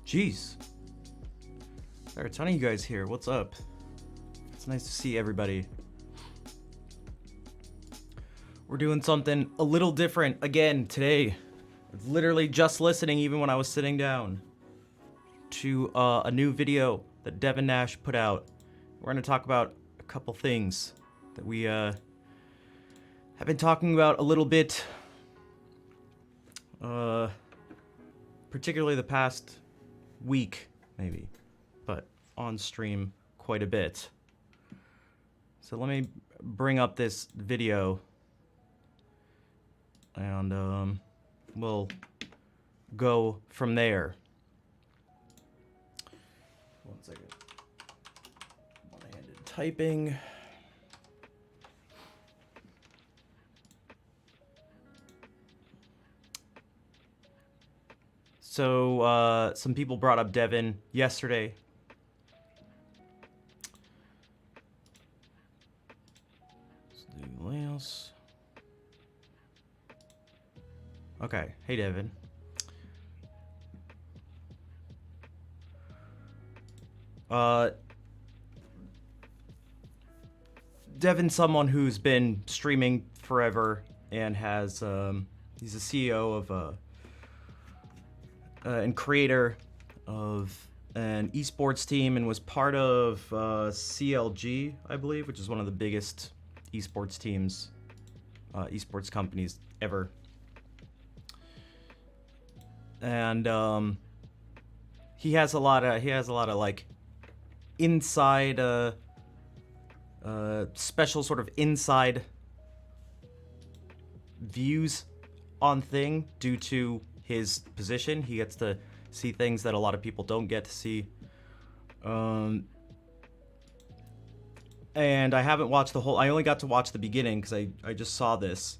Jeez. There are a ton of you guys here. What's up? It's nice to see everybody. We're doing something a little different again today. I was literally just listening even when I was sitting down to a new video that Devin Nash put out. We're going to talk about a couple things that we have been talking about a little bit, particularly the past week, maybe, but on stream quite a bit. So let me bring up this video and we'll go from there. One second. One-handed typing. So, some people brought up Devin yesterday. Let's do Lance. Okay, hey Devin. Devin's someone who's been streaming forever and has, he's a CEO of and creator of an esports team and was part of CLG, I believe, which is one of the biggest esports teams, esports companies ever. And he has a lot of like inside special sort of inside views on thing due to his position. He gets to see things that a lot of people don't get to see. And I haven't watched the whole, I only got to watch the beginning because I just saw this.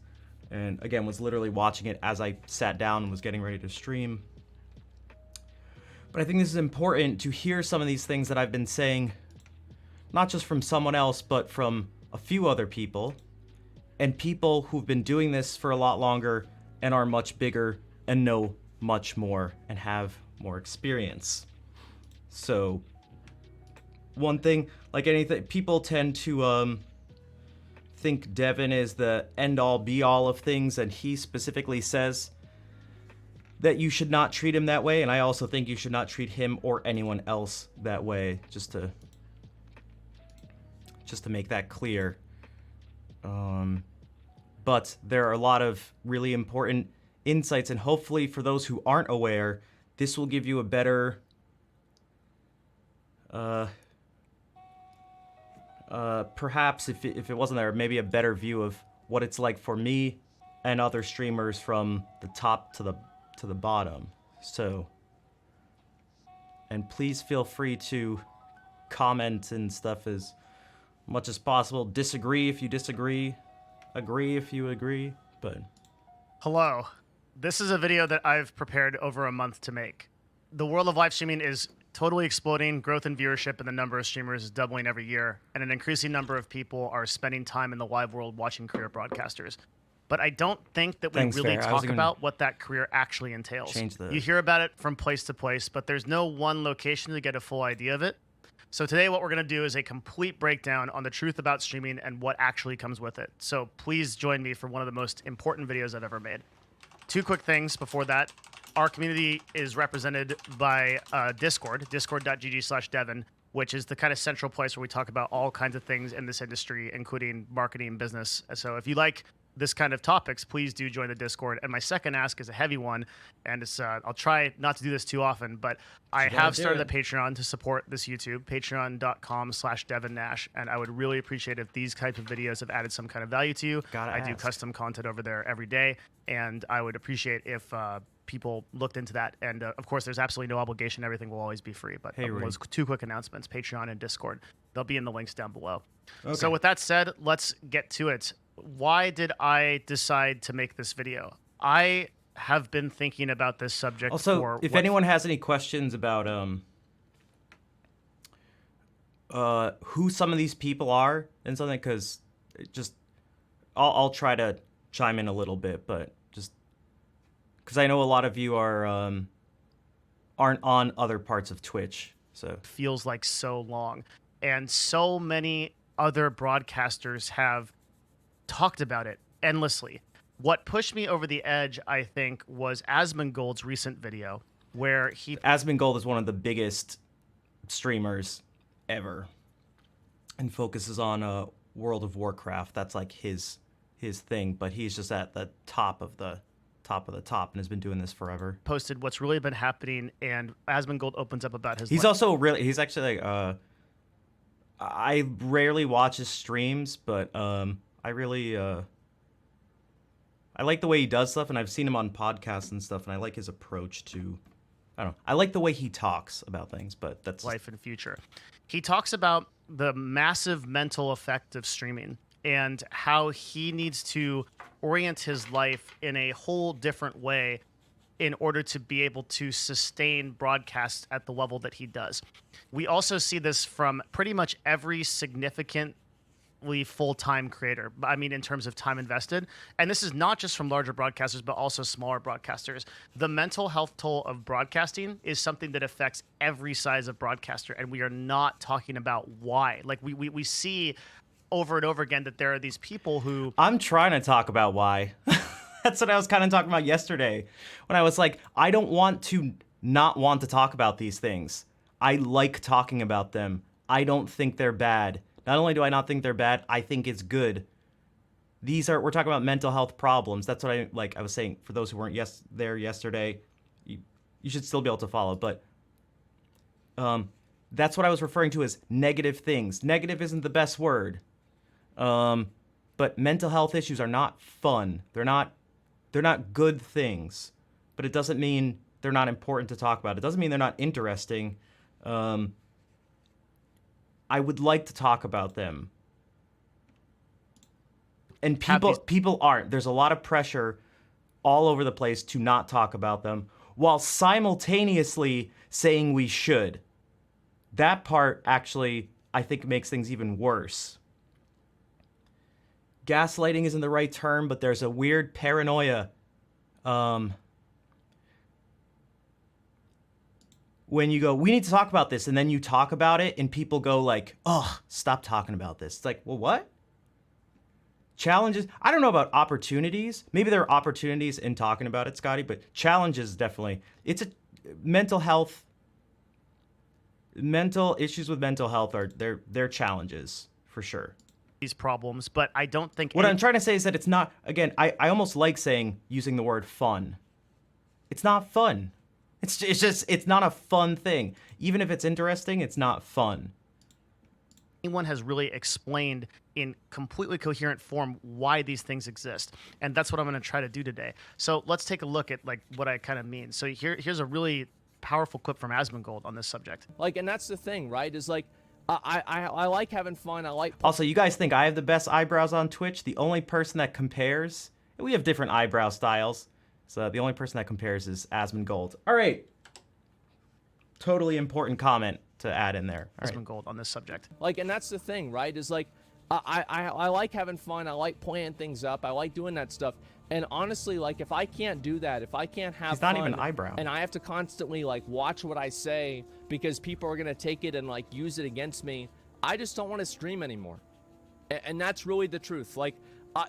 And again, was literally watching it as I sat down and was getting ready to stream. But I think this is important to hear some of these things that I've been saying, not just from someone else, but from a few other people. And people who've been doing this for a lot longer and are much bigger and know much more and have more experience. So one thing, like anything, people tend to think Devin is the end-all be-all of things, and he specifically says that you should not treat him that way, and I also think you should not treat him or anyone else that way, just to make that clear. But there are a lot of really important insights, and hopefully for those who aren't aware, this will give you a better perhaps if it wasn't there, maybe a better view of what it's like for me and other streamers from the top to the bottom. So, and please feel free to comment and stuff as much as possible. Disagree if you disagree, agree if you agree, but... Hello. This is a video that I've prepared over a month to make. The world of live streaming is totally exploding. Growth in viewership and the number of streamers is doubling every year, and an increasing number of people are spending time in the live world watching career broadcasters. But I don't think that we really talk about what that career actually entails. You hear about it from place to place, but there's no one location to get a full idea of it. So today what we're going to do is a complete breakdown on the truth about streaming and what actually comes with it. So please join me for one of the most important videos I've ever made. Two quick things before that. Our community is represented by Discord, discord.gg/Devin, which is the kind of central place where we talk about all kinds of things in this industry, including marketing, business. So if you like this kind of topics, please do join the Discord. And my second ask is a heavy one, and it's I'll try not to do this too often, but I have started a Patreon to support this YouTube, patreon.com/Devin Nash, and I would really appreciate if these types of videos have added some kind of value to you. I do custom content over there every day, and I would appreciate if people looked into that. And of course, there's absolutely no obligation. Everything will always be free. But those two quick announcements, Patreon and Discord. They'll be in the links down below. Okay. So with that said, let's get to it. Why did I decide to make this video? I have been thinking about this subject also, if anyone has any questions about who some of these people are and something, because just I'll try to chime in a little bit, but just because I know a lot of you are aren't on other parts of Twitch, so it feels like so long, and so many other broadcasters have talked about it endlessly. What pushed me over the edge, I think, was Asmongold's recent video where Asmongold is one of the biggest streamers ever and focuses on World of Warcraft. That's like his thing, but he's just at the top of the top and has been doing this forever. Posted what's really been happening, and Asmongold opens up about his he's actually like I rarely watch his streams, but I really I like the way he does stuff, and I've seen him on podcasts and stuff, and I like his approach to, I don't know, I like the way he talks about things, but that's life and future. He talks about the massive mental effect of streaming and how he needs to orient his life in a whole different way in order to be able to sustain broadcasts at the level that he does. We also see this from pretty much every significantly full-time creator. I mean, in terms of time invested. And this is not just from larger broadcasters, but also smaller broadcasters. The mental health toll of broadcasting is something that affects every size of broadcaster, and we are not talking about why. Like, we see over and over again that there are these people who... I'm trying to talk about why. That's what I was kind of talking about yesterday, when I was like, I don't want to not want to talk about these things. I like talking about them. I don't think they're bad. Not only do I not think they're bad, I think it's good. We're talking about mental health problems. That's what I was saying, for those who weren't there yesterday, you should still be able to follow, but that's what I was referring to as negative things. Negative isn't the best word. But mental health issues are not fun. They're not good things, but it doesn't mean they're not important to talk about. It doesn't mean they're not interesting. I would like to talk about them. And people aren't. There's a lot of pressure all over the place to not talk about them, while simultaneously saying we should. That part actually, I think, makes things even worse. Gaslighting isn't the right term, but there's a weird paranoia when you go, we need to talk about this, and then you talk about it, and people go like, oh, stop talking about this. It's like, well, what? Challenges, I don't know about opportunities. Maybe there are opportunities in talking about it, Scotty, but challenges, definitely. It's a mental issues with mental health are they're challenges, for sure. These problems, but I don't think... What I'm trying to say is that it's not, again, I almost like using the word fun. It's not fun. It's not a fun thing. Even if it's interesting, it's not fun. Anyone has really explained in completely coherent form why these things exist, and that's what I'm going to try to do today. So let's take a look at like what I kind of mean. So here's a really powerful clip from Asmongold on this subject. Like, and that's the thing, right? Is like, I like having fun. I like. Also, you guys think I have the best eyebrows on Twitch? The only person that compares, and we have different eyebrow styles, so the only person that compares is Asmongold. All right. Totally important comment to add in there. All right. Asmongold on this subject. Like, and that's the thing, right? Is like, I like having fun. I like playing things up. I like doing that stuff. And honestly, like, if I can't do that, if I can't have He's not fun, even eyebrow. and I have to constantly like watch what I say because people are gonna take it and like use it against me, I just don't want to stream anymore. And that's really the truth. Like,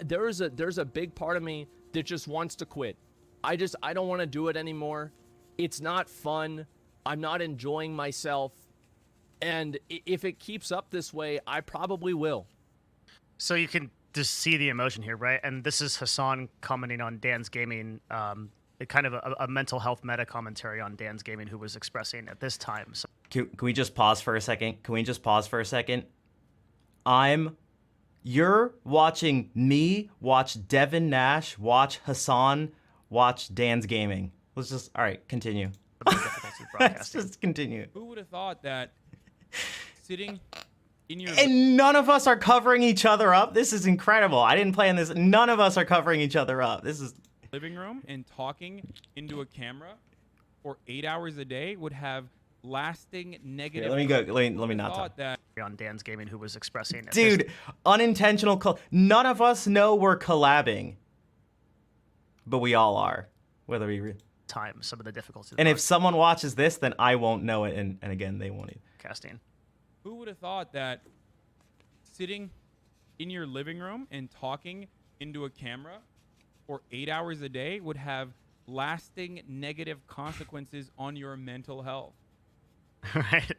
there's a big part of me that just wants to quit. I don't want to do it anymore. It's not fun. I'm not enjoying myself. And if it keeps up this way, I probably will. So you can just see the emotion here, right? And this is Hassan commenting on Dan's Gaming, kind of a mental health meta commentary on Dan's Gaming, who was expressing at this time. So Can we just pause for a second? You're watching me watch Devin Nash, watch Hassan, watch Dan's Gaming. All right, continue. the difficulty of Let's broadcasting. just continue. Who would have thought that sitting in your And none of us are covering each other up. This is incredible. I didn't plan this. None of us are covering each other up. This is living room and talking into a camera for 8 hours a day would have lasting negative. Let me go. Let me not talk. thought that On Dan's Gaming, who was expressing at this Dude, unintentional. None of us know we're collabing, but we all are. Whether we. time, some of the difficulties. And if someone watches this, then I won't know it, and again, they won't either. broadcasting. who would have thought that sitting in your living room and talking into a camera for 8 hours a day would have lasting negative consequences on your mental health. Right.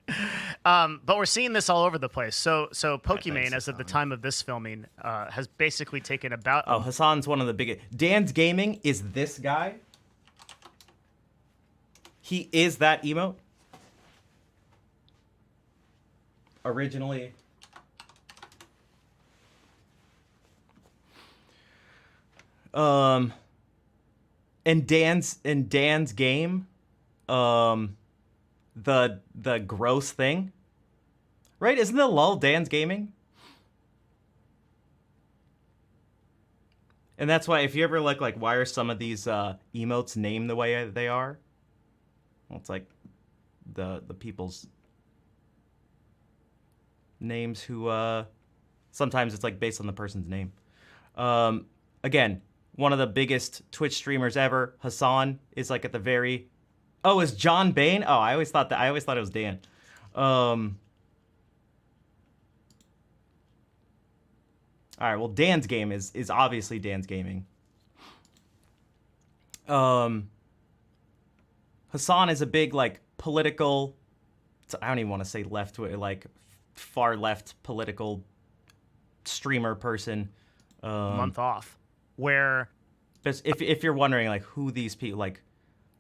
But we're seeing this all over the place. So Pokimane, thanks, as of the Hassan. time of this filming, has basically taken about Oh, Hassan's one of the biggest. Dan's Gaming is this guy. He is that emote. Originally. In Dan's game, the gross thing. Right? Isn't the lull Dan's Gaming? And that's why if you ever look like why are some of these emotes named the way they are? Well, it's like the people's names who sometimes it's like based on the person's name. Again, one of the biggest Twitch streamers ever, Hassan, is like at the very. Oh, is John Bain? Oh, I always thought it was Dan. All right, well, Dan's game is obviously Dan's Gaming. Hassan is a big like political. I don't even want to say left, like far left political streamer person. month off, where But if you're wondering like who these people like,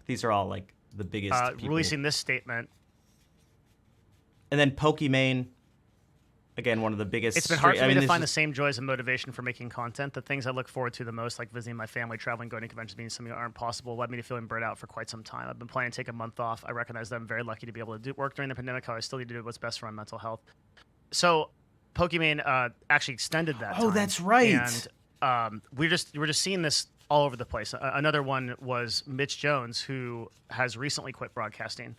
these are all like the biggest people. releasing this statement. And then Pokimane, again, one of the biggest. It's been hard for me to this find the is- same joys and motivation for making content. The things I look forward to the most, like visiting my family, traveling, going to conventions, meeting something that aren't possible, led me to feeling burnt out for quite some time. I've been planning to take a month off. I recognize that I'm very lucky to be able to work during the pandemic. How I still need to do what's best for my mental health. So, Pokimane actually extended that. Oh, time. that's right. And we're just seeing this all over the place. Another one was Mitch Jones, who has recently quit broadcasting.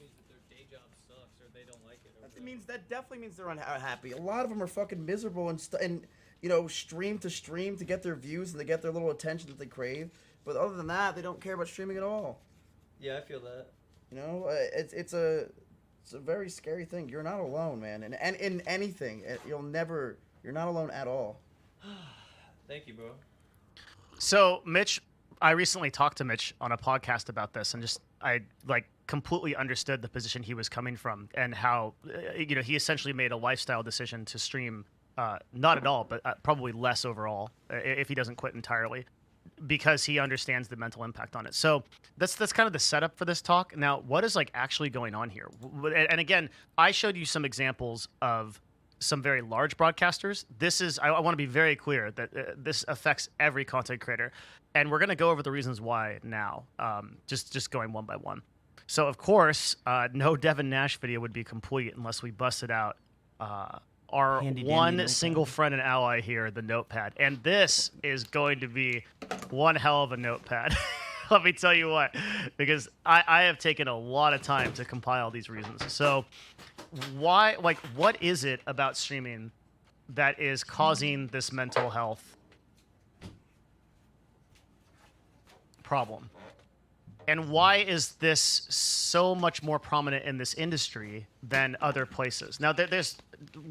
That definitely means they're unhappy. A lot of them are fucking miserable and stream to stream to get their views and to get their little attention that they crave. But other than that, they don't care about streaming at all. Yeah, I feel that. You know, it's a very scary thing. You're not alone, man. And in anything, you're not alone at all. Thank you, bro. So, Mitch, I recently talked to Mitch on a podcast about this, and I completely understood the position he was coming from and how, he essentially made a lifestyle decision to stream, not at all, but probably less overall if he doesn't quit entirely. because he understands the mental impact on it. So that's kind of the setup for this talk. Now, what is like actually going on here? And again, I showed you some examples of some very large broadcasters. This is, I want to be very clear that this affects every content creator, and we're going to go over the reasons why now. Just going one by one. So of course, no Devin Nash video would be complete unless we busted out our Handy dandy one notepad. single friend and ally here, the notepad. And this is going to be one hell of a notepad. Let me tell you what, because I have taken a lot of time to compile these reasons. So why, like, what is it about streaming that is causing this mental health problem? And why is this so much more prominent in this industry than other places? Now, there's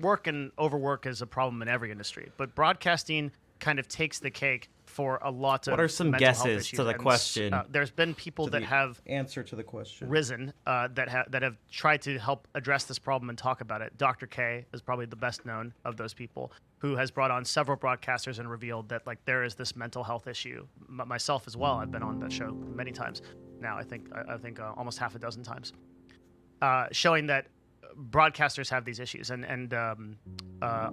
work and overwork is a problem in every industry, but broadcasting kind of takes the cake for a lot of What are some mental health guesses issues. to the And, question? there's been people To that the have answer to the question. risen that have tried to help address this problem and talk about it. Dr. K is probably the best known of those people, who has brought on several broadcasters and revealed that like there is this mental health issue. Myself as well. I've been on that show many times now. I think almost half a dozen times, showing that broadcasters have these issues. And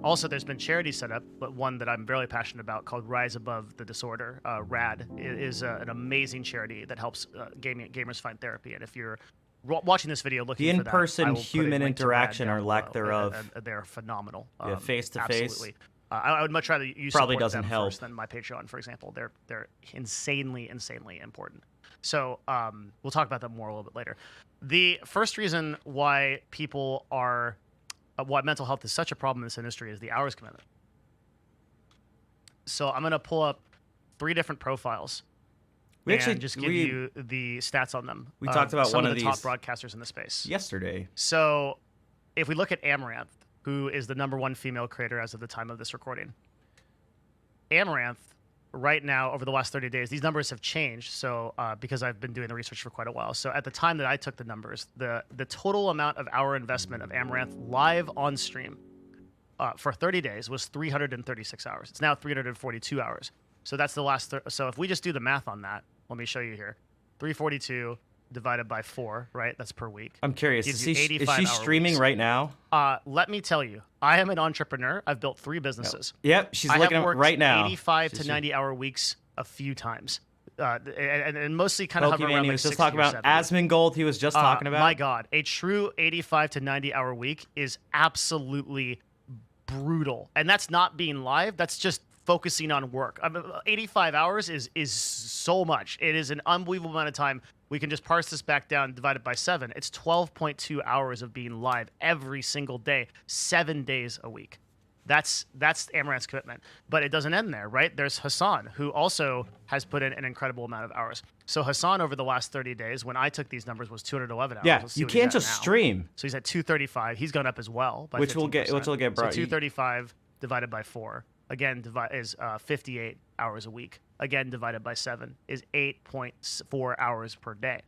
also there's been charities set up, but one that I'm very passionate about called Rise Above the Disorder. RAD is an amazing charity that helps gamers find therapy. And if you're watching this video looking The for that, in-person I will put a human link to RAD interaction down or lack below. thereof. They're phenomenal. Yeah, face-to-face. Absolutely. I would much rather you Probably support doesn't them help. first than my Patreon, for example. They're insanely important. So we'll talk about that more a little bit later. The first reason why people are why mental health is such a problem in this industry is the hours commitment. So I'm going to pull up 3 different profiles. We actually and just give you the stats on them. We talked about some one of of the top these broadcasters in the space. yesterday. So if we look at Amaranth, who is the #1 female creator as of the time of this recording, Amaranth right now, over the last 30 days, these numbers have changed. So because I've been doing the research for quite a while. So at the time that I took the numbers, the total amount of hour investment of Amaranth live on stream for 30 days was 336 hours. It's now 342 hours. So that's the last. So if we just do the math on that, let me show you here. 342 divided by 4, right? That's per week. I'm curious. Gives Is you she 85 hour streaming weeks. right now? Let me tell you, I am an entrepreneur. I've built 3 businesses. Yep, she's I looking have at worked right now. 85 She's- to 90 hour weeks a few times. And mostly kind of hover Pokemon, around he like was just 60 talking or about 70. Asmongold. He was just talking about. My God, a true 85 to 90 hour week is absolutely brutal. And that's not being live. That's just focusing on work. 85 hours is so much. It is an unbelievable amount of time. We can just parse this back down, divide it by 7. It's 12.2 hours of being live every single day, 7 days a week. That's Amaranth's commitment. But it doesn't end there, right? There's Hassan, who also has put in an incredible amount of hours. So Hassan, over the last 30 days, when I took these numbers, was 211 hours. Yeah, Let's see you what he's can't at just now. stream. So he's at 235. He's gone up as well by Which will 15%. get brought- So 235 divided by 4 again is 58 hours a week. Again, divided by 7 is 8.4 hours per day.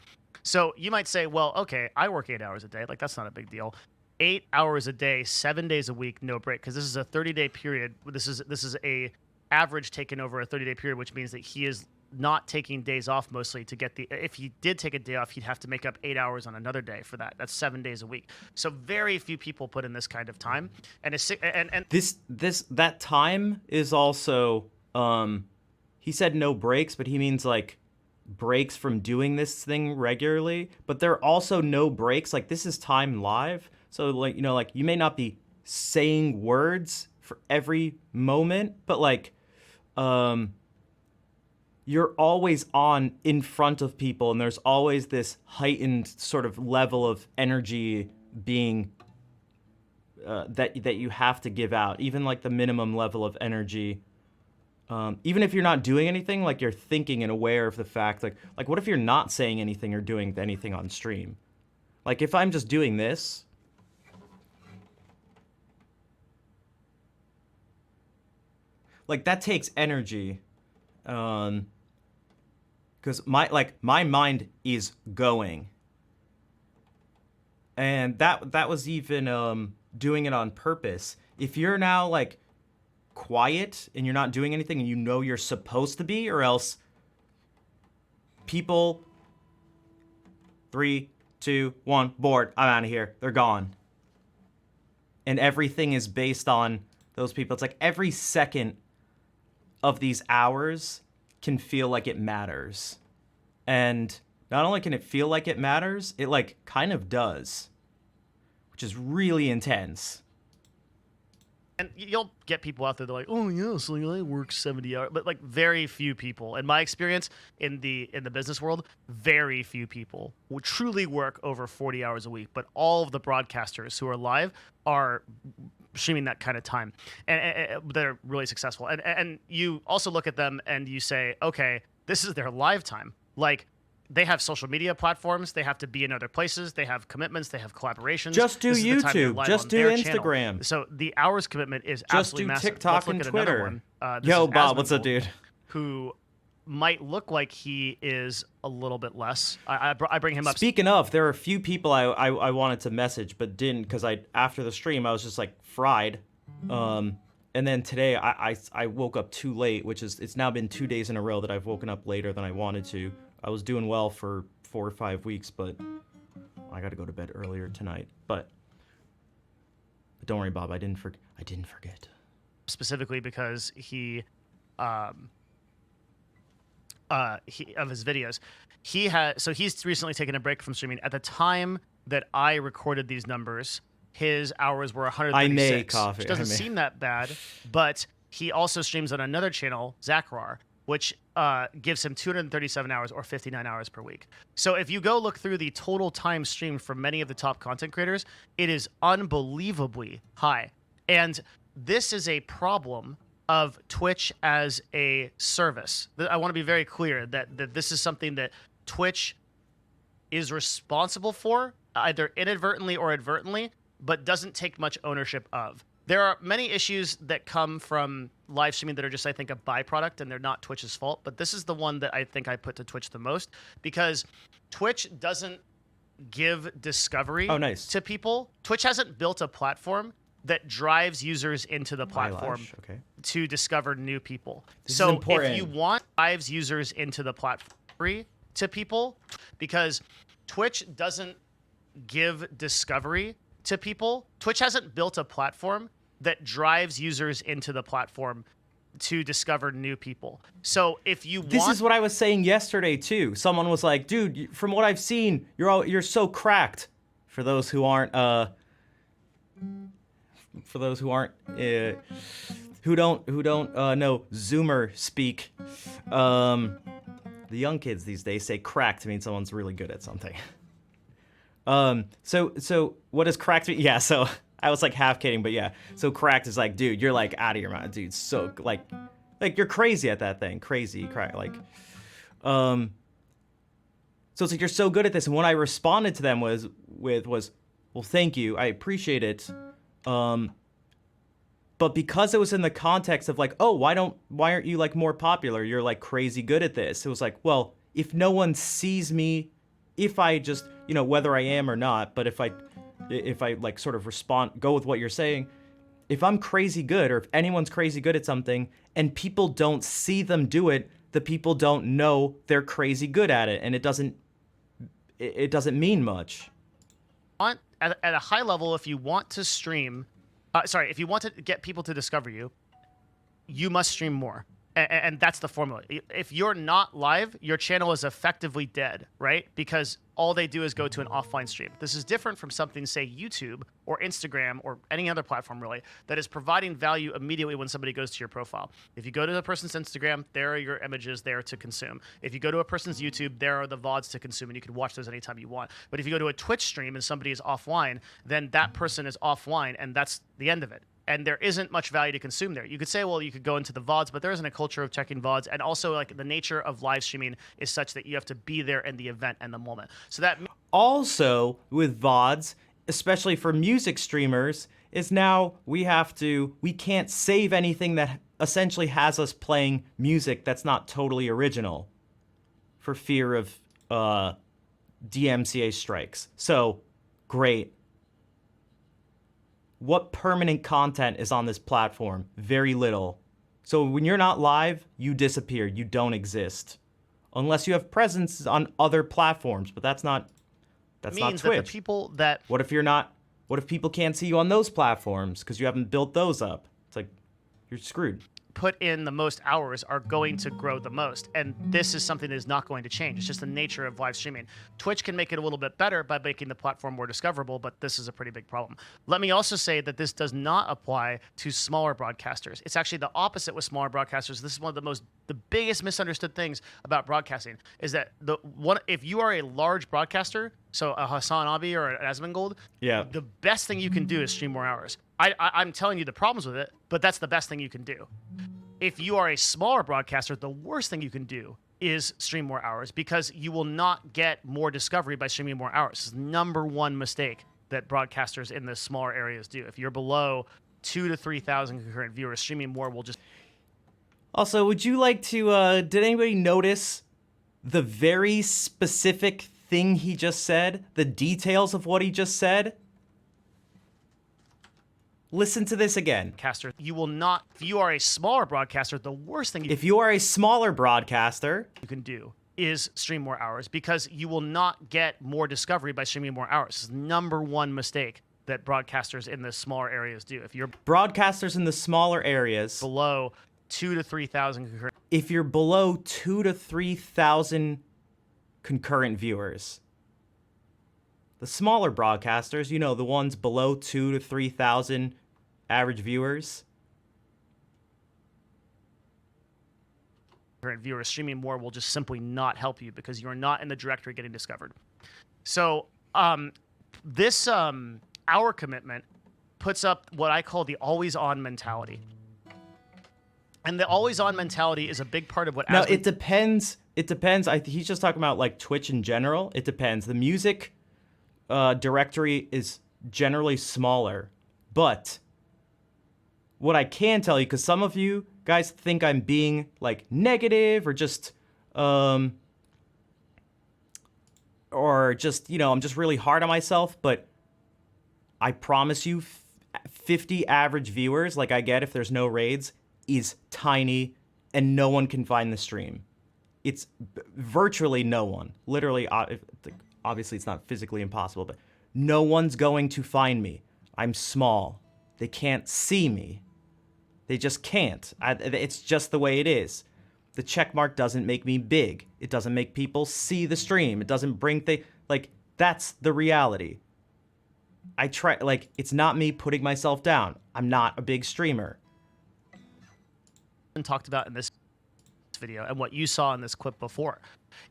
So you might say, well, okay, I work 8 hours a day. Like, that's not a big deal. 8 hours a day, 7 days a week, no break, because this is a 30-day period. This is a average taken over a 30-day period, which means that he is not taking days off mostly to get the. If he did take a day off, he'd have to make up 8 hours on another day for that. That's 7 days a week. So very few people put in this kind of time, and That time is also he said no breaks, but he means like breaks from doing this thing regularly, but there are also no breaks. Like, this is time live, so like, you know, like, you may not be saying words for every moment, but like you're always on in front of people, and there's always this heightened sort of level of energy being that you have to give out, even like the minimum level of energy. Even if you're not doing anything, like, you're thinking and aware of the fact, like what if you're not saying anything or doing anything on stream? Like, if I'm just doing this, like, that takes energy, because my mind is going, and that was even doing it on purpose. If you're now like quiet and you're not doing anything and you know you're supposed to be, or else people, 3, 2, 1, bored. I'm out of here. They're gone. And everything is based on those people. It's like every second of these hours can feel like it matters. And not only can it feel like it matters, it like kind of does, which is really intense. And you'll get people out there that are like, oh yeah, so I work 70 hours, but like very few people, in my experience in the business world, very few people would truly work over 40 hours a week. But all of the broadcasters who are live are streaming that kind of time, and they're really successful. And you also look at them and you say, okay, this is their live time. Like, they have social media platforms. They have to be in other places. They have commitments. They have collaborations. Just do This is the time they're YouTube. live Just on do their channel. Instagram. So the hours commitment is Just absolutely do massive. TikTok Let's look and at another Twitter. one. This Yo, is Bob, what's up, Asmongold, dude? Who might look like he is a little bit less. I bring him up. Speaking of, there are a few people I wanted to message but didn't because after the stream I was just like fried. And then today I woke up too late, which is it's now been 2 days in a row that I've woken up later than I wanted to. I was doing well for 4 or 5 weeks, but I got to go to bed earlier tonight. But don't worry, Bob. I didn't forget. Specifically because he of his videos, he's recently taken a break from streaming. At the time that I recorded these numbers, his hours were 136. I may cough it. Which doesn't seem that bad, but he also streams on another channel, Zachrar, which gives him 237 hours or 59 hours per week. So if you go look through the total time streamed for many of the top content creators, it is unbelievably high. And this is a problem of Twitch as a service. I want to be very clear that this is something that Twitch is responsible for, either inadvertently or advertently, but doesn't take much ownership of. There are many issues that come from live streaming that are just, I think, a byproduct, and they're not Twitch's fault. But this is the one that I think I put to Twitch the most, because Twitch doesn't give discovery to people. Twitch hasn't built a platform that drives users into the platform to discover new people. So if you want drives users into the platform to people, because Twitch doesn't give discovery to people. Twitch hasn't built a platform that drives users into the platform to discover new people. So if you This is what I was saying yesterday too. Someone was like, "Dude, from what I've seen, you're so cracked." For those who aren't who don't know Zoomer speak, the young kids these days say cracked to mean someone's really good at something. So what does cracked mean? Yeah, so I was like half kidding, but yeah. So cracked is like, dude, you're like out of your mind, dude. So like you're crazy at that thing. Crazy, crack, like. So it's like, you're so good at this. And what I responded to them was, well, thank you. I appreciate it. But because it was in the context of like, oh, why aren't you like more popular? You're like crazy good at this. It was like, well, if no one sees me, if I just, whether I am or not, but if I like sort of go with what you're saying, if I'm crazy good, or if anyone's crazy good at something and people don't see them do it, the people don't know they're crazy good at it. And it doesn't mean much. At a high level, if you want to stream, if you want to get people to discover you, you must stream more. And that's the formula. If you're not live, your channel is effectively dead, right? Because all they do is go to an offline stream. This is different from something, say, YouTube or Instagram or any other platform, really, that is providing value immediately when somebody goes to your profile. If you go to the person's Instagram, there are your images there to consume. If you go to a person's YouTube, there are the VODs to consume, and you can watch those anytime you want. But if you go to a Twitch stream and somebody is offline, then that person is offline, and that's the end of it. And there isn't much value to consume there. You could say, well, you could go into the VODs, but there isn't a culture of checking VODs. And also, like, the nature of live streaming is such that you have to be there in the event and the moment. So that also with VODs, especially for music streamers, is now we can't save anything that essentially has us playing music that's not totally original for fear of DMCA strikes. So great. What permanent content is on this platform? Very little. So when you're not live, you disappear. You don't exist. unless you have presence on other platforms. But that's not means that Twitch. the people that What if people can't see you on those platforms because you haven't built those up? It's like you're screwed. put in the most hours are going to grow the most. And this is something that is not going to change. It's just the nature of live streaming. Twitch can make it a little bit better by making the platform more discoverable, but this is a pretty big problem. Let me also say that this does not apply to smaller broadcasters. It's actually the opposite with smaller broadcasters. This is one of the biggest misunderstood things about broadcasting is that if you are a large broadcaster, so a Hassan Abi or an Asmongold, Yeah. the best thing you can do is stream more hours. I'm telling you the problems with it, but that's the best thing you can do. If you are a smaller broadcaster, the worst thing you can do is stream more hours because you will not get more discovery by streaming more hours. It's the number one mistake that broadcasters in the smaller areas do. If you're below 2,000 to 3,000 concurrent viewers, streaming more will just... Also, would you like to, did anybody notice the very specific thing he just said? The details of what he just said? Listen to this again. Broadcaster, you will not... If you are a smaller broadcaster, the worst thing If you are a smaller broadcaster, you can do is stream more hours because you will not get more discovery by streaming more hours. It's the number one mistake that broadcasters in the smaller areas do. If you're broadcasters in the smaller areas, below 2,000 to 3,000 concurrent... if you're below 2,000 to 3,000 concurrent viewers, the smaller broadcasters, you know, the ones below 2,000 to 3,000 average viewers, viewers, streaming more will just simply not help you because you're not in the directory getting discovered. So this hour commitment puts up what I call the always-on mentality. And the always-on mentality is a big part of what... No, it depends. It depends. He's just talking about like Twitch in general. It depends. The music directory is generally smaller, but what I can tell you, because some of you guys think I'm being like negative or just I'm just really hard on myself, but I promise you 50 average viewers like I get if there's no raids is tiny and no one can find the stream. It's virtually no one. Literally, obviously it's not physically impossible, but no one's going to find me. I'm small. They can't see me. They just can't. It's just the way it is. The check mark doesn't make me big. It doesn't make people see the stream. It doesn't bring that's the reality. I try, it's not me putting myself down. I'm not a big streamer. Talked about in this video and what you saw in this clip before.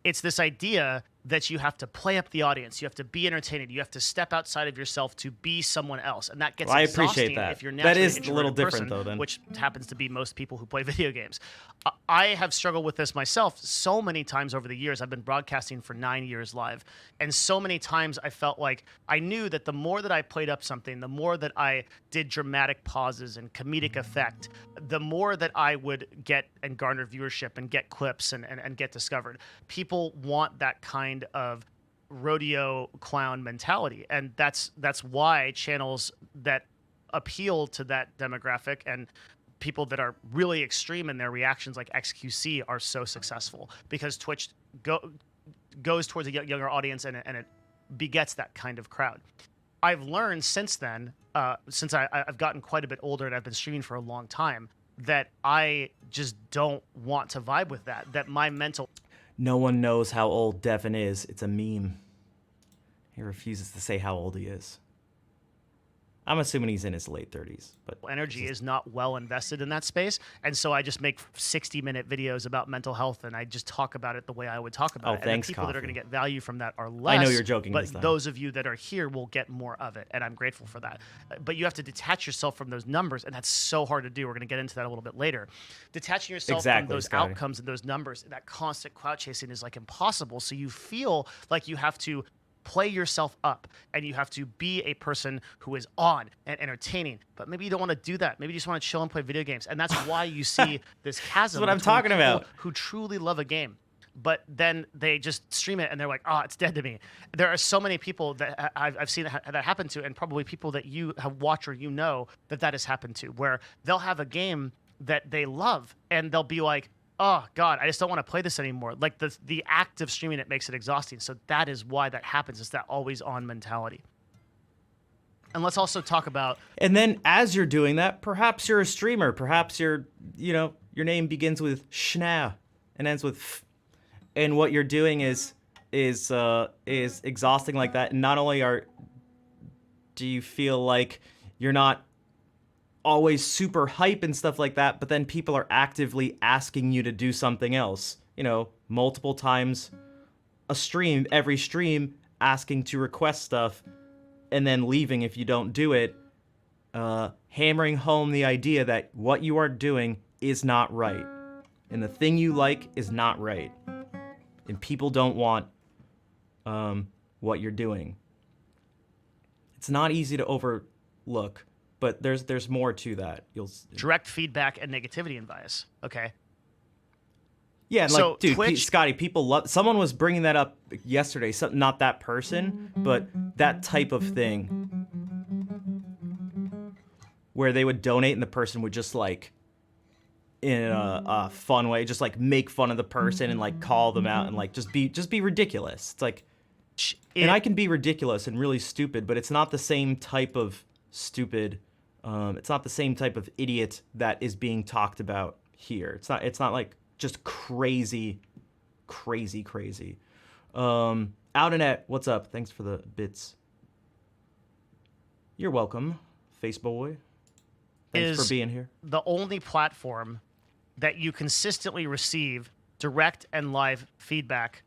It's this idea that you have to play up the audience, you have to be entertaining, you have to step outside of yourself to be someone else, and that gets I exhausting appreciate that. if you're That naturally is an a little introverted different, person, though, then. which happens to be most people who play video games. I have struggled with this myself so many times over the years. I've been broadcasting for 9 years live, and so many times I felt like I knew that the more that I played up something, the more that I did dramatic pauses and comedic effect, the more that I would get and garner viewership and get clips and get discovered. People want that kind of rodeo clown mentality, and that's why channels that appeal to that demographic and people that are really extreme in their reactions like XQC are so successful, because Twitch goes towards a younger audience and it begets that kind of crowd. I've learned since then, since I've gotten quite a bit older and I've been streaming for a long time, that I just don't want to vibe with that my mental... No one knows how old Devin is. It's a meme. He refuses to say how old he is. I'm assuming he's in his late 30s, but energy is not well invested in that space, and so I just make 60-minute videos about mental health, and I just talk about it the way I would talk about it. Thanks, and the people that are Coffee. going to get value from that are less. I know you're joking but this time. those of you that are here will get more of it, and I'm grateful for that. But you have to detach yourself from those numbers, and that's so hard to do. We're going to get into that a little bit later. Detaching yourself from Exactly, those Scotty. outcomes and those numbers, that constant clout chasing is like impossible. So you feel like you have to play yourself up, and you have to be a person who is on and entertaining, but maybe you don't want to do that. Maybe you just want to chill and play video games, and that's why you see this chasm. what I'm between talking people about. Who truly love a game, but then they just stream it and they're like, "Oh, it's dead to me." There are so many people that I've seen that happen to, and probably people that you have watched or that has happened to, where they'll have a game that they love, and they'll be like, oh God, I just don't want to play this anymore. Like the act of streaming it makes it exhausting. So that is why that happens. It's that always on mentality. And let's also talk about, And then as you're doing that, perhaps you're a streamer. Perhaps you're, your name begins with Schna and ends with F. And what you're doing is exhausting like that. And not only do you feel like you're not always super hype and stuff like that, but then people are actively asking you to do something else. Multiple times every stream asking to request stuff and then leaving if you don't do it, hammering home the idea that what you are doing is not right. And the thing you like is not right. And people don't want what you're doing. It's not easy to overlook, but there's more to that. direct feedback and negativity and bias. Okay. Yeah, and So, dude, Twitch- Scotty, people love. Someone was bringing that up yesterday. Not that person, but that type of thing, where they would donate and the person would just in a fun way, just make fun of the person and call them out and just be ridiculous. It's and I can be ridiculous and really stupid, but it's not the same type of stupid. It's not the same type of idiot that is being talked about here. It's not just crazy. Outernet, what's up? Thanks for the bits. You're welcome, Faceboy. Thanks for being here. The only platform that you consistently receive direct and live feedback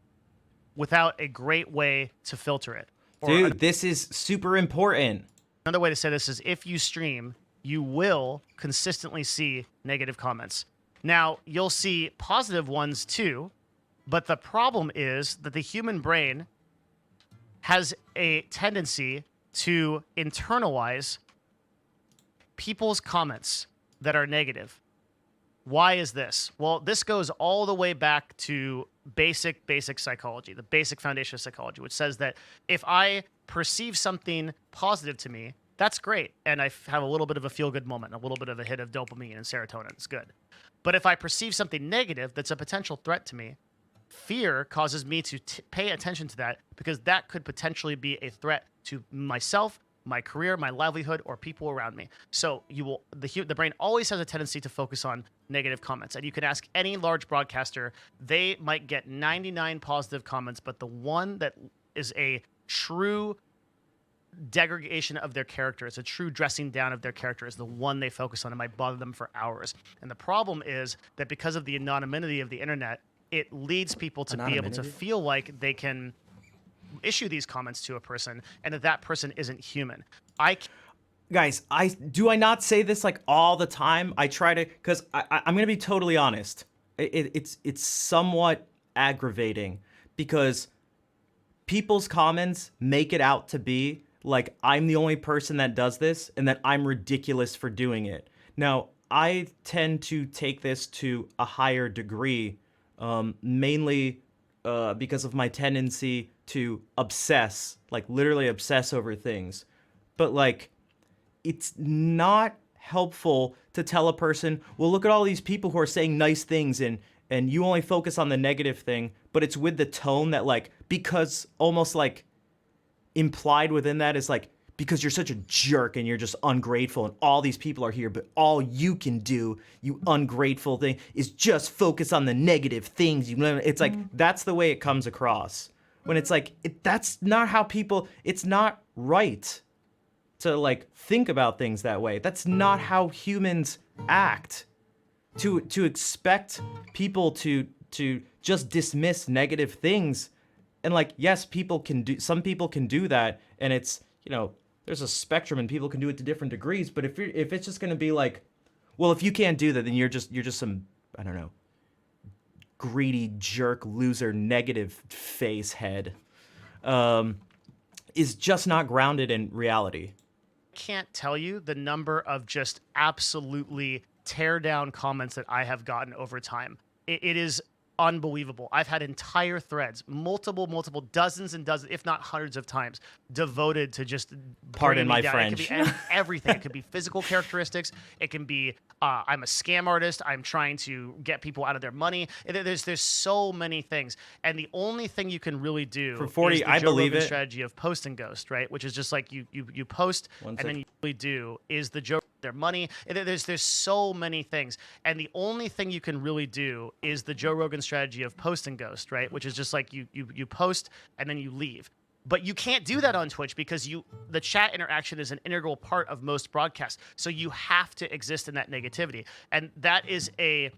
without a great way to filter it. Or Dude, this is super important. another way to say this is if you stream, you will consistently see negative comments. Now, you'll see positive ones too, but the problem is that the human brain has a tendency to internalize people's comments that are negative. Why is this? Well, this goes all the way back to basic psychology, the basic foundation of psychology, which says that if I perceive something positive to me, that's great. And I have a little bit of a feel-good moment, a little bit of a hit of dopamine and serotonin. It's good. But if I perceive something negative that's a potential threat to me, fear causes me to pay attention to that because that could potentially be a threat to myself, my career, my livelihood, or people around me. So the brain always has a tendency to focus on negative comments. And you can ask any large broadcaster, they might get 99 positive comments, but the one that is a true degradation of their character, it's a true dressing down of their character, is the one they focus on and might bother them for hours. And the problem is that because of the anonymity of the internet, it leads people to be able to feel like they can issue these comments to a person and that person isn't human. Guys, I not say this all the time. I try to, because I'm gonna be totally honest. It's somewhat aggravating because people's comments make it out to be like I'm the only person that does this and that I'm ridiculous for doing it. Now, I tend to take this to a higher degree, mainly because of my tendency to obsess, literally obsess over things. But it's not helpful to tell a person, well, look at all these people who are saying nice things and you only focus on the negative thing, but it's with the tone that because almost implied within that is because you're such a jerk and you're just ungrateful and all these people are here, but all you can do, you ungrateful thing, is just focus on the negative things. It's that's the way it comes across. When it's that's not how people, it's not right to think about things that way. That's not how humans act. To expect people to just dismiss negative things, and yes, some people can do that, and it's there's a spectrum and people can do it to different degrees. But if it's just gonna be well, if you can't do that, then you're just some, I don't know, greedy jerk, loser, negative face head, is just not grounded in reality. Can't tell you the number of just absolutely tear down comments that I have gotten over time. It is unbelievable. I've had entire threads, multiple dozens and dozens, if not hundreds of times, devoted to just Pardon bringing me my down. French. It could be everything. It could be physical characteristics. It can be I'm a scam artist. I'm trying to get people out of their money. There's so many things, and the only thing you can really do For 40, is the I Joe believe Rogan it. strategy of post and ghost, right? Which is just like you post One and sec. then you really do is the Joe their money. There's so many things, and the only thing you can really do is the Joe Rogan strategy of post and ghost, right? Which is just like you post and then you leave. But you can't do that on Twitch because the chat interaction is an integral part of most broadcasts. So you have to exist in that negativity, and that is a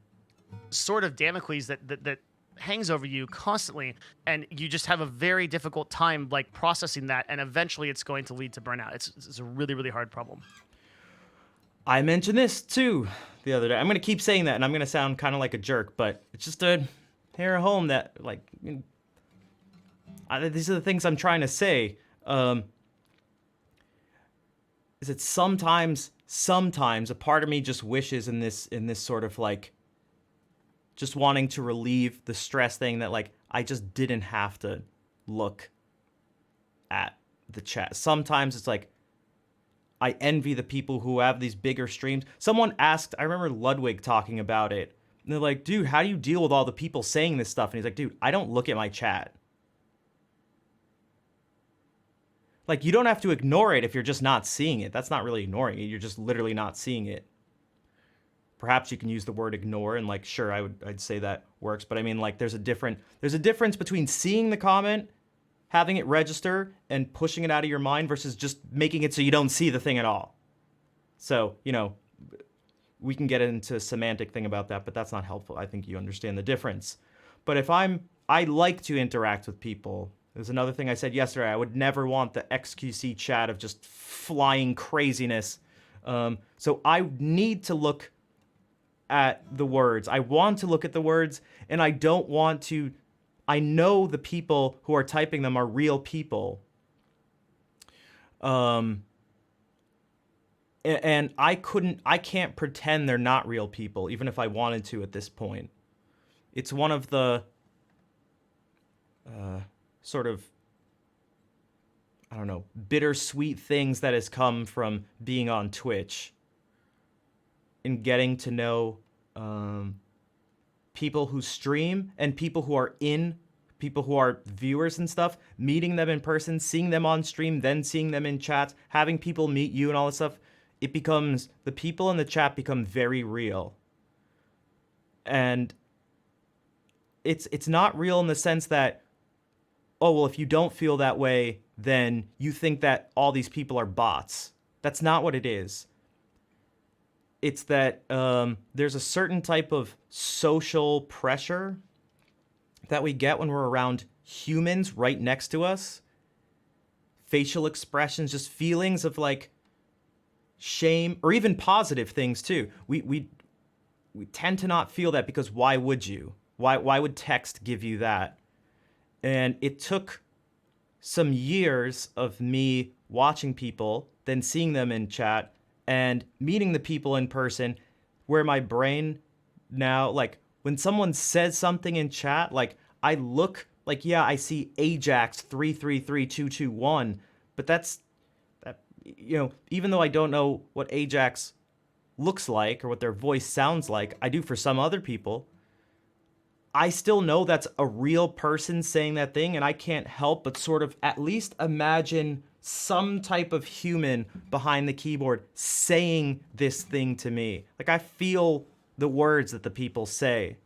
sort of Damocles that hangs over you constantly, and you just have a very difficult time like processing that, and eventually it's going to lead to burnout. It's a really, really hard problem. I mentioned this too the other day. I'm going to keep saying that, and I'm going to sound kind of like a jerk, but it's just a hair home that, like, these are the things I'm trying to say. Is that sometimes a part of me just wishes in this sort of like just wanting to relieve the stress thing that like I just didn't have to look at the chat. Sometimes it's like I envy the people who have these bigger streams. Someone asked, I remember Ludwig talking about it. And they're like, dude, how do you deal with all the people saying this stuff? And he's like, dude, I don't look at my chat. Like, you don't have to ignore it if you're just not seeing it. That's not really ignoring it. You're just literally not seeing it. Perhaps you can use the word ignore, and like, sure, I'd say that works. But I mean, like, there's a difference between seeing the comment, having it register, and pushing it out of your mind versus just making it so you don't see the thing at all. So, we can get into a semantic thing about that, but that's not helpful. I think you understand the difference. But if I like to interact with people. There's another thing I said yesterday. I would never want the XQC chat of just flying craziness. So I need to look at the words. I want to look at the words, and I don't want to. I know the people who are typing them are real people. And I can't pretend they're not real people, even if I wanted to at this point. It's one of the sort of, I don't know, bittersweet things that has come from being on Twitch and getting to know people who stream and people who are viewers and stuff, meeting them in person, seeing them on stream, then seeing them in chats, having people meet you and all this stuff. The people in the chat become very real. And it's not real in the sense that, oh, well, if you don't feel that way, then you think that all these people are bots. That's not what it is. It's that there's a certain type of social pressure that we get when we're around humans right next to us. Facial expressions, just feelings of like shame, or even positive things too. We tend to not feel that because why would you? Why would text give you that? And it took some years of me watching people, then seeing them in chat, and meeting the people in person, where my brain now, like, when someone says something in chat, like, I look, like, yeah, I see Ajax 333221, but that, even though I don't know what Ajax looks like or what their voice sounds like, I do for some other people. I still know that's a real person saying that thing, and I can't help but sort of at least imagine some type of human behind the keyboard saying this thing to me. Like, I feel the words that the people say.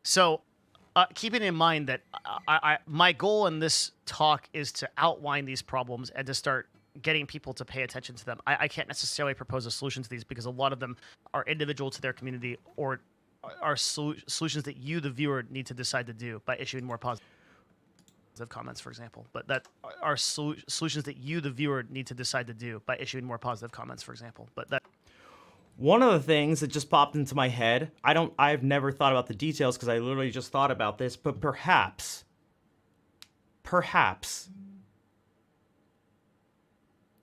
So, keeping in mind that my goal in this talk is to outline these problems and to start getting people to pay attention to them. I can't necessarily propose a solution to these because a lot of them are individual to their community or are solutions that you, the viewer, need to decide to do by issuing more positive comments, for example. But that are solutions that you, the viewer, need to decide to do by issuing more positive comments, for example. But that. One of the things that just popped into my head, I've never thought about the details because I literally just thought about this, but perhaps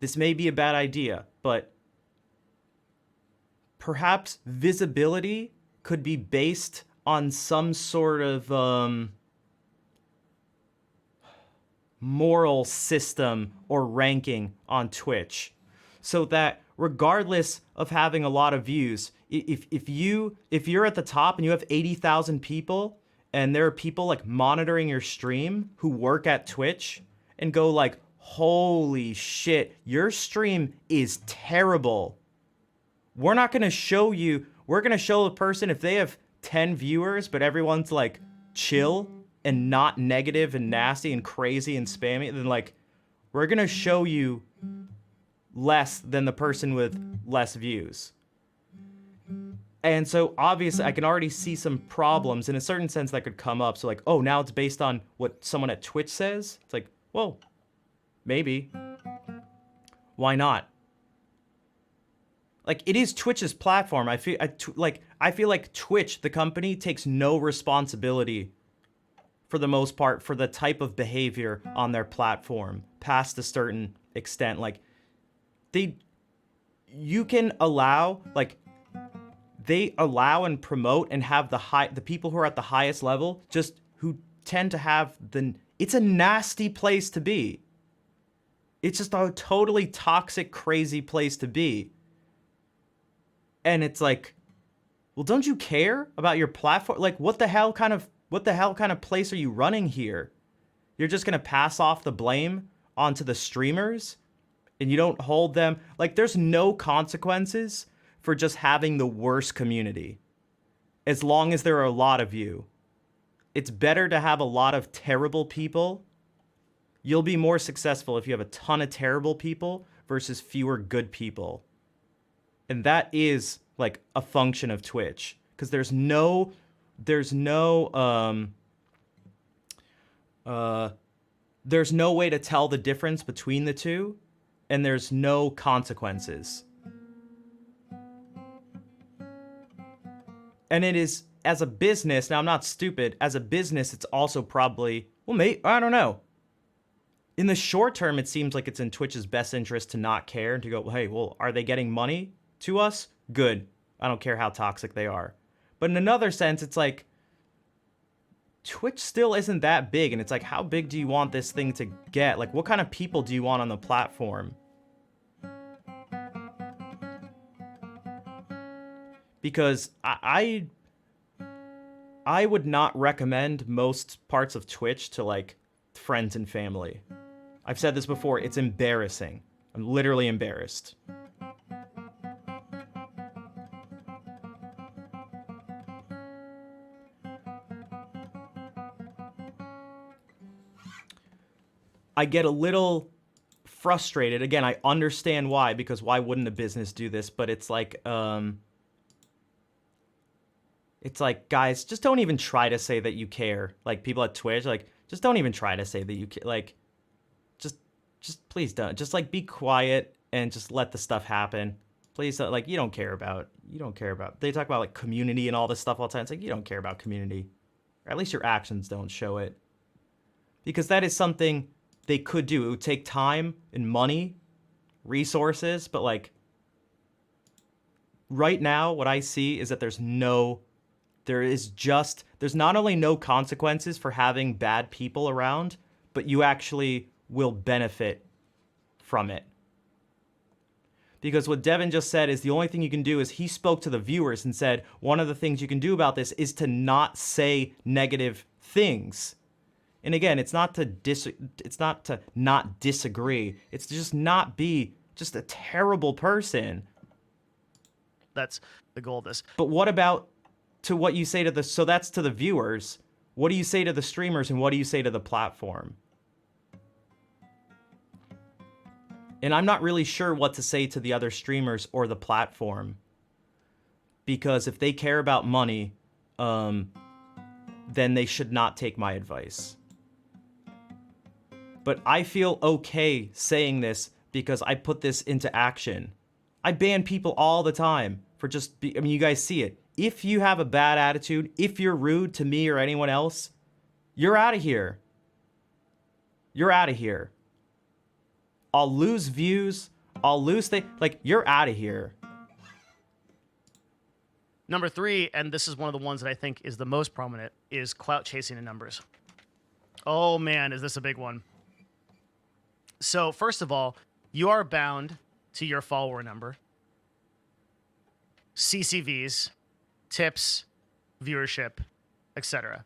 this may be a bad idea, but perhaps visibility could be based on some sort of moral system or ranking on Twitch, so that regardless of having a lot of views, if you're at the top and you have 80,000 people, and there are people like monitoring your stream who work at Twitch and go like, holy shit, your stream is terrible. We're not going to show you, we're going to show the person if they have 10 viewers, but everyone's like chill and not negative and nasty and crazy and spammy, then like, we're going to show you less than the person with less views. And so obviously I can already see some problems in a certain sense that could come up. So like, oh, now it's based on what someone at Twitch says. It's like, well, maybe. Why not? Like, it is Twitch's platform. I feel like Twitch, the company, takes no responsibility for the most part for the type of behavior on their platform past a certain extent. Like, you can allow, like, they allow and promote and have the people who are at the highest level, just who tend to have it's a nasty place to be. It's just a totally toxic, crazy place to be. And it's like, well, don't you care about your platform? Like, what the hell kind of place are you running here? You're just gonna pass off the blame onto the streamers, and you don't hold them, like, there's no consequences for just having the worst community, as long as there are a lot of you. It's better to have a lot of terrible people. You'll be more successful if you have a ton of terrible people versus fewer good people. And that is like a function of Twitch, because there's no way to tell the difference between the two, and there's no consequences. And it is, as a business, now I'm not stupid, as a business, it's also probably, well, I don't know. In the short term, it seems like it's in Twitch's best interest to not care and to go, hey, well, are they getting money to us? Good. I don't care how toxic they are. But in another sense, it's like, Twitch still isn't that big, and it's like, how big do you want this thing to get? Like, what kind of people do you want on the platform? Because I would not recommend most parts of Twitch to, like, friends and family. I've said this before, it's embarrassing. I'm literally embarrassed. I get a little frustrated. Again, I understand why, because why wouldn't a business do this? But it's like, guys, just don't even try to say that you care. Like, people at Twitch, like, just don't even try to say that you care. Like, just please don't. Just, like, be quiet and just let the stuff happen. Please, like, you don't care about, they talk about, like, community and all this stuff all the time. It's like, you don't care about community. Or at least your actions don't show it. Because that is something they could do. It would take time and money, resources, but, like, right now, what I see is that there's not only no consequences for having bad people around, but you actually will benefit from it. Because what Devin just said is the only thing you can do is he spoke to the viewers and said, one of the things you can do about this is to not say negative things. And again, it's not to not disagree. It's to just not be just a terrible person. That's the goal of this. But what about to what you say to so that's to the viewers. What do you say to the streamers, and what do you say to the platform? And I'm not really sure what to say to the other streamers or the platform. Because if they care about money, then they should not take my advice. But I feel okay saying this because I put this into action. I ban people all the time for you guys see it. If you have a bad attitude, if you're rude to me or anyone else, you're out of here. You're out of here. I'll lose views. I'll lose things. Like, you're out of here. Number 3, and this is one of the ones that I think is the most prominent, is clout chasing in numbers. Oh man, is this a big one. So first of all, you are bound to your follower number, CCVs, tips, viewership, etc.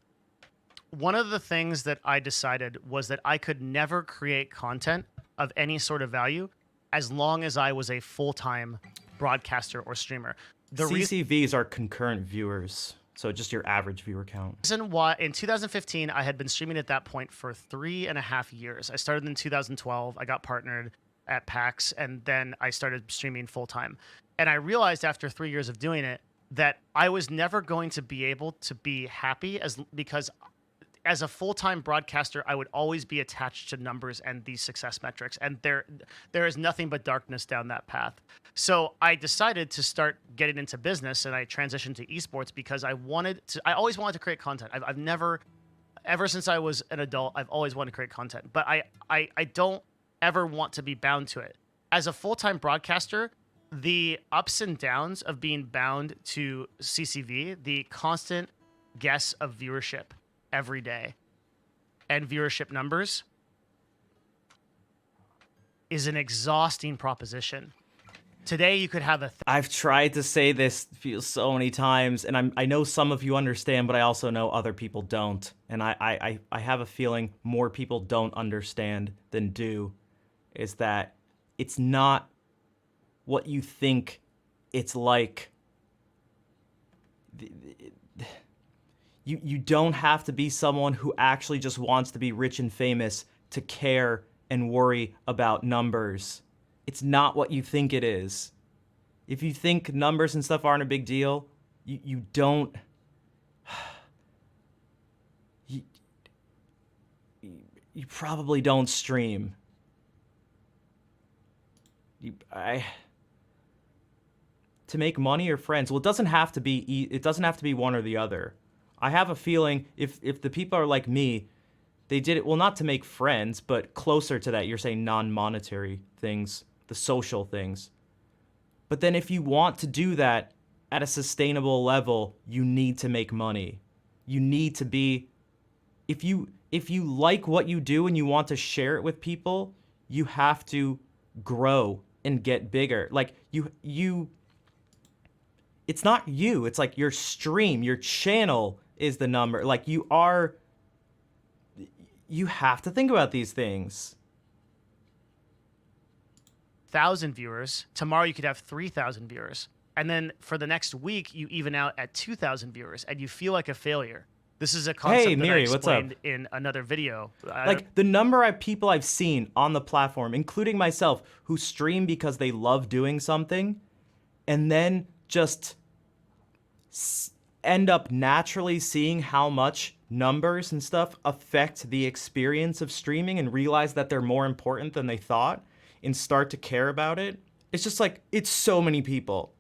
One of the things that I decided was that I could never create content of any sort of value as long as I was a full-time broadcaster or streamer. The CCVs are concurrent viewers, so just your average viewer count. reason why in 2015 I had been streaming at that point for 3.5 years. I started in 2012. I got partnered at PAX, and then I started streaming full time. And I realized after 3 years of doing it that I was never going to be able to be happy because as a full-time broadcaster, I would always be attached to numbers and these success metrics, and there is nothing but darkness down that path. So I decided to start getting into business, and I transitioned to esports because I always wanted to create content. I've never, ever since I was an adult, I've always wanted to create content, but I don't ever want to be bound to it. As a full-time broadcaster, the ups and downs of being bound to CCV, the constant guess of viewership every day and viewership numbers is an exhausting proposition. Today you could have I've tried to say this so many times, and I know some of you understand, but I also know other people don't. And I have a feeling more people don't understand than do, is that it's not what you think it's like. You don't have to be someone who actually just wants to be rich and famous to care and worry about numbers. It's not what you think it is. If you think numbers and stuff aren't a big deal, you don't... You probably don't stream. To make money or friends, well, it doesn't have to be one or the other. I have a feeling if the people are like me, they did it, well, not to make friends, but closer to that. You're saying non-monetary things, the social things. But then if you want to do that at a sustainable level, you need to make money. You need to be, if you like what you do and you want to share it with people, you have to grow and get bigger. Like it's not you, it's like your stream, your channel is the number. Like you have to think about these things. 1,000 viewers. Tomorrow you could have 3,000 viewers. And then for the next week, you even out at 2,000 viewers and you feel like a failure. This is a concept that Miri, I what's up? explained in another video. Like the number of people I've seen on the platform, including myself, who stream because they love doing something and then just end up naturally seeing how much numbers and stuff affect the experience of streaming and realize that they're more important than they thought and start to care about it. It's just like, it's so many people.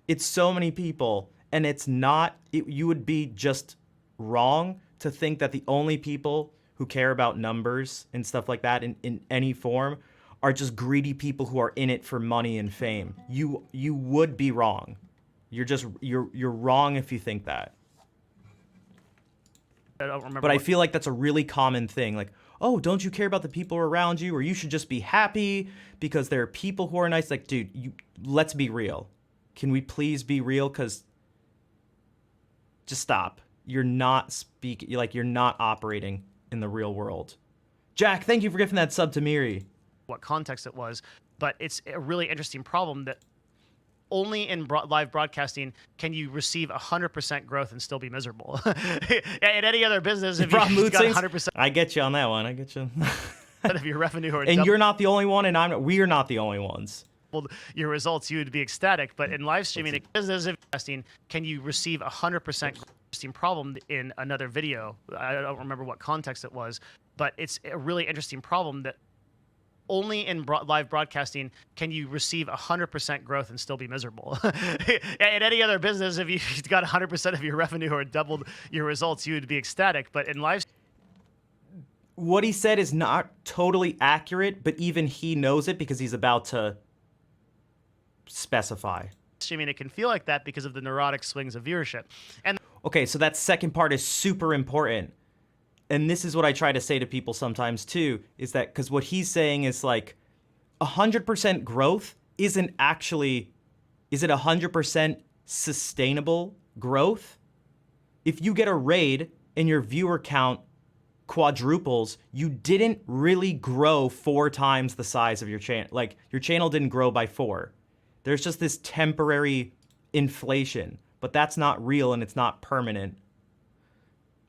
It's so many people. And it's not, you would be just wrong to think that the only people who care about numbers and stuff like that in any form are just greedy people who are in it for money and fame. You would be wrong. You're wrong if you think that. I don't remember. But I feel like that's a really common thing. Like, oh, don't you care about the people around you? Or you should just be happy because there are people who are nice. Like, dude, let's be real. Can we please be real? Because just stop. You're not you're not operating in the real world. Jack, thank you for giving that sub to Miri. What context it was, but it's a really interesting problem that only in live broadcasting can you receive 100% growth and still be miserable. In any other business, if you've got 100% I get you on that one. I get you. of your revenue or and you're not the only one, and we are not the only ones. Your results, you would be ecstatic. But in live streaming, business investing, can you receive 100% interesting problem in another video? I don't remember what context it was, but it's a really interesting problem that only in live broadcasting can you receive 100% growth and still be miserable. In any other business, if you've got 100% of your revenue or doubled your results, you would be ecstatic. But in live, what he said is not totally accurate, but even he knows it because he's about to specify. Streaming, it can feel like that because of the neurotic swings of viewership. And Okay, so that second part is super important. And this is what I try to say to people sometimes too, is that because what he's saying is like 100% growth isn't actually, is it 100% sustainable growth? If you get a raid and your viewer count quadruples, you didn't really grow 4 times the size of your channel. Like your channel didn't grow by 4. There's just this temporary inflation, but that's not real and it's not permanent.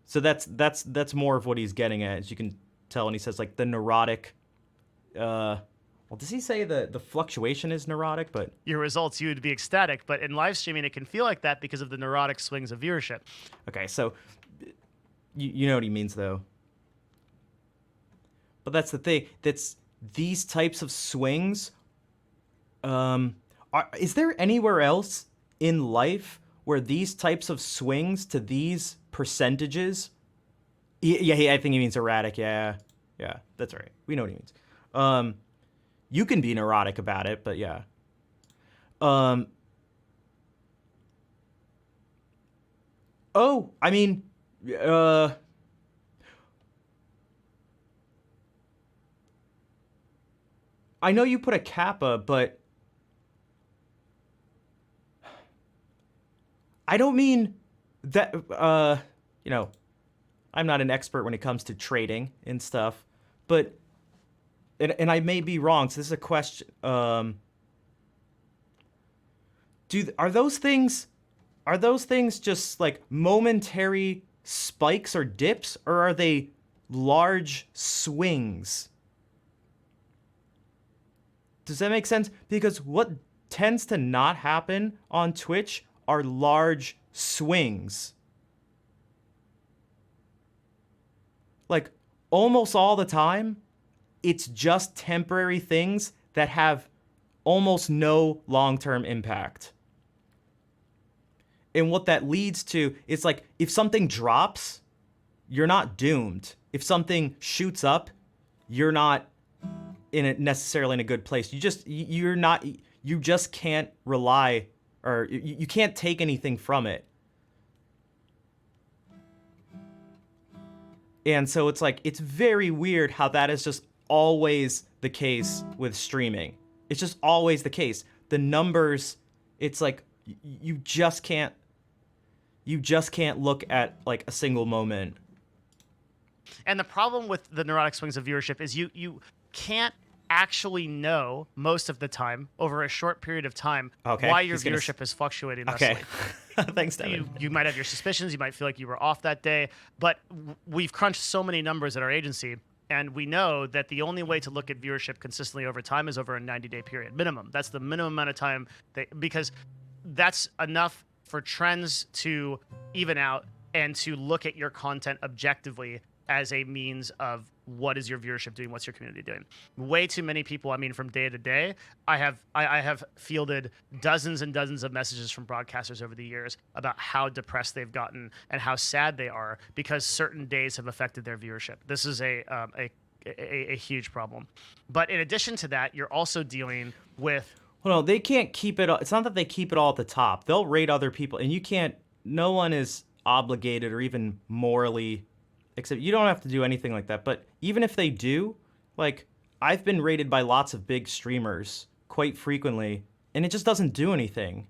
So that's more of what he's getting at, as you can tell. And he says like the neurotic, well, does he say the fluctuation is neurotic? But your results, you would be ecstatic. But in live streaming, it can feel like that because of the neurotic swings of viewership. okay, so you know what he means though. But that's the thing. That's these types of swings. Is there anywhere else in life where these types of swings to these percentages? Yeah, I think he means erratic. Yeah, that's right. We know what he means. You can be neurotic about it, but yeah. Oh, I mean, I know you put a kappa, but I don't mean that, you know, I'm not an expert when it comes to trading and stuff, but, and I may be wrong, so this is a question, are those things just like momentary spikes or dips, or are they large swings? Does that make sense? Because what tends to not happen on Twitch are large swings. Like almost all the time, it's just temporary things that have almost no long-term impact. And what that leads to is like if something drops, you're not doomed. If something shoots up, you're not necessarily in a good place. You just can't rely, or you can't take anything from it. And so it's like, it's very weird how that is just always the case with streaming. It's just always the case. The numbers, it's like you just can't look at like a single moment. And the problem with the neurotic swings of viewership is you can't actually know most of the time over a short period of time why your viewership is fluctuating thusly. Okay. Thanks, Devin. You might have your suspicions. You might feel like you were off that day. But we've crunched so many numbers at our agency, and we know that the only way to look at viewership consistently over time is over a 90-day period minimum. That's the minimum amount of time, because that's enough for trends to even out and to look at your content objectively as a means of what is your viewership doing, what's your community doing. Way too many people, I mean, from day to day, I have fielded dozens and dozens of messages from broadcasters over the years about how depressed they've gotten and how sad they are because certain days have affected their viewership. This is a huge problem. But in addition to that, you're also dealing with... Well, no, they can't keep it. It's not that they keep it all at the top. They'll rate other people, and you can't. No one is obligated or even morally, except you don't have to do anything like that. But even if they do, like I've been rated by lots of big streamers quite frequently, and it just doesn't do anything.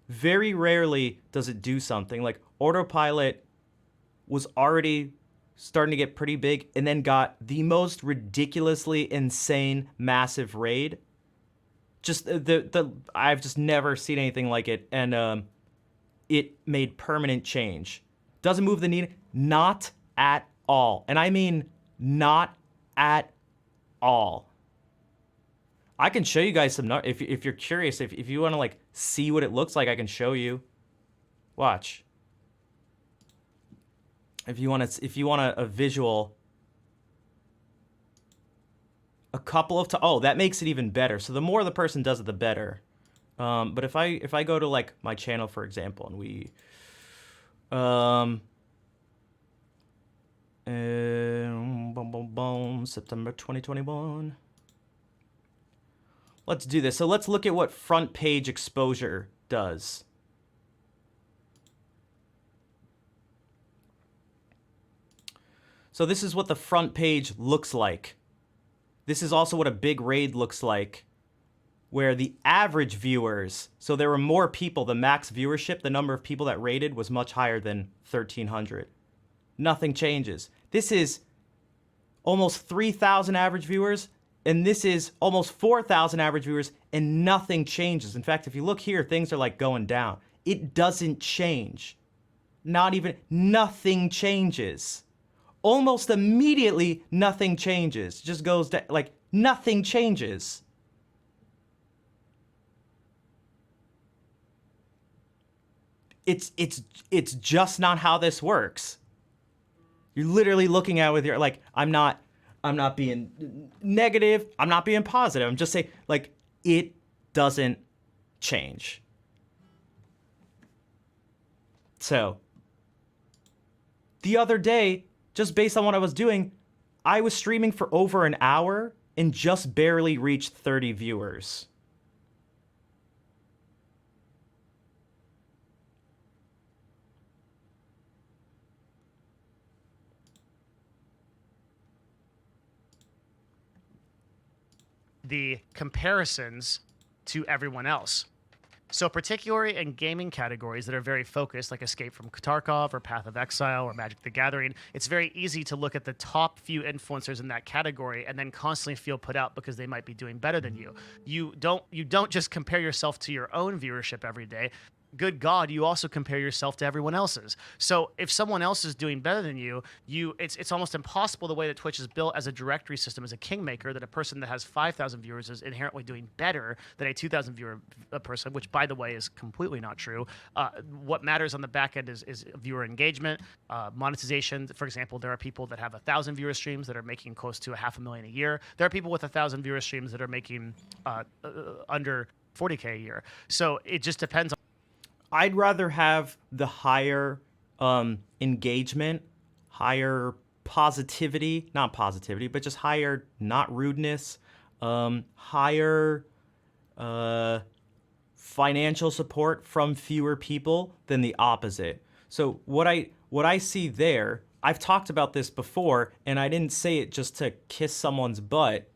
Very rarely does it do something. Like Autopilot was already starting to get pretty big and then got the most ridiculously insane massive raid. Just I've just never seen anything like it, and it made permanent change. Doesn't move the needle, not at all. And I mean not at all. I can show you guys some if you're curious, if you want to like see what it looks like, I can show you. Watch. If you want a visual, a couple of that makes it even better. So the more the person does it, the better. But if I go to like my channel, for example, and we September 2021. let's do this. So let's look at what front page exposure does. So this is what the front page looks like. This is also what a big raid looks like, where the average viewers, so there were more people, the max viewership, the number of people that raided was much higher than 1,300. Nothing changes. This is almost 3,000 average viewers, and this is almost 4,000 average viewers, and nothing changes. In fact, if you look here, things are like going down. It doesn't change. Nothing changes. Almost immediately, nothing changes. Just goes down, like nothing changes. It's just not how this works. You're literally looking at it with your, like, I'm not being negative, I'm not being positive. I'm just saying, like, it doesn't change. So, the other day, just based on what I was doing, I was streaming for over an hour and just barely reached 30 viewers. The comparisons to everyone else. So particularly in gaming categories that are very focused, like Escape from Tarkov or Path of Exile or Magic the Gathering, it's very easy to look at the top few influencers in that category and then constantly feel put out because they might be doing better than you. You don't just compare yourself to your own viewership every day. Good God, you also compare yourself to everyone else's. So if someone else is doing better than you, it's almost impossible the way that Twitch is built as a directory system, as a kingmaker, that a person that has 5,000 viewers is inherently doing better than a 2,000 viewer person, which, by the way, is completely not true. What matters on the back end is viewer engagement, monetization. For example, there are people that have 1,000 viewer streams that are making close to $500,000 a year. There are people with 1,000 viewer streams that are making under 40K a year. So it just depends on. I'd rather have the higher engagement, higher positivity, not positivity, but just higher, not rudeness, higher financial support from fewer people than the opposite. So what I see there, I've talked about this before, and I didn't say it just to kiss someone's butt,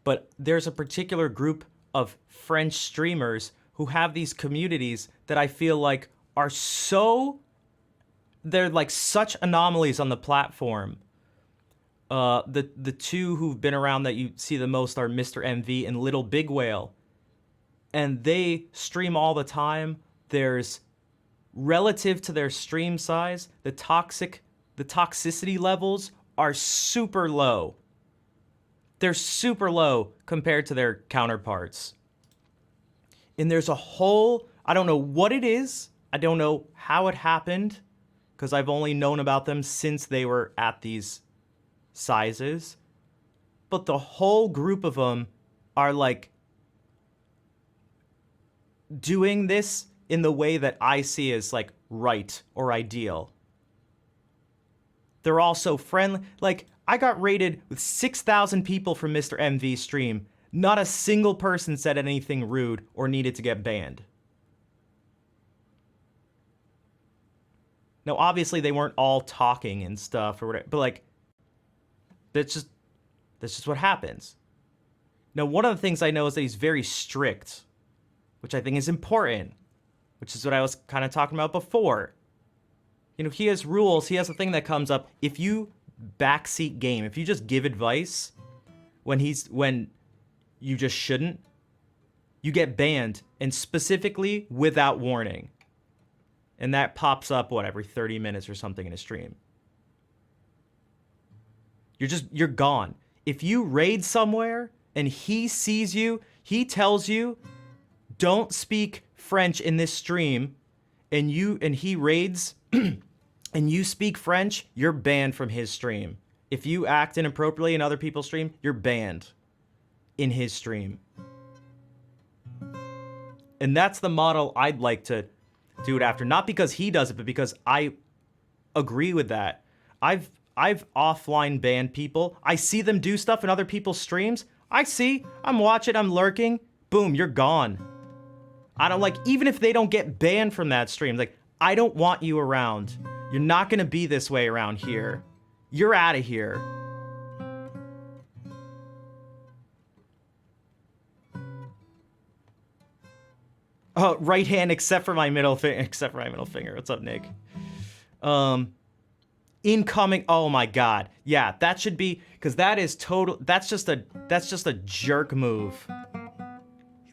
but there's a particular group of French streamers who have these communities that I feel like are they're like such anomalies on the platform. The two who've been around that you see the most are Mr. MV and Little Big Whale. And they stream all the time. There's, relative to their stream size, the toxicity levels are super low. They're super low compared to their counterparts. And there's a whole, I don't know what it is. I don't know how it happened, because I've only known about them since they were at these sizes. But the whole group of them are like doing this in the way that I see as like right or ideal. They're also friendly. Like, I got rated with 6,000 people from Mr. MV stream. Not a single person said anything rude or needed to get banned. Now, obviously, they weren't all talking and stuff or whatever, but like, that's just what happens. Now, one of the things I know is that he's very strict, which I think is important, which is what I was kind of talking about before. You know, he has rules. He has a thing that comes up. If you backseat game, if you just give advice when you just shouldn't, you get banned, and specifically without warning. And that pops up, every 30 minutes or something in a stream. You're gone. If you raid somewhere and he sees you, he tells you, don't speak French in this stream, and he raids and you speak French, you're banned from his stream. If you act inappropriately in other people's stream, you're banned in his stream. And that's the model I'd like to do it after. Not because he does it, but because I agree with that. I've offline banned people. I see them do stuff in other people's streams. I'm watching, I'm lurking, boom, you're gone. I don't like, even if they don't get banned from that stream, like, I don't want you around. You're not gonna be this way around here. You're out of here. Oh, right hand except for my middle finger. Except for my middle finger. What's up, Nick? Incoming. Oh my god. Yeah, that should be, because that is total. That's just a jerk move.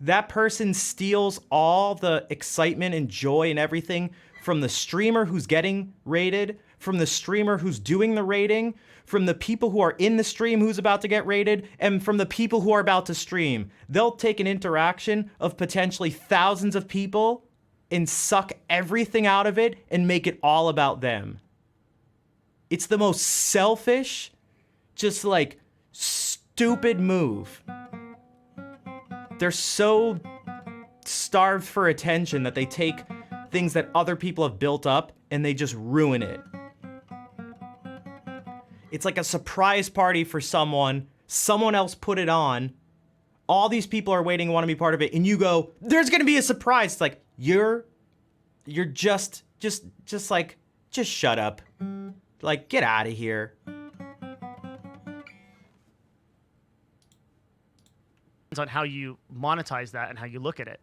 That person steals all the excitement and joy and everything from the streamer who's getting raided, from the streamer who's doing the raiding, from the people who are in the stream who's about to get raided, and from the people who are about to stream. They'll take an interaction of potentially thousands of people and suck everything out of it and make it all about them. It's the most selfish, just like stupid move. They're so starved for attention that they take things that other people have built up and they just ruin it. It's like a surprise party for someone. Someone else put it on. All these people are waiting and want to be part of it. And you go, there's going to be a surprise. It's like, you're just like, just shut up. Like, get out of here. On how you monetize that and how you look at it.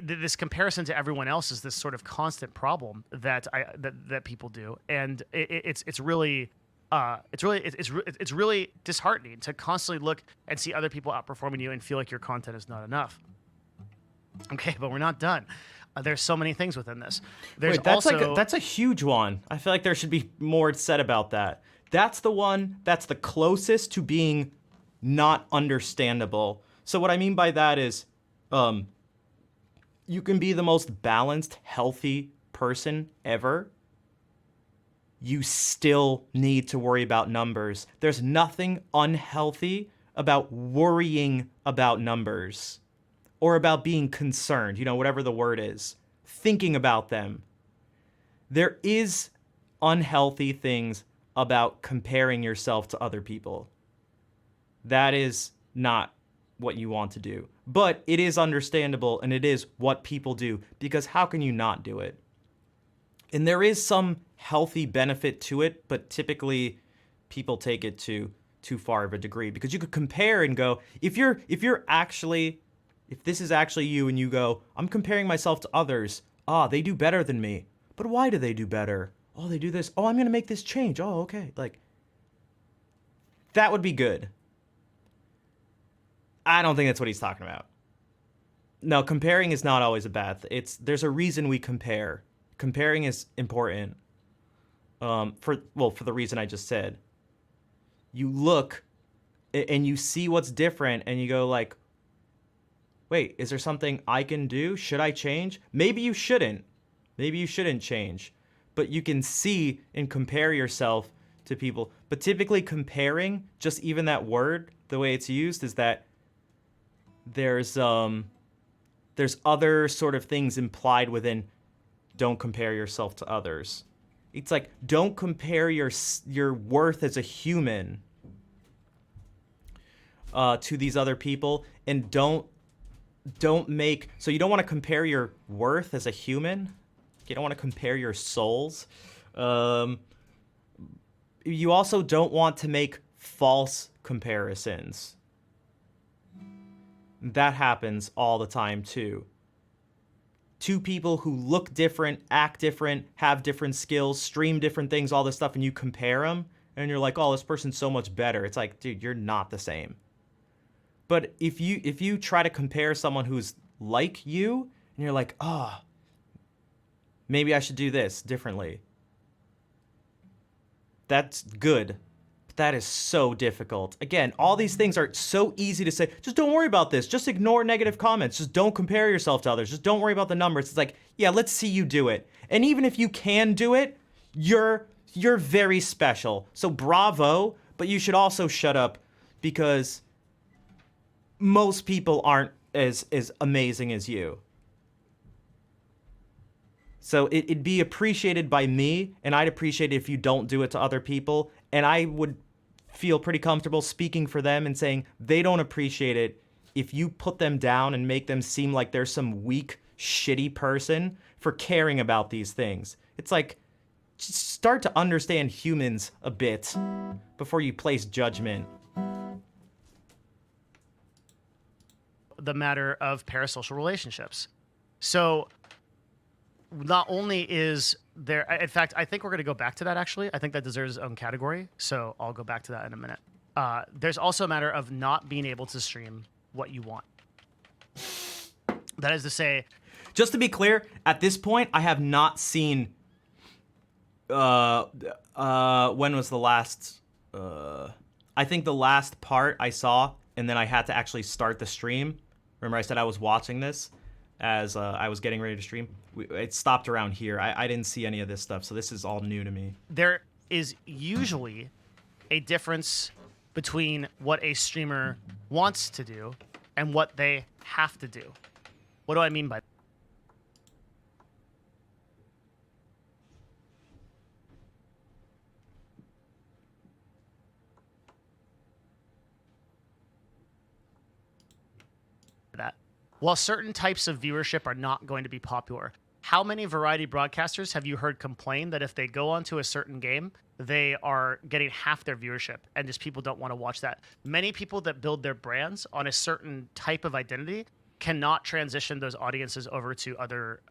This comparison to everyone else is this sort of constant problem that people do, and it's really disheartening to constantly look and see other people outperforming you and feel like your content is not enough. Okay, but we're not done. There's so many things within this. There's Wait, that's also that's a huge one. I feel like there should be more said about that. That's the one that's the closest to being not understandable. So what I mean by that is, you can be the most balanced, healthy person ever. You still need to worry about numbers. There's nothing unhealthy about worrying about numbers or about being concerned, you know, whatever the word is, thinking about them. There is unhealthy things about comparing yourself to other people. That is not what you want to do. But it is understandable, and it is what people do, because how can you not do it? And there is some healthy benefit to it, but typically people take it to too far of a degree, because you could compare and go, if this is actually you and you go, I'm comparing myself to others. They do better than me. But why do they do better? Oh, they do this. Oh, I'm going to make this change. Oh, okay. Like, that would be good. I don't think that's what he's talking about. No, comparing is not always a bad thing. There's a reason we compare. Comparing is important. For the reason I just said. You look and you see what's different and you go like, wait, is there something I can do? Should I change? Maybe you shouldn't. Maybe you shouldn't change. But you can see and compare yourself to people. But typically comparing, just even that word, the way it's used is that there's other sort of things implied within don't compare yourself to others. It's like, don't compare your worth as a human to these other people, and don't make, so you don't want to compare your worth as a human. You don't want to compare your souls. You also don't want to make false comparisons. That happens all the time too. Two people who look different, act different, have different skills, stream different things, all this stuff, and you compare them, and you're like, oh, this person's so much better. It's like, dude, you're not the same. But if you try to compare someone who's like you, and you're like, oh, maybe I should do this differently. That's good. But that is so difficult. Again, all these things are so easy to say. Just don't worry about this. Just ignore negative comments. Just don't compare yourself to others. Just don't worry about the numbers. It's like, yeah, let's see you do it. And even if you can do it, you're very special. So bravo, but you should also shut up, because most people aren't as amazing as you. So it'd be appreciated by me, and I'd appreciate it if you don't do it to other people. And I would feel pretty comfortable speaking for them and saying they don't appreciate it if you put them down and make them seem like they're some weak, shitty person for caring about these things. It's like, just start to understand humans a bit before you place judgment. The matter of parasocial relationships. So not only is there, in fact, I think we're going to go back to that actually. I think that deserves its own category. So I'll go back to that in a minute. There's also a matter of not being able to stream what you want. That is to say, Just to be clear, at this point, I have not seen. When was the last? I think the last part I saw, and then I had to actually start the stream. Remember, I said I was watching this as I was getting ready to stream. It stopped around here. I didn't see any of this stuff, so this is all new to me. there is usually a difference between what a streamer wants to do and what they have to do. What do I mean by that? While certain types of viewership are not going to be popular, how many variety broadcasters have you heard complain that if they go onto a certain game, they are getting half their viewership and just people don't want to watch that? Many people that build their brands on a certain type of identity cannot transition those audiences over to other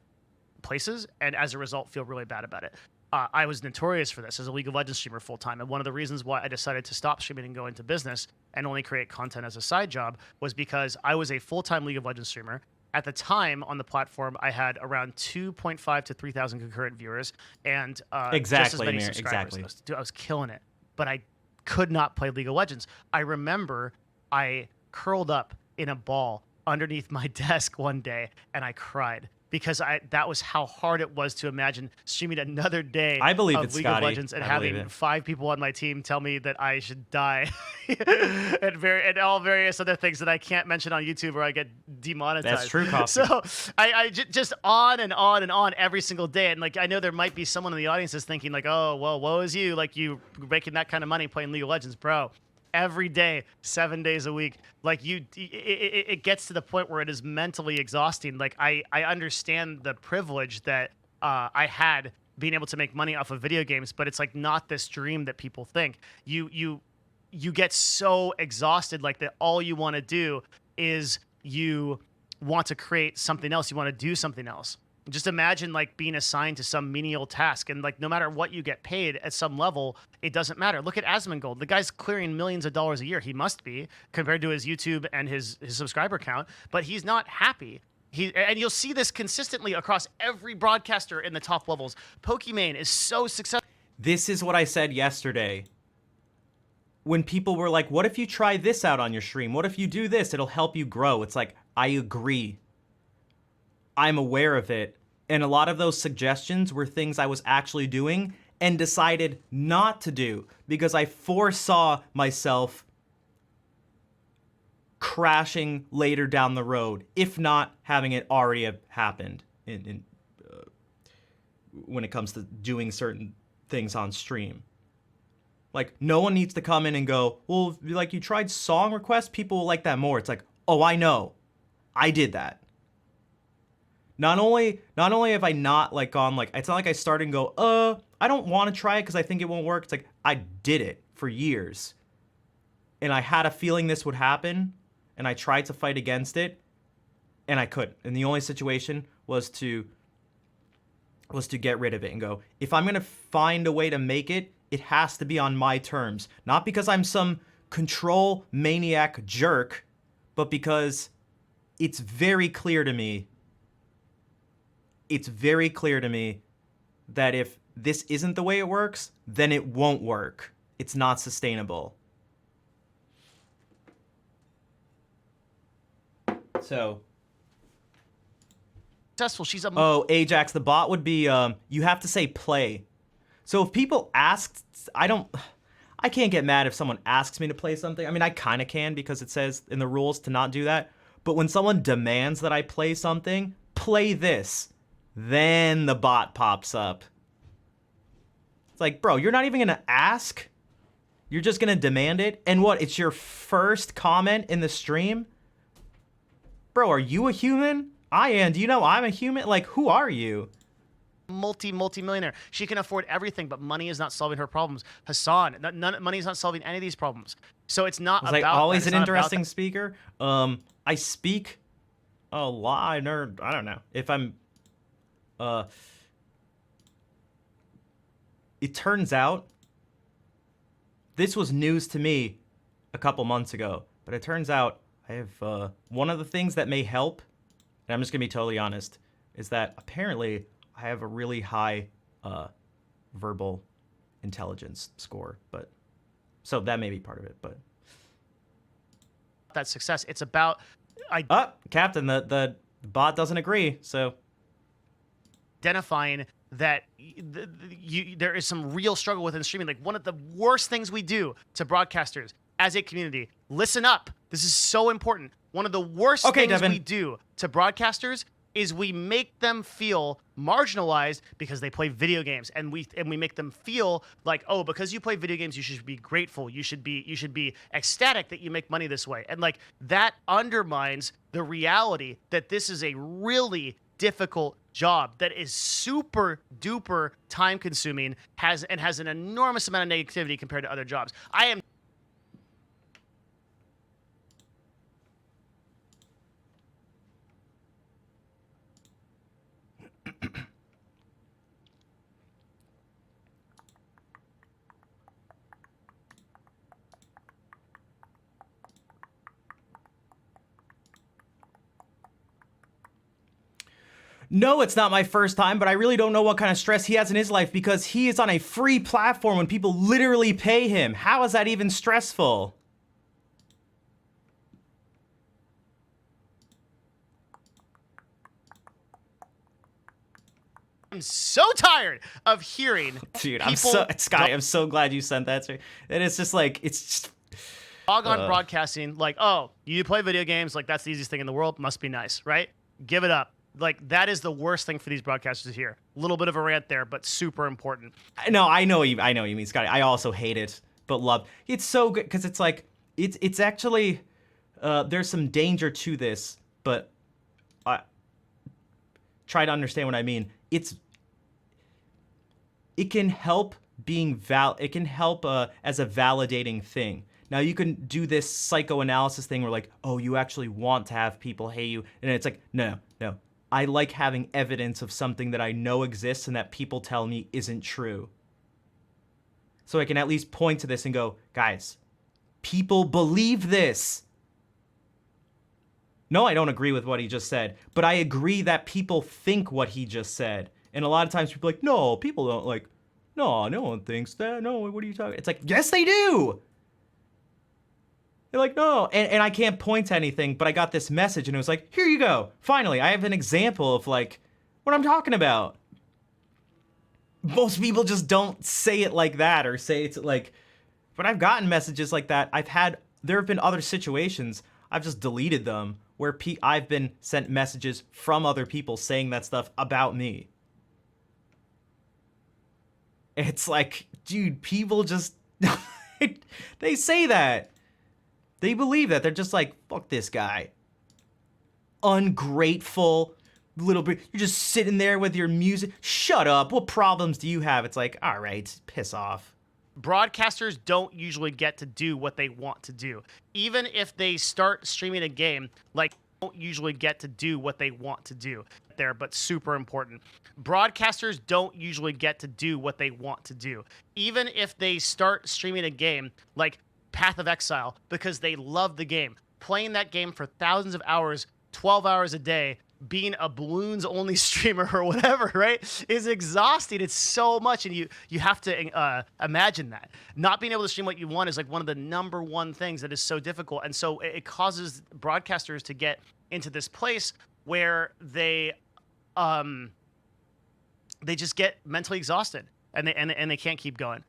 places, and as a result feel really bad about it. I was notorious for this as a League of Legends streamer full time, and one of the reasons why I decided to stop streaming and go into business and only create content as a side job was because I was a full time League of Legends streamer. At the time on the platform, I had around 2.5 to 3,000 concurrent viewers and just as Exactly, many Mir, subscribers. exactly. Dude, I was killing it, but I could not play League of Legends. I remember I curled up in a ball underneath my desk one day and I cried because that was how hard it was to imagine streaming another day I believe of it, League Scotty. of Legends and I believe having it. 5 people on my team tell me that I should die and all various other things that I can't mention on YouTube or I get demonetized. That's true, Coffee. So I just on and on and on every single day. And like, I know there might be someone in the audience that's thinking like, oh, well, woe is you. Like you making that kind of money playing League of Legends, bro. Every day, 7 days a week, like it gets to the point where it is mentally exhausting. Like I understand the privilege that I had being able to make money off of video games, but it's like not this dream that people think. You get so exhausted, like that all you want to do is you want to create something else. You want to do something else. Just imagine like being assigned to some menial task and like no matter what you get paid at some level, it doesn't matter. Look at Asmongold. The guy's clearing millions of dollars a year. He must be compared to his YouTube and his subscriber count, but he's not happy. And you'll see this consistently across every broadcaster in the top levels. Pokimane is so successful. This is what I said yesterday. When people were like, what if you try this out on your stream? What if you do this? It'll help you grow. It's like, I agree. I'm aware of it. And a lot of those suggestions were things I was actually doing and decided not to do because I foresaw myself crashing later down the road, if not having it already have happened when it comes to doing certain things on stream. Like, no one needs to come in and go, well, like, you tried song requests? People will like that more. It's like, oh, I know. I did that. Not only have I not, like, gone, like, it's not like I started and go, I don't want to try it because I think it won't work. It's like, I did it for years. And I had a feeling this would happen, and I tried to fight against it, and I couldn't. And the only situation was to get rid of it and go, if I'm going to find a way to make it, it has to be on my terms. Not because I'm some control maniac jerk, but because it's very clear to me. It's very clear to me that if this isn't the way it works, then it won't work. It's not sustainable. So. Successful. She's a Oh, Ajax, the bot would be, you have to say play. So if people ask, I can't get mad if someone asks me to play something. I mean, I kind of can because it says in the rules to not do that. But when someone demands that I play something, play this, then the bot pops up. It's like, bro, you're not even going to ask? You're just going to demand it? And what, it's your first comment in the stream? bro, are you a human? I am. Do you know I'm a human? Like, who are you? Multi-millionaire. She can afford everything, but money is not solving her problems. Hassan, money is not solving any of these problems. So it's not Was about like always that. an It's not about interesting speaker. I speak a lot, or I don't know if I'm. It turns out this was news to me a couple months ago, but it turns out I have one of the things that may help, and I'm just gonna be totally honest, is that apparently I have a really high verbal intelligence score, but so that may be part of it, but. that success. It's about Captain, the bot doesn't agree, so identifying that there is some real struggle within streaming. Like, one of the worst things we do to broadcasters as a community, listen up, this is so important. One of the worst things Devin. we do to broadcasters is we make them feel marginalized because they play video games, and we make them feel like, oh, because you play video games, you should be grateful, you should be ecstatic that you make money this way. And like, that undermines the reality that this is a really difficult job that is super duper time consuming, has an enormous amount of negativity compared to other jobs. I am No, it's not my first time, but I really don't know what kind of stress he has in his life because he is on a free platform when people literally pay him. How is that even stressful? I'm so tired of hearing Dude, people Sky, I'm so glad you sent that to me. And it's just like, it's just... log on broadcasting like, oh, you play video games, like that's the easiest thing in the world, must be nice, right? Give it up. Like, that is the worst thing for these broadcasters to hear. A little bit of a rant there, but super important. No, I know you mean, Scotty. I also hate it, but love. It's so good because it's like, it's actually, there's some danger to this, but try to understand what I mean. It can help it can help as a validating thing. Now you can do this psychoanalysis thing where like, oh, you actually want to have people hate you, and it's like, no. I like having evidence of something that I know exists and that people tell me isn't true. So I can at least point to this and go, guys, people believe this. No, I don't agree with what he just said, but I agree that people think what he just said. And a lot of times people are like, no, people don't like, no one thinks that. No, what are you talking? It's like, yes, they do. They're like, no, and I can't point to anything, but I got this message and it was like, here you go. Finally, I have an example of like what I'm talking about. Most people just don't say it like that or say it's like, but I've gotten messages like that. There have been other situations, I've just deleted them, where I've been sent messages from other people saying that stuff about me. It's like, dude, people just, they say that. They believe that. They're just like, fuck this guy. Ungrateful little bit. You're just sitting there with your music. Shut up. What problems do you have? It's like, all right, piss off. Broadcasters don't usually get to do what they want to do. Even if they start streaming a game, like, don't usually get to do what they want to do there, but super important. Broadcasters don't usually get to do what they want to do. Even if they start streaming a game, like Path of Exile, because they love the game, playing that game for thousands of hours, 12 hours a day, being a balloons only streamer or whatever, right, is exhausting. It's so much, and you have to imagine that. Not being able to stream what you want is like one of the number one things that is so difficult, and so it causes broadcasters to get into this place where they just get mentally exhausted, and they can't keep going.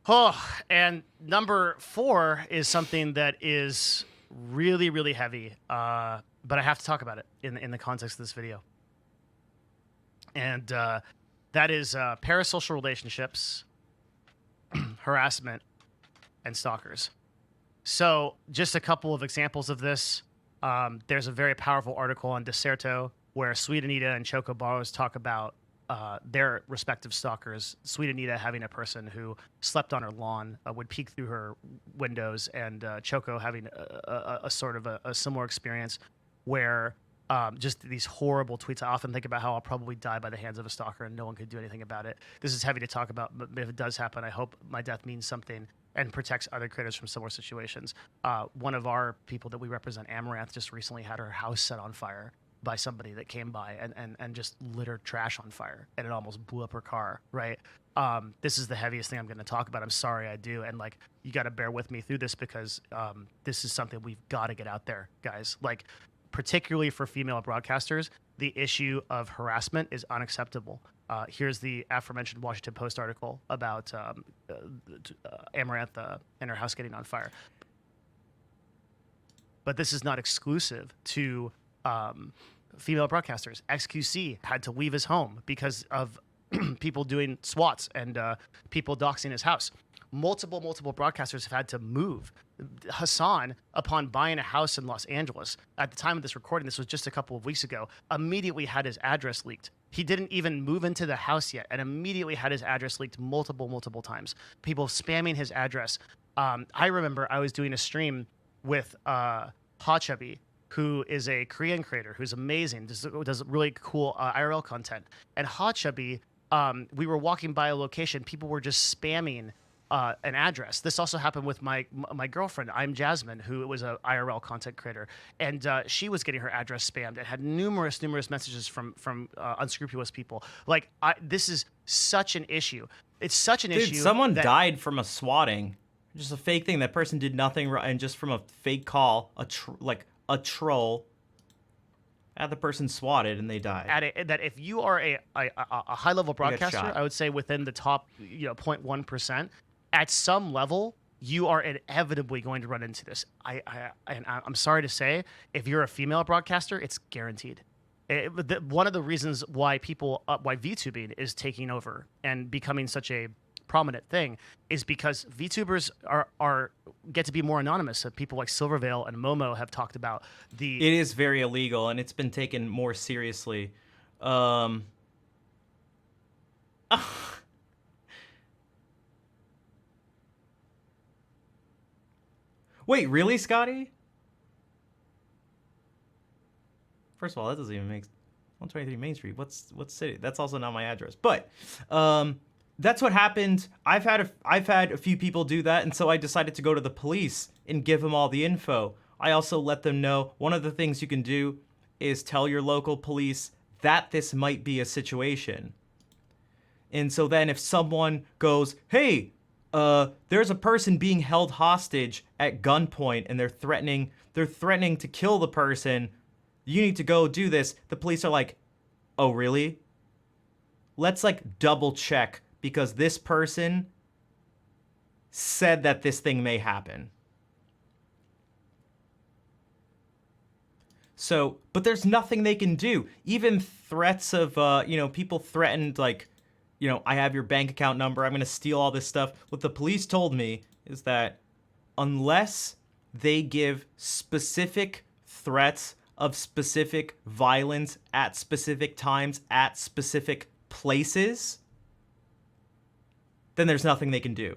Oh, and number 4 is something that is really, really heavy, but I have to talk about it in the context of this video. And that is parasocial relationships, harassment, and stalkers. So just a couple of examples of this. There's a very powerful article on Deserto where Sweet Anita and Choco Barros talk about their respective stalkers. Sweet Anita having a person who slept on her lawn, would peek through her windows, and Choco having a sort of a similar experience where just these horrible tweets. I often think about how I'll probably die by the hands of a stalker and no one could do anything about it. This is heavy to talk about, but if it does happen, I hope my death means something and protects other creators from similar situations. One of our people that we represent, Amaranth, just recently had her house set on fire by somebody that came by and just littered trash on fire, and it almost blew up her car, right? This is the heaviest thing I'm going to talk about. I'm sorry I do. And like, you got to bear with me through this because this is something we've got to get out there, guys. Like, particularly for female broadcasters, the issue of harassment is unacceptable. Here's the aforementioned Washington Post article about Amaranth and her house getting on fire. But this is not exclusive to female broadcasters. XQC had to leave his home because of people doing SWATs and people doxing his house. Multiple broadcasters have had to move. Hassan, upon buying a house in Los Angeles, at the time of this recording, this was just a couple of weeks ago, immediately had his address leaked. He didn't even move into the house yet and immediately had his address leaked multiple times. People spamming his address. I remember I was doing a stream with Hachubby, who is a Korean creator who's amazing, does really cool IRL content. And Hachubby, we were walking by a location, people were just spamming an address. This also happened with my girlfriend. I'm Jasmine, who was a IRL content creator, and she was getting her address spammed and had numerous messages from unscrupulous people. Like, this is such an issue. It's such an issue. Dude, someone died from a swatting. Just a fake thing. That person did nothing wrong, and just from a fake call, a troll had the person swatted and they died. That if you are a high level broadcaster, shot. I would say within the top 0.1%, at some level, you are inevitably going to run into this. I'm sorry to say, if you're a female broadcaster, it's guaranteed. One of the reasons why why VTubing is taking over and becoming such a prominent thing is because VTubers get to be more anonymous. So people like Silvervale and Momo have talked about It is very illegal, and it's been taken more seriously. Wait, really, Scotty? First of all, that doesn't even make 123 Main Street. What's city? That's also not my address. But that's what happened. I've had a few people do that, and so I decided to go to the police and give them all the info. I also let them know one of the things you can do is tell your local police that this might be a situation. And so then if someone goes, hey, there's a person being held hostage at gunpoint and they're threatening to kill the person, you need to go do this. The police are like, oh, really? Let's like double check because this person said that this thing may happen. So, but there's nothing they can do. Even threats of, people threatened like, I have your bank account number, I'm going to steal all this stuff. What the police told me is that unless they give specific threats of specific violence at specific times, at specific places, then there's nothing they can do.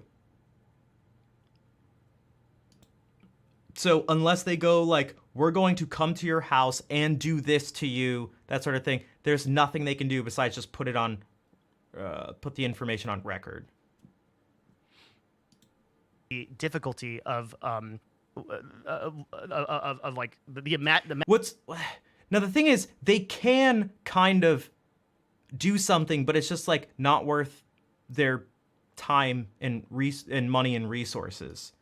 So unless they go like, we're going to come to your house and do this to you, that sort of thing, there's nothing they can do besides just put the information on record. The difficulty of like the now the thing is, they can kind of do something, but it's just like not worth their time and money and resources.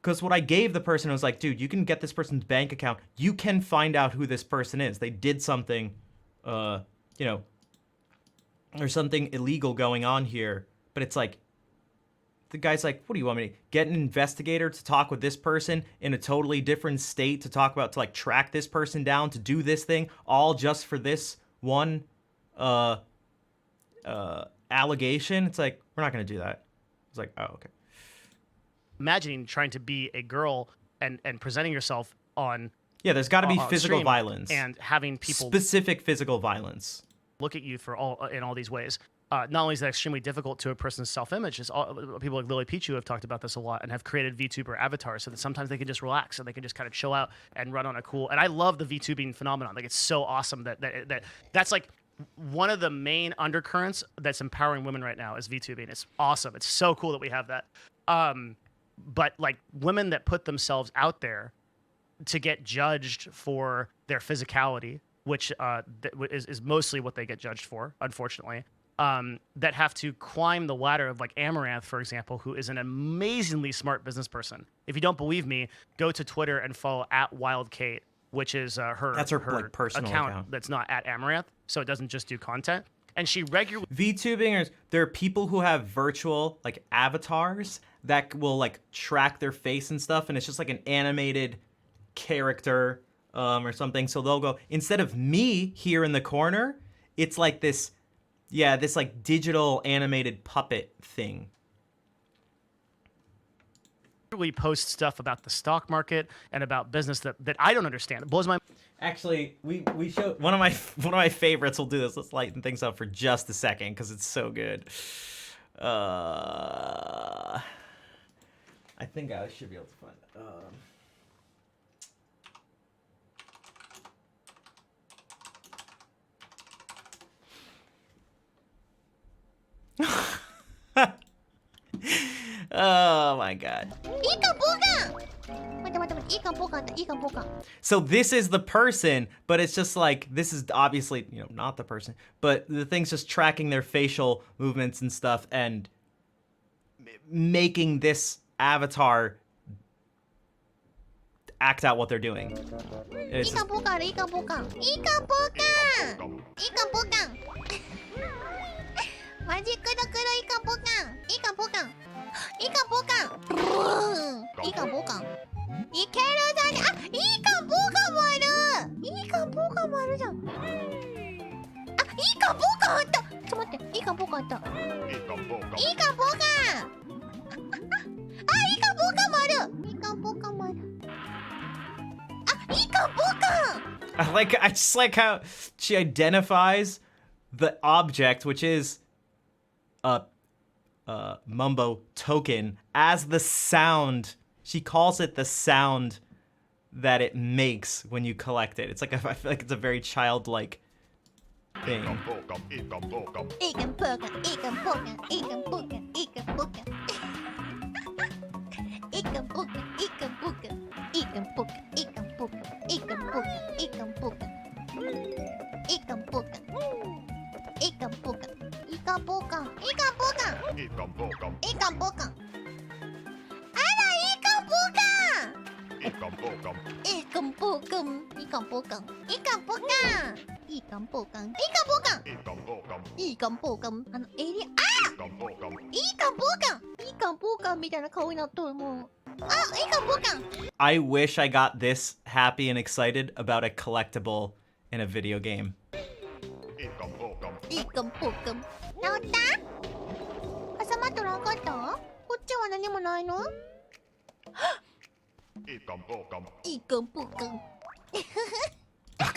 Because what I gave the person was like, dude, you can get this person's bank account. You can find out who this person is. They did something, there's something illegal going on here. But it's like, the guy's like, what do you want me to get an investigator to talk with this person in a totally different state to like track this person down to do this thing, all just for this one allegation? It's like, we're not going to do that. It's like, oh, okay. Imagining trying to be a girl and presenting yourself on Yeah, there's got to be on physical stream violence. and having people Specific physical violence. look at you for all in all these ways. Not only is that extremely difficult to a person's self-image, it's all, people like Lily Pichu have talked about this a lot and have created VTuber avatars so that sometimes they can just relax and they can just kind of chill out and run on a cool. And I love the VTubing phenomenon. Like, it's so awesome that's like one of the main undercurrents that's empowering women right now is VTubing. It's awesome. It's so cool that we have that. But like women that put themselves out there to get judged for their physicality, which is mostly what they get judged for, unfortunately, that have to climb the ladder of like Amaranth, for example, who is an amazingly smart business person. If you don't believe me, go to Twitter and follow @WildKate, which is her That's her, like, personal account. that's not @Amaranth, so it doesn't just do content. And she regularly VTubing, there are people who have virtual like avatars that will like track their face and stuff, and it's just like an animated character or something. So they'll go, instead of me here in the corner, it's like this like digital animated puppet thing. post stuff about the stock market and about business that I don't understand. It blows my Actually, we show one of my favorites. We'll do this. Let's lighten things up for just a second because it's so good. I think I should be able to find it. Oh my god. So this is the person, but it's just like, this is obviously, not the person, but the thing's just tracking their facial movements and stuff and making this avatar act out what they're doing. It's just- I just like how she identifies the object, which is a Mumbo token, as the sound. She calls it the sound that it makes when you collect it. It's like, I feel like it's a very childlike thing. I wish I got this happy and excited about a collectible in a video game.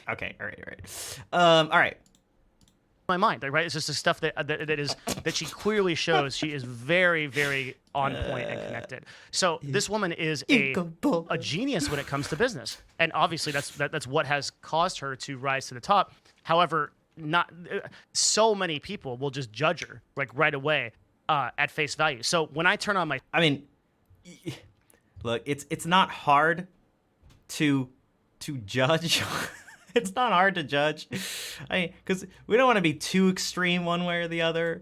Okay, all right. All right. my mind, right? It's just the stuff that she clearly shows she is very, very on point and connected. So this woman is a genius when it comes to business, and obviously that's what has caused her to rise to the top. However, not so many people will just judge her like right away at face value. So when I turn on my, I mean, look, it's not hard to judge. It's not hard to judge. Because we don't want to be too extreme one way or the other.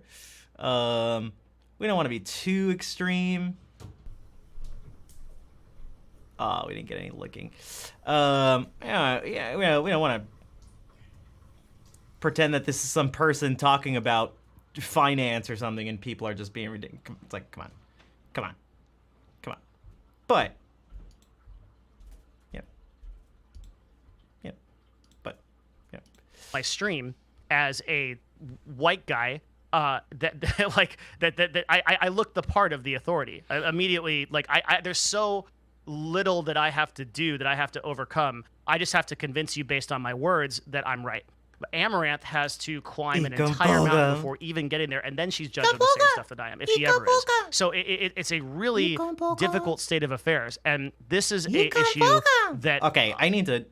We don't want to be too extreme. Oh, we didn't get any looking. Yeah, we don't want to pretend that this is some person talking about finance or something and people are just being ridiculous. It's like, come on. But, my stream as a white guy I look the part of the authority. Immediately, like there's so little that I have to do, that I have to overcome. I just have to convince you based on my words that I'm right. But Amaranth has to climb an entire mountain before even getting there, and then she's judged with the same stuff that I am, if she ever is. So it's a really difficult state of affairs, and this is a issue that... Okay, I need to...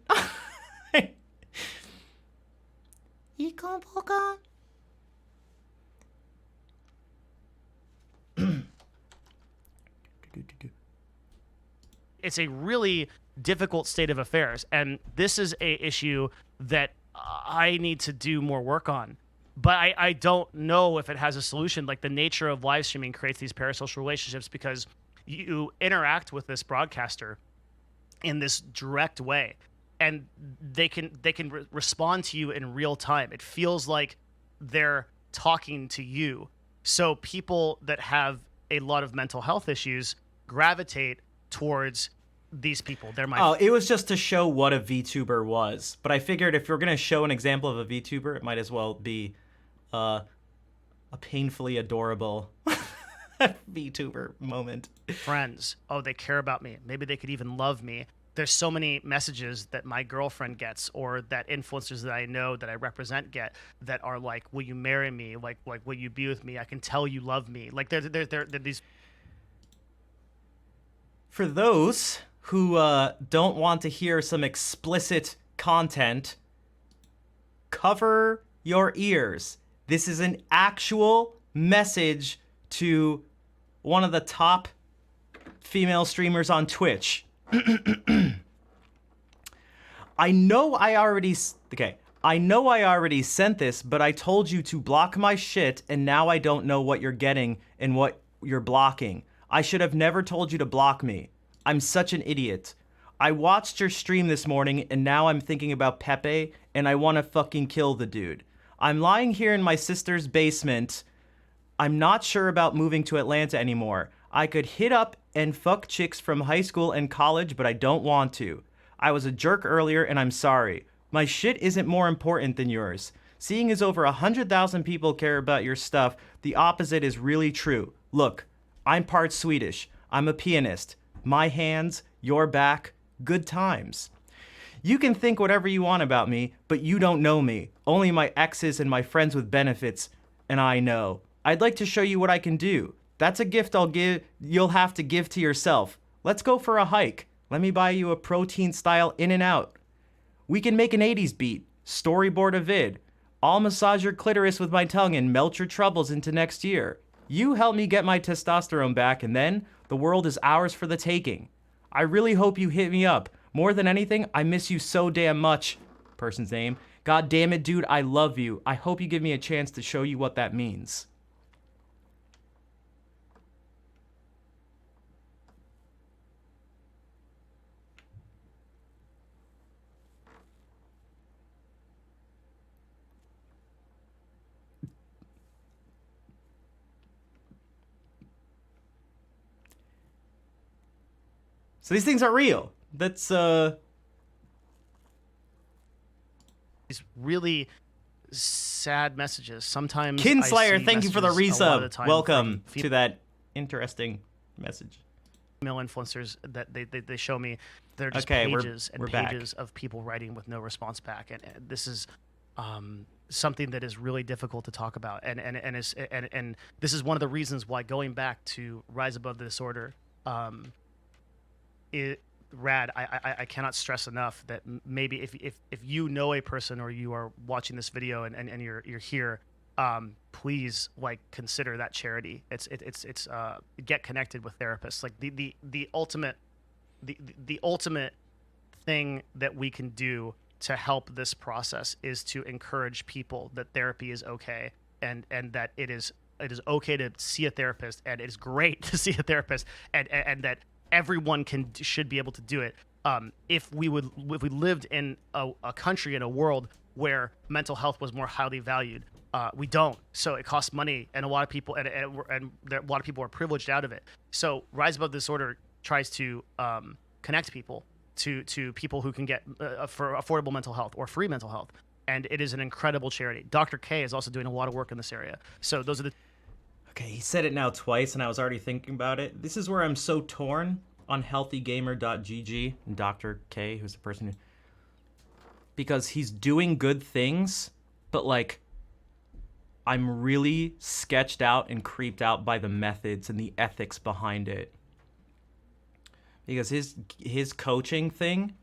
It's a really difficult state of affairs, and this is a issue that I need to do more work on. But I don't know if it has a solution. Like, the nature of live streaming creates these parasocial relationships because you interact with this broadcaster in this direct way, and they can respond to you in real time. It feels like they're talking to you. So people that have a lot of mental health issues gravitate towards these people. They're my... Oh, it was just to show what a VTuber was. But I figured if you're going to show an example of a VTuber, it might as well be a painfully adorable VTuber moment. friends. Oh, they care about me. Maybe they could even love me. There's so many messages that my girlfriend gets, or that influencers that I know that I represent get, that are like, will you marry me? Like will you be with me? I can tell you love me. Like, they're these... For those who don't want to hear some explicit content, cover your ears. This is an actual message to one of the top female streamers on Twitch. I know I already sent this, but I told you to block my shit, and now I don't know what you're getting and what you're blocking. I should have never told you to block me. I'm such an idiot. I watched your stream this morning, and now I'm thinking about Pepe, and I want to fucking kill the dude. I'm lying here in my sister's basement. I'm not sure about moving to Atlanta anymore. I could hit up and fuck chicks from high school and college, but I don't want to. I was a jerk earlier, and I'm sorry. My shit isn't more important than yours. Seeing as over 100,000 people care about your stuff, the opposite is really true. Look, I'm part Swedish. I'm a pianist. My hands, your back, good times. You can think whatever you want about me, but you don't know me. Only my exes and my friends with benefits, and I know. I'd like to show you what I can do. That's a gift you'll have to give to yourself. Let's go for a hike. Let me buy you a protein-style In-N-Out. We can make an 80s beat, storyboard a vid. I'll massage your clitoris with my tongue and melt your troubles into next year. You help me get my testosterone back, and then the world is ours for the taking. I really hope you hit me up. More than anything, I miss you so damn much. Person's name. God damn it, dude, I love you. I hope you give me a chance to show you what that means. So these things are real. That's these really sad messages. Sometimes Kinslayer, thank you for the resub. Welcome from to that interesting message. Female influencers that they show me. They're just Okay, pages we're and back. pages of people writing with no response back, and this is something that is really difficult to talk about, and this is one of the reasons why going back to Rise Above the Disorder, Rad, I cannot stress enough that maybe if you know a person, or you are watching this video and you're here, please, like, consider that charity. It's get connected with therapists. Like, the ultimate thing that we can do to help this process is to encourage people that therapy is okay, and that it is okay to see a therapist, and it is great to see a therapist, and that everyone should be able to do it. If we lived in a country, in a world where mental health was more highly valued, we don't. So it costs money, and a lot of people a lot of people are privileged out of it. So Rise Above the Disorder tries to connect people to people who can get for affordable mental health or free mental health, and it is an incredible charity. Dr. K is also doing a lot of work in this area. So those are the... Okay, he said it now twice, and I was already thinking about it. This is where I'm so torn unhealthygamer.gg, and Dr. K, who's the person who, because he's doing good things, but like I'm really sketched out and creeped out by the methods and the ethics behind it. Because his coaching thing,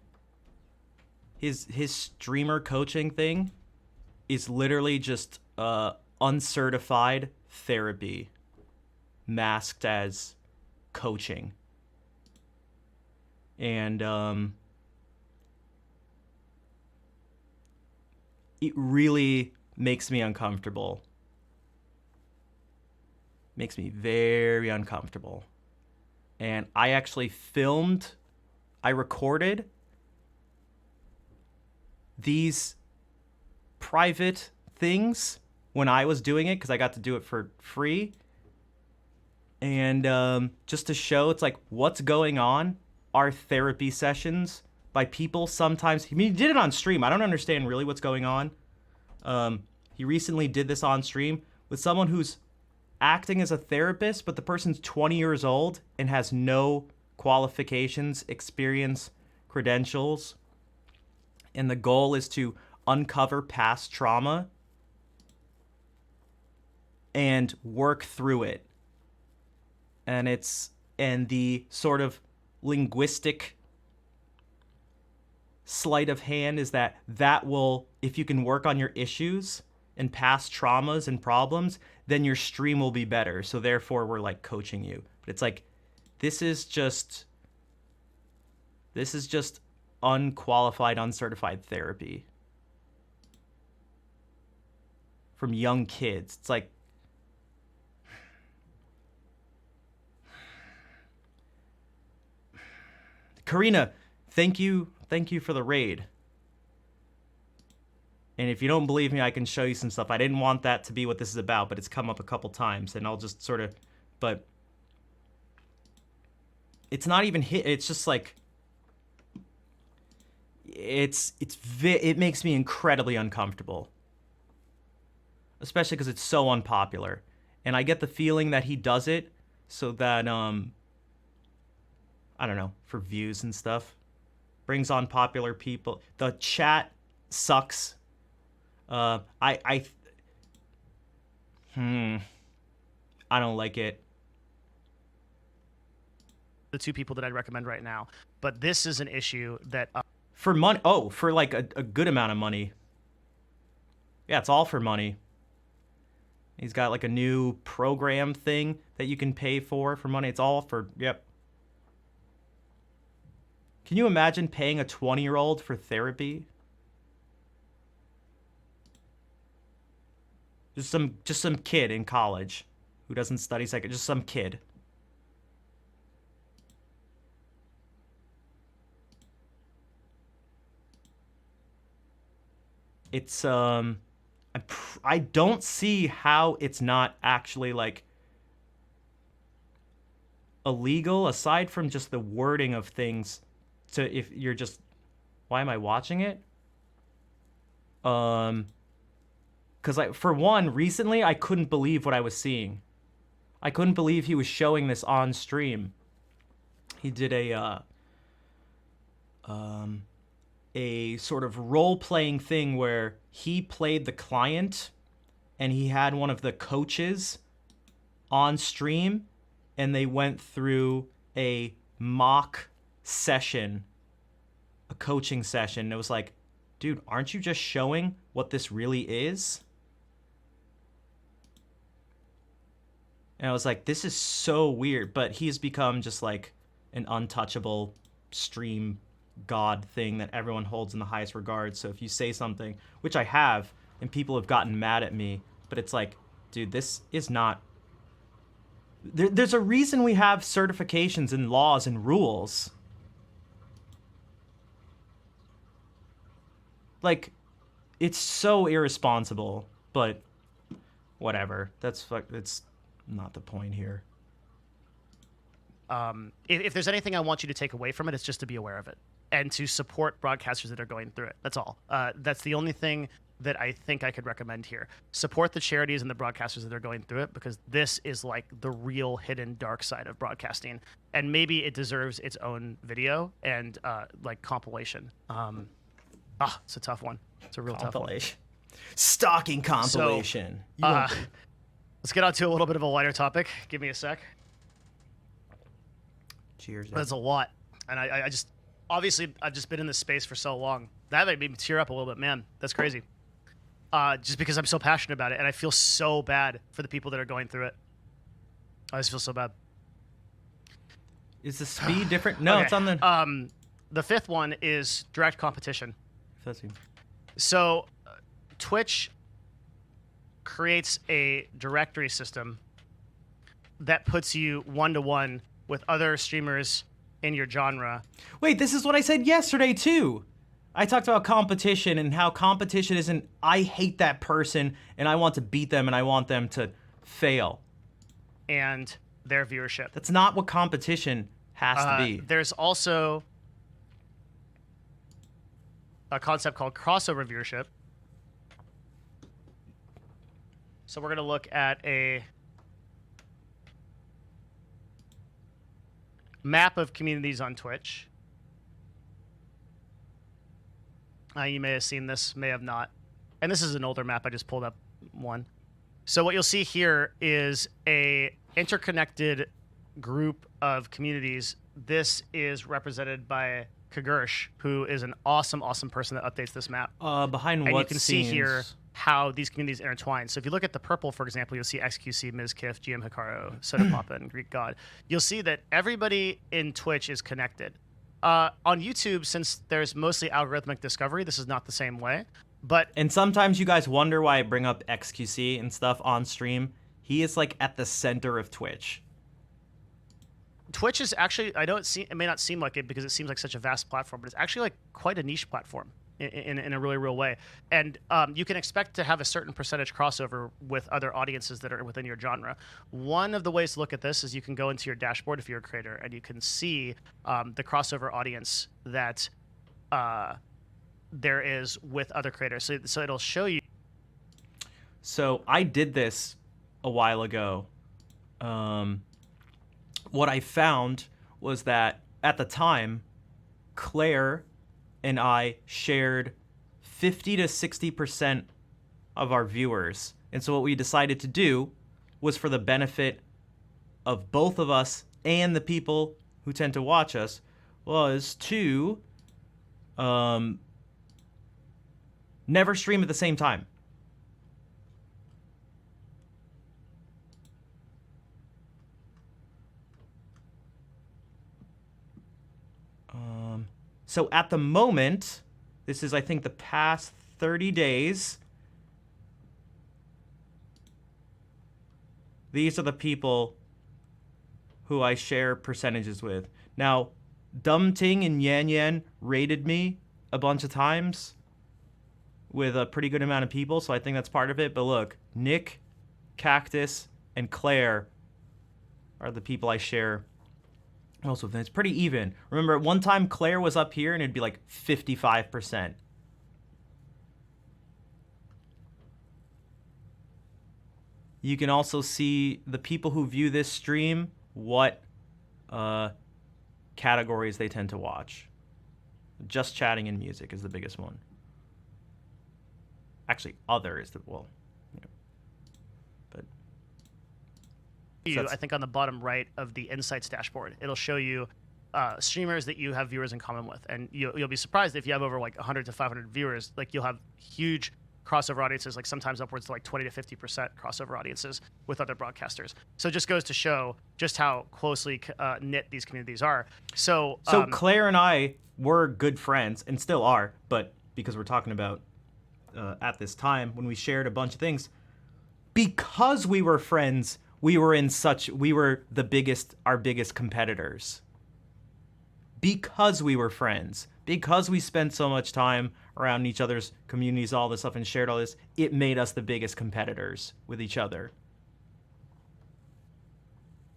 his streamer coaching thing is literally just uncertified therapy masked as coaching. And it really makes me uncomfortable. Makes me very uncomfortable. And I actually I recorded these private things when I was doing it because I got to do it for free. And just to show it's like what's going on are therapy sessions by people sometimes. I mean, he did it on stream. I don't understand really what's going on. He recently did this on stream with someone who's acting as a therapist, but the person's 20 years old and has no qualifications, experience, credentials. And the goal is to uncover past trauma and work through it. And the sort of linguistic sleight of hand is that will, if you can work on your issues and past traumas and problems, then your stream will be better. So therefore we're like coaching you. But it's like, this is just unqualified, uncertified therapy from young kids. It's like, Karina, thank you for the raid. And if you don't believe me, I can show you some stuff. I didn't want that to be what this is about, but it's come up a couple times, and I'll just sort of, but it's not even hit. It's just like, it makes me incredibly uncomfortable, especially because it's so unpopular. And I get the feeling that he does it so that, I don't know, for views and stuff. Brings on popular people. The chat sucks. I don't like it. The two people that I'd recommend right now, but this is an issue that for money. Oh, for like a good amount of money. Yeah, it's all for money. He's got like a new program thing that you can pay for money. It's all for, yep. Can you imagine paying a 20-year-old for therapy? Just some kid in college who doesn't study psych. Just some kid. It's I don't see how it's not actually like illegal aside from just the wording of things. So if you're just, why am I watching it? Because for one, recently I couldn't believe what I was seeing. I couldn't believe he was showing this on stream. He did a sort of role-playing thing where he played the client and he had one of the coaches on stream and they went through a mock session, a coaching session. It was like, dude, aren't you just showing what this really is? And I was like, this is so weird, but he's become just like an untouchable stream god thing that everyone holds in the highest regard. So if you say something, which I have, and people have gotten mad at me, but it's like, dude, this is not... There's a reason we have certifications and laws and rules. Like, it's so irresponsible, but whatever. It's not the point here. If there's anything I want you to take away from it, it's just to be aware of it and to support broadcasters that are going through it. That's all. That's the only thing that I think I could recommend here. Support the charities and the broadcasters that are going through it, because this is like the real hidden dark side of broadcasting, and maybe it deserves its own video and like compilation. It's a tough one. It's a real tough one. Compilation. Stalking compilation. Let's get on to a little bit of a lighter topic. Give me a sec. Cheers. That's a lot, and I just obviously I've just been in this space for so long. That made me tear up a little bit, man. That's crazy. Just because I'm so passionate about it, and I feel so bad for the people that are going through it. I just feel so bad. Is the speed different? No, Okay. it's on the. The fifth one is direct competition. Let's see. So, Twitch creates a directory system that puts you one-to-one with other streamers in your genre. Wait, this is what I said yesterday too. I talked about competition and how competition isn't. I hate that person and I want to beat them and I want them to fail. And their viewership. That's not what competition has to be. There's also a concept called crossover viewership. So we're going to look at a map of communities on Twitch. You may have seen this, may have not. And this is an older map. I just pulled up one. So what you'll see here is a interconnected group of communities. This is represented by Kagursh, who is an awesome, awesome person that updates this map. Behind And what you can see here scenes? how these communities intertwine. So if you look at the purple, for example, you'll see XQC, Mizkif, GM Hikaru, Soda Papa, and Greek God. You'll see that everybody in Twitch is connected. On YouTube, since there's mostly algorithmic discovery, this is not the same way. But And sometimes you guys wonder why I bring up XQC and stuff on stream. He is like at the center of Twitch. Twitch is actually, it may not seem like it because it seems like such a vast platform, but it's actually like quite a niche platform in a really real way. And you can expect to have a certain percentage crossover with other audiences that are within your genre. One of the ways to look at this is you can go into your dashboard if you're a creator, and you can see the crossover audience that there is with other creators. So it'll show you. So I did this a while ago. What I found was that at the time, Claire and I shared 50 to 60% of our viewers. And so what we decided to do was, for the benefit of both of us and the people who tend to watch us, was to never stream at the same time. So at the moment, this is, I think, the past 30 days. These are the people who I share percentages with. Now, Dumb Ting and Yan Yan rated me a bunch of times with a pretty good amount of people, so I think that's part of it. But look, Nick, Cactus, and Claire are the people I share most of them. It's pretty even. Remember, at one time Claire was up here and it'd be like 55%. You can also see the people who view this stream, what categories they tend to watch. Just chatting and music is the biggest one. Actually, other is the, well, you know, but I think on the bottom right of the Insights dashboard, it'll show you streamers that you have viewers in common with, and you'll be surprised if you have over like 100 to 500 viewers. Like, you'll have huge crossover audiences, like sometimes upwards to like 20 to 50% crossover audiences with other broadcasters. So it just goes to show just how closely knit these communities are. So Claire and I were good friends and still are, but because we're talking about at this time when we shared a bunch of things, because we were friends, we were our biggest competitors. Because we were friends, because we spent so much time around each other's communities, all this stuff, and shared all this, it made us the biggest competitors with each other.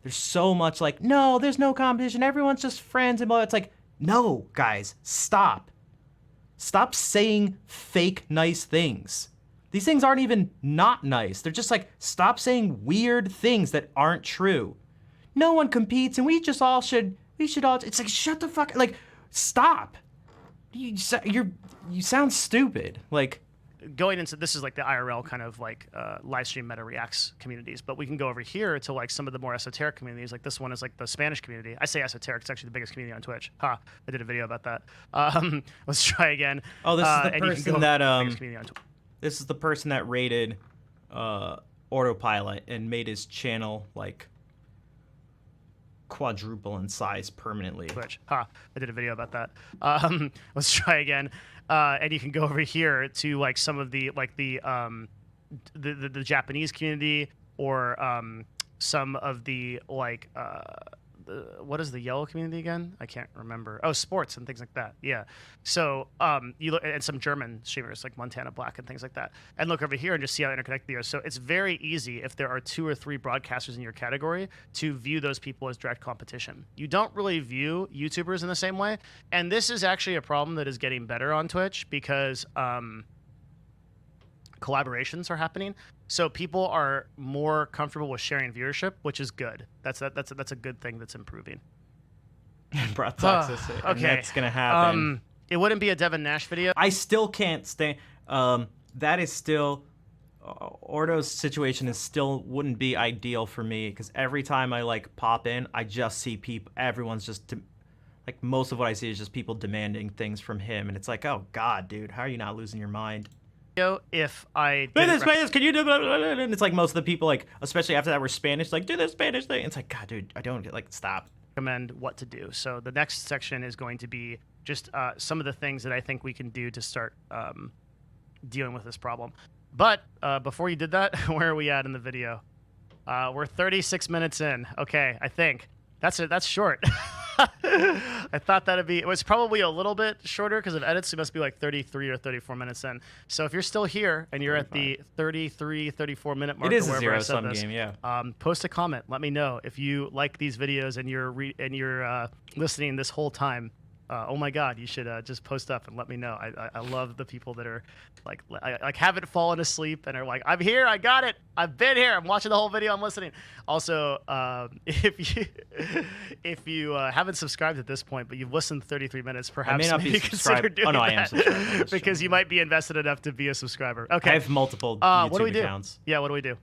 There's so much like, no, there's no competition, everyone's just friends, and blah. It's like, no, guys, stop. Stop saying fake nice things. These things aren't even not nice. They're just like, stop saying weird things that aren't true. No one competes and we should all, it's like, shut the fuck, like, stop. You sound stupid. Like, going into this is like the IRL kind of like live stream meta reacts communities, but we can go over here to like some of the more esoteric communities. Like this one is like the Spanish community. I say esoteric; it's actually the biggest community on Twitch. Ha! I did a video about that. Let's try again. oh, this is the and you can person go that to the biggest community on this is the person that raided Autopilot and made his channel like quadruple in size permanently. Twitch. Ha! I did a video about that. Let's try again. And you can go over here to like some of the like the Japanese community or some of the like what is the yellow community again? I can't remember. Oh, sports and things like that. Yeah. So you look and some German streamers like Montana Black and things like that, and look over here and just see how interconnected they are. So it's very easy if there are 2 or 3 broadcasters in your category to view those people as direct competition. You don't really view YouTubers in the same way, and this is actually a problem that is getting better on Twitch because collaborations are happening. So people are more comfortable with sharing viewership, which is good. That's a good thing that's improving. Broad toxicity. Okay. And that's gonna happen. It wouldn't be a Devin Nash video. I still can't stand. That is still. Ordo's situation is still wouldn't be ideal for me because every time I like pop in, I just see people. Everyone's just like most of what I see is just people demanding things from him, and it's like, oh God, dude, how are you not losing your mind? If I Do this, can you do blah, blah, blah, and it's like most of the people, like especially after that, were Spanish, like do this Spanish thing. It's like, God, dude, I don't get like stop. recommend what to do. So the next section is going to be just some of the things that I think we can do to start dealing with this problem. But before you did that, where are we at in the video? We're 36 minutes in. Okay, I think that's it. That's short. I thought that'd be. It was probably a little bit shorter because of edits. It must be like 33 or 34 minutes in. So if you're still here and you're 35. At the 33, 34 minute mark, it is or a wherever zero-sum I said this, game, yeah. Post a comment. Let me know if you like these videos and you're listening this whole time. Oh my God, you should just post up and let me know. I love the people that are like haven't fallen asleep and are like, I'm here, I got it, I've been here, I'm watching the whole video, I'm listening. Also, if you haven't subscribed at this point, but you've listened 33 minutes, perhaps maybe consider doing I am that subscribed. because you might be invested enough to be a subscriber. Okay, I have multiple YouTube what do we do? accounts. Yeah, what do we do?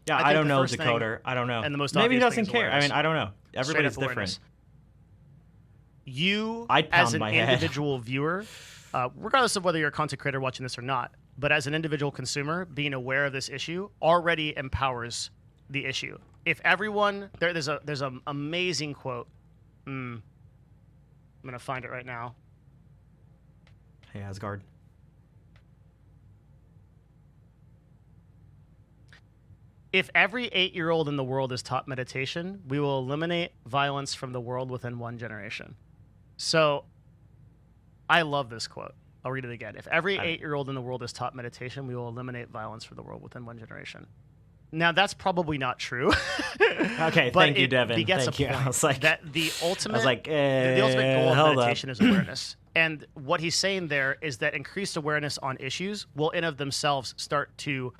Yeah, I I don't think the know, first thing, Decoder. I don't know. and the most Maybe he obvious thing doesn't is care. I awareness. mean, I don't know. Everybody's Straight up different. awareness. You, I'd as pound an my head. individual viewer, regardless of whether you're a content creator watching this or not, but as an individual consumer, being aware of this issue already empowers the issue. If everyone, there's an amazing quote. I'm gonna find it right now. Hey, Asgard. If every 8-year-old in the world is taught meditation, we will eliminate violence from the world within 1 generation. So, I love this quote. I'll read it again. If every 8-year-old in the world is taught meditation, we will eliminate violence from the world within 1 generation. Now, that's probably not true. Okay, but thank you, it Devin. begets Thank a you. point I was like, that the ultimate the ultimate goal of hold meditation up. is awareness. And what he's saying there is that increased awareness on issues will in of themselves start to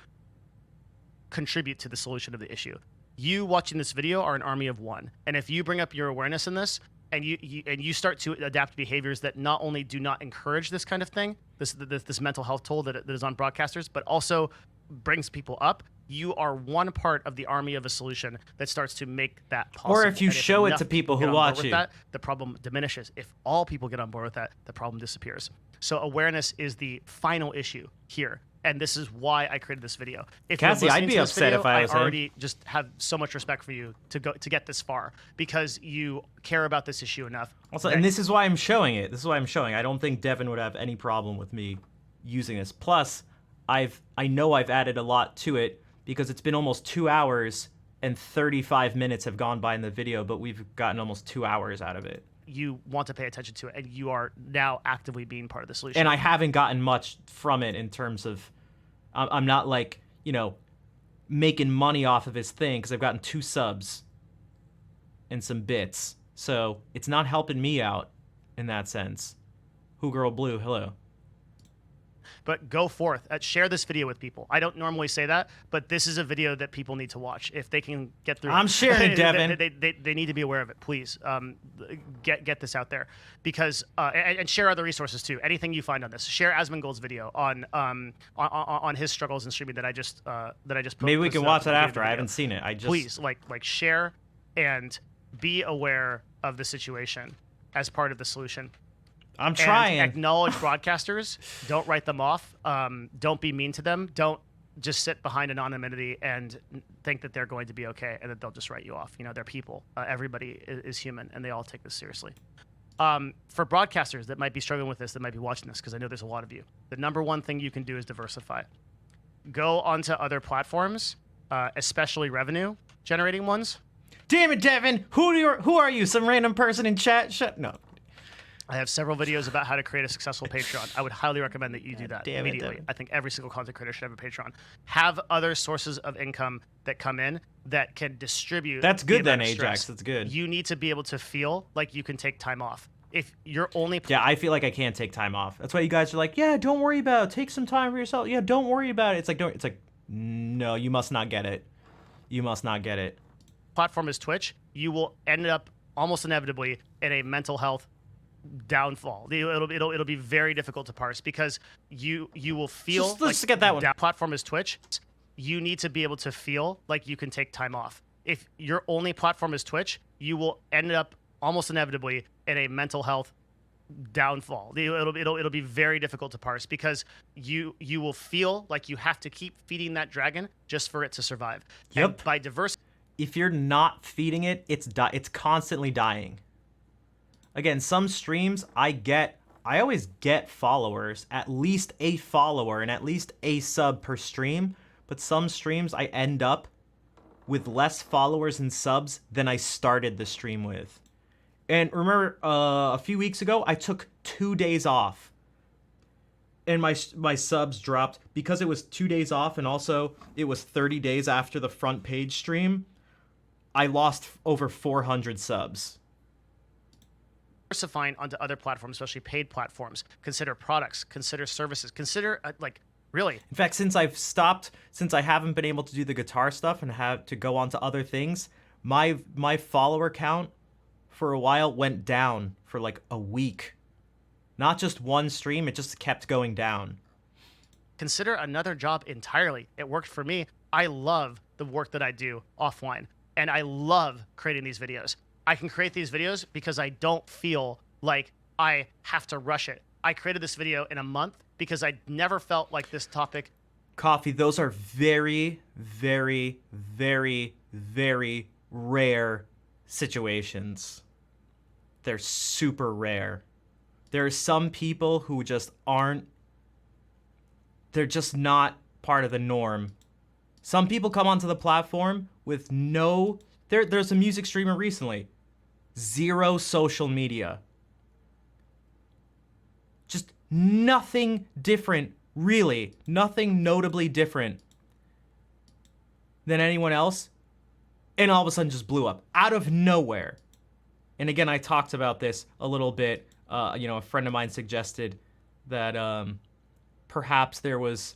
contribute to the solution of the issue. You watching this video are an army of one. And if you bring up your awareness in this and you start to adapt behaviors that not only do not encourage this kind of thing, this mental health toll that is on broadcasters, but also brings people up, you are one part of the army of a solution that starts to make that possible. Or if you And show it enough to people get who on board watch with you. that, the problem diminishes. If all people get on board with that, the problem disappears. So awareness is the final issue here. And this is why I created this video. If you're Cassie, I'd listening be to this upset video, if I was him. already just have so much respect for you to get this far because you care about this issue enough. Also, that- and this is why I'm showing it. This is why I'm showing. I don't think Devin would have any problem with me using this. Plus, I know I've added a lot to it because it's been almost 2 hours and 35 minutes have gone by in the video, but we've gotten almost 2 hours out of it. you want to pay attention to it, and you are now actively being part of the solution. And I haven't gotten much from it in terms of, I'm not like, making money off of his thing because I've gotten 2 subs and some bits. So it's not helping me out in that sense. Who Girl Blue, hello. But go forth, share this video with people. I don't normally say that, but this is a video that people need to watch if they can get through. I'm sharing it, Devin. They need to be aware of it. Please get this out there, because and share other resources too. Anything you find on this, share Asmongold's video on his struggles in streaming that I just Maybe we can watch that after. I video. haven't seen it. I just Please like share and be aware of the situation as part of the solution. I'm trying. And acknowledge broadcasters. Don't write them off. Don't be mean to them. Don't just sit behind anonymity and think that they're going to be okay and that they'll just write you off. You know, they're people. Everybody is human, and they all take this seriously. For broadcasters that might be struggling with this, that might be watching this, because I know there's a lot of you, the number one thing you can do is diversify. Go onto other platforms, especially revenue-generating ones. Damn it, Devin! Who are you? Some random person in chat? No. I have several videos about how to create a successful Patreon. I would highly recommend that you do that damn it, immediately. Devin. I think every single content creator should have a Patreon. Have other sources of income that come in that can distribute. That's good the then, amount of Ajax. stress. That's good. You need to be able to feel like you can take time off. If you're only Yeah, I feel like I can't take time off. That's why you guys are like, yeah, don't worry about it. Take some time for yourself. Yeah, don't worry about it. It's like, no, you must not get it. You must not get it. platform is Twitch, you will end up almost inevitably in a mental health downfall. It'll be very difficult to parse, because you will feel Let's get that one. Platform is Twitch. You need to be able to feel like you can take time off. If your only platform is Twitch, you will end up almost inevitably in a mental health downfall. It'll be very difficult to parse, because you will feel like you have to keep feeding that dragon just for it to survive. Yep. And by diversity, If you're not feeding it, it's constantly dying. Again, some streams I always get followers, at least a follower and at least a sub per stream, but some streams I end up with less followers and subs than I started the stream with. And remember, a few weeks ago, I took 2 days off, and my subs dropped because it was 2 days off, and also it was 30 days after the front page stream. I lost over 400 subs. diversifying onto other platforms, especially paid platforms. Consider products, consider services, consider really. In fact, since I haven't been able to do the guitar stuff and have to go on to other things, my follower count for a while went down for like a week. Not just one stream, it just kept going down. Consider another job entirely. It worked for me. I love the work that I do offline, and I love creating these videos. I can create these videos because I don't feel like I have to rush it. I created this video in a month because I never felt like this topic. Coffee, those are very, very, very, very rare situations. They're super rare. There are some people who just aren't, they're just not part of the norm. Some people come onto the platform with there's a music streamer recently, 0 social media. Just nothing different, really. Nothing notably different than anyone else. And all of a sudden just blew up out of nowhere. And again, I talked about this a little bit. A friend of mine suggested that perhaps there was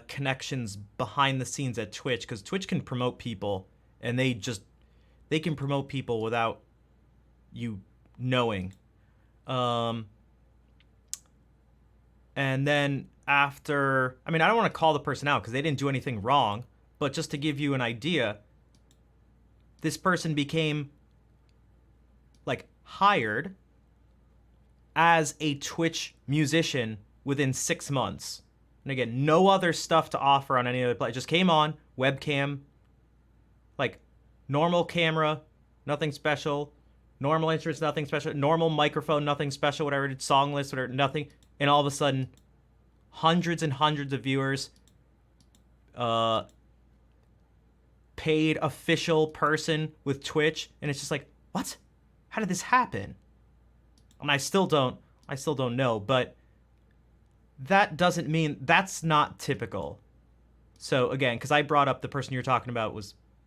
connections behind the scenes at Twitch, because Twitch can promote people, and they can promote people without you knowing. And then after, I don't want to call the person out because they didn't do anything wrong, but just to give you an idea, this person became hired as a Twitch musician within 6 months. And again, no other stuff to offer on any other place. Just came on, webcam, normal camera, nothing special, normal instruments, nothing special, normal microphone, nothing special, whatever, song list, whatever, nothing. And all of a sudden, hundreds and hundreds of viewers, paid official person with Twitch, and it's just like, what? How did this happen? And I still don't know, but that doesn't mean that's not typical. So again, because I brought up the person you're talking about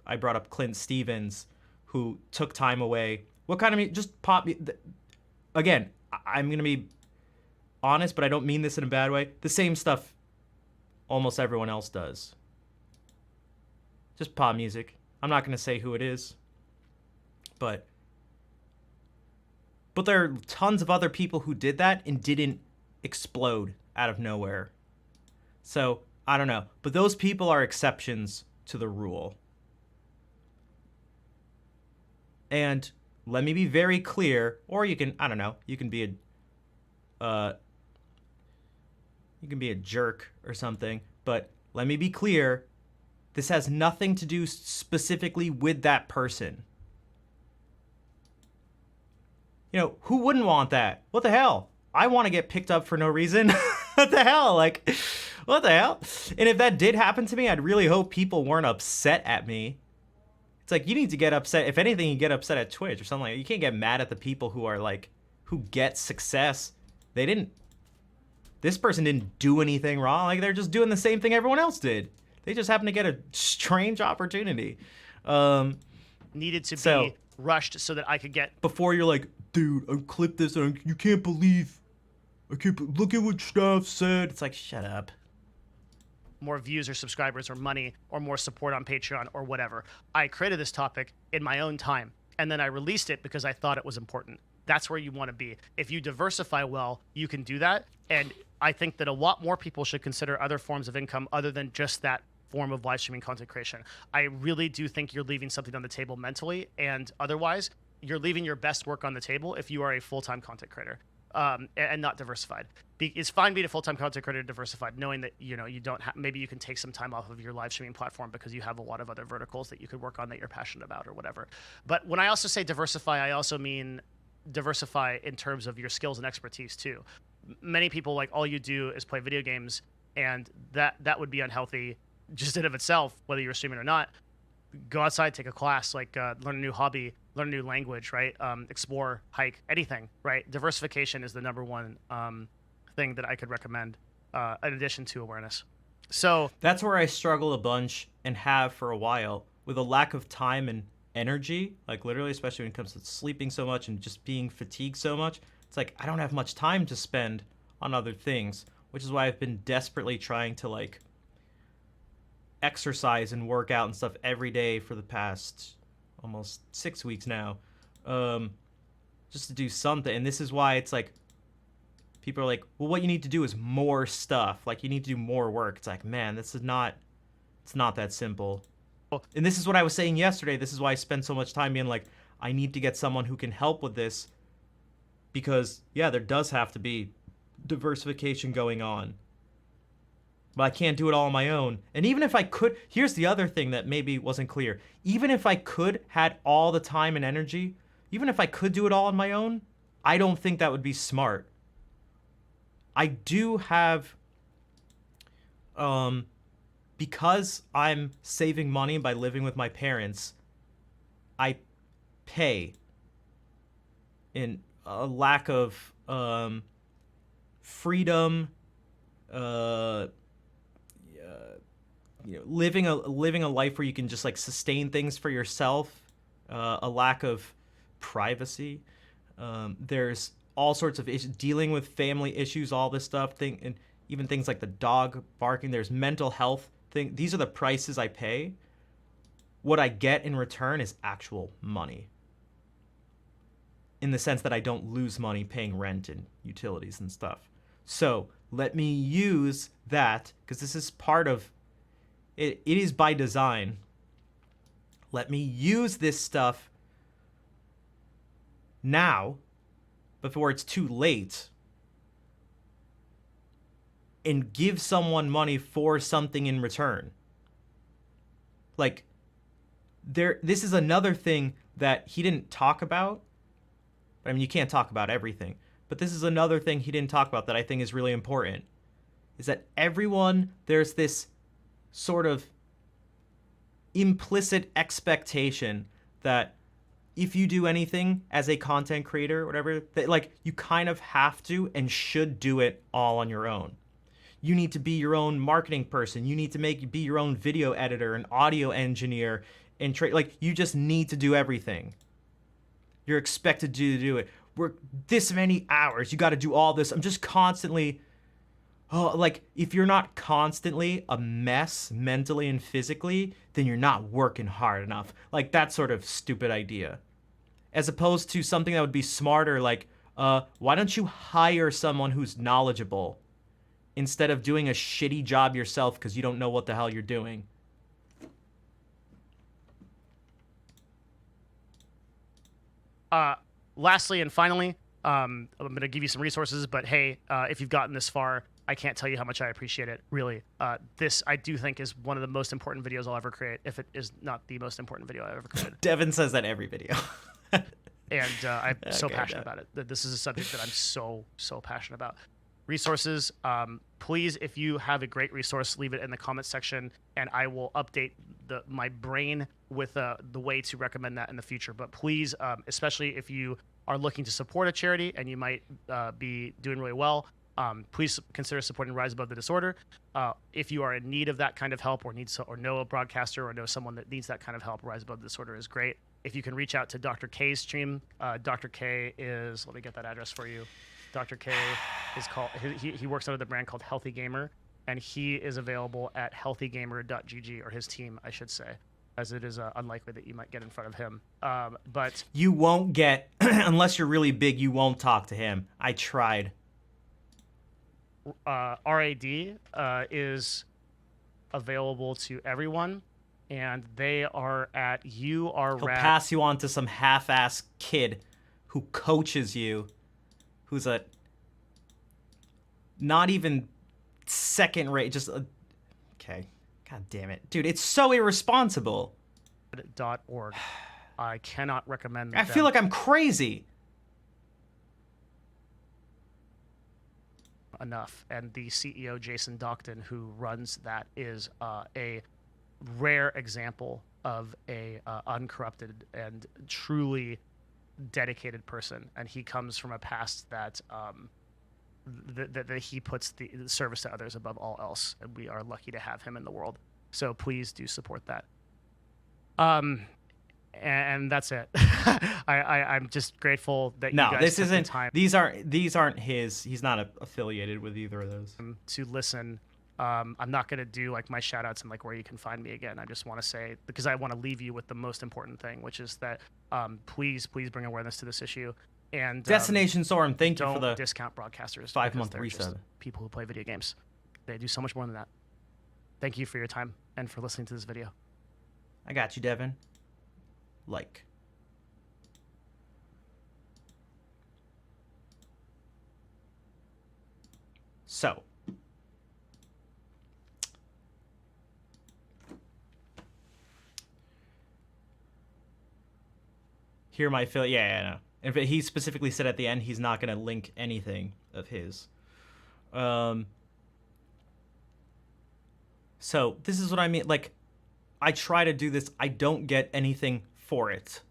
I brought up Clint Stevens, who took time away. What kind of just pop? Again, I'm gonna be honest, but I don't mean this in a bad way. The same stuff almost everyone else does. Just pop music. I'm not gonna say who it is, but there are tons of other people who did that and didn't explode out of nowhere. So I don't know, but those people are exceptions to the rule. And let me be very clear, or you can, I don't know, you can be a jerk or something, but let me be clear, this has nothing to do specifically with that person. You know, who wouldn't want that? What the hell? I want to get picked up for no reason. What the hell? Like, what the hell? And if that did happen to me, I'd really hope people weren't upset at me. It's like, you need to get upset. If anything, you get upset at Twitch or something like that. You can't get mad at the people who are like, who get success. This person didn't do anything wrong. Like, they're just doing the same thing everyone else did. They just happened to get a strange opportunity. Needed to be rushed so that I could get. Before you're like, dude, I clipped this and you can't believe, look at what Staff said. It's like, shut up. More views or subscribers or money or more support on Patreon or whatever. I created this topic in my own time, and then I released it because I thought it was important. That's where you want to be. If you diversify well, you can do that. And I think that a lot more people should consider other forms of income other than just that form of live streaming content creation. I really do think you're leaving something on the table mentally, and otherwise you're leaving your best work on the table if you are a full-time content creator. And not diversified. It's fine being a full-time content creator diversified, knowing that, you know, you don't have, maybe you can take some time off of your live streaming platform because you have a lot of other verticals that you could work on that you're passionate about or whatever. But when I also say diversify, I also mean diversify in terms of your skills and expertise too. Many people, like, all you do is play video games, and that would be unhealthy just in of itself, whether you're streaming or not. Go outside, take a class, like learn a new hobby, learn a new language, right? Explore, hike, anything, right? Diversification is the number one thing that I could recommend in addition to awareness. So that's where I struggle a bunch and have for a while with a lack of time and energy, like literally, especially when it comes to sleeping so much and just being fatigued so much. It's like, I don't have much time to spend on other things, which is why I've been desperately trying to like exercise and work out and stuff every day for the past almost 6 weeks now, just to do something. And this is why it's like, people are like, well, what you need to do is more stuff. Like, you need to do more work. It's like, man, it's not that simple. And this is what I was saying yesterday. This is why I spend so much time being like, I need to get someone who can help with this, because yeah, there does have to be diversification going on. But I can't do it all on my own. And even if I could, here's the other thing that maybe wasn't clear. Even if I had all the time and energy, even if I could do it all on my own, I don't think that would be smart. I do have, because I'm saving money by living with my parents, I pay in a lack of freedom, you know, living a life where you can just like sustain things for yourself, a lack of privacy. There's all sorts of issues, dealing with family issues, all this stuff, and even things like the dog barking. There's mental health thing. These are the prices I pay. What I get in return is actual money, in the sense that I don't lose money paying rent and utilities and stuff. So let me use that, because this is part of it. It is by design. Let me use this stuff now, before it's too late, and give someone money for something in return. Like, this is another thing that he didn't talk about. I mean, you can't talk about everything, but this is another thing he didn't talk about that I think is really important, is that there's this sort of implicit expectation that if you do anything as a content creator or whatever, that like you kind of have to and should do it all on your own. You need to be your own marketing person. You need to be your own video editor and audio engineer and like you just need to do everything. You're expected to do it. work this many hours. You got to do all this. I'm just constantly, like, if you're not constantly a mess mentally and physically, then you're not working hard enough. Like, that sort of stupid idea. As opposed to something that would be smarter, like, why don't you hire someone who's knowledgeable instead of doing a shitty job yourself because you don't know what the hell you're doing? Lastly and finally, I'm going to give you some resources, but hey, if you've gotten this far, I can't tell you how much I appreciate it, really. This, I do think, is one of the most important videos I'll ever create, if it is not the most important video I've ever created. Devin says that every video. And I'm so Okay, passionate about it. This is a subject that I'm so passionate about. Resources, please, if you have a great resource, leave it in the comments section, and I will update my brain with the way to recommend that in the future. But please, especially if you are looking to support a charity and you might be doing really well, please consider supporting Rise Above the Disorder. If you are in need of that kind of help, or know a broadcaster, or know someone that needs that kind of help, Rise Above the Disorder is great. If you can reach out to Dr. K's stream, Dr. K is, let me get that address for you. Dr. K is called, he works under the brand called Healthy Gamer, and he is available at healthygamer.gg, or his team, I should say, as it is unlikely that you might get in front of him. But You won't get, unless you're really big, you won't talk to him. I tried. RAD is available to everyone, and they are at He'll URRAD. pass you on to some half-ass kid who coaches you, who's a not even second rate, just a, okay. God damn it. Dude, it's so irresponsible. .org. I cannot recommend I them feel like I'm crazy. enough. And the CEO, Jason Dockton, who runs that, is a rare example of a uncorrupted and truly dedicated person. And he comes from a past that that he puts the service to others above all else, and we are lucky to have him in the world. So please do support that. And that's it. I'm just grateful that you No, guys this took the isn't. time These aren't his. He's not affiliated with either of those. to listen. I'm not going to do like my shout outs and like where you can find me again. I just want to say, because I want to leave you with the most important thing, which is that please bring awareness to this issue. And Destination Storm, thank you don't for the discount broadcasters. 5-month because they're just resub. people who play video games. They do so much more than that. Thank you for your time and for listening to this video. I got you, Devin. Like. So. Here my fill. Yeah, no. In fact, he specifically said at the end he's not going to link anything of his. So this is what I mean. Like, I try to do this. I don't get anything for it.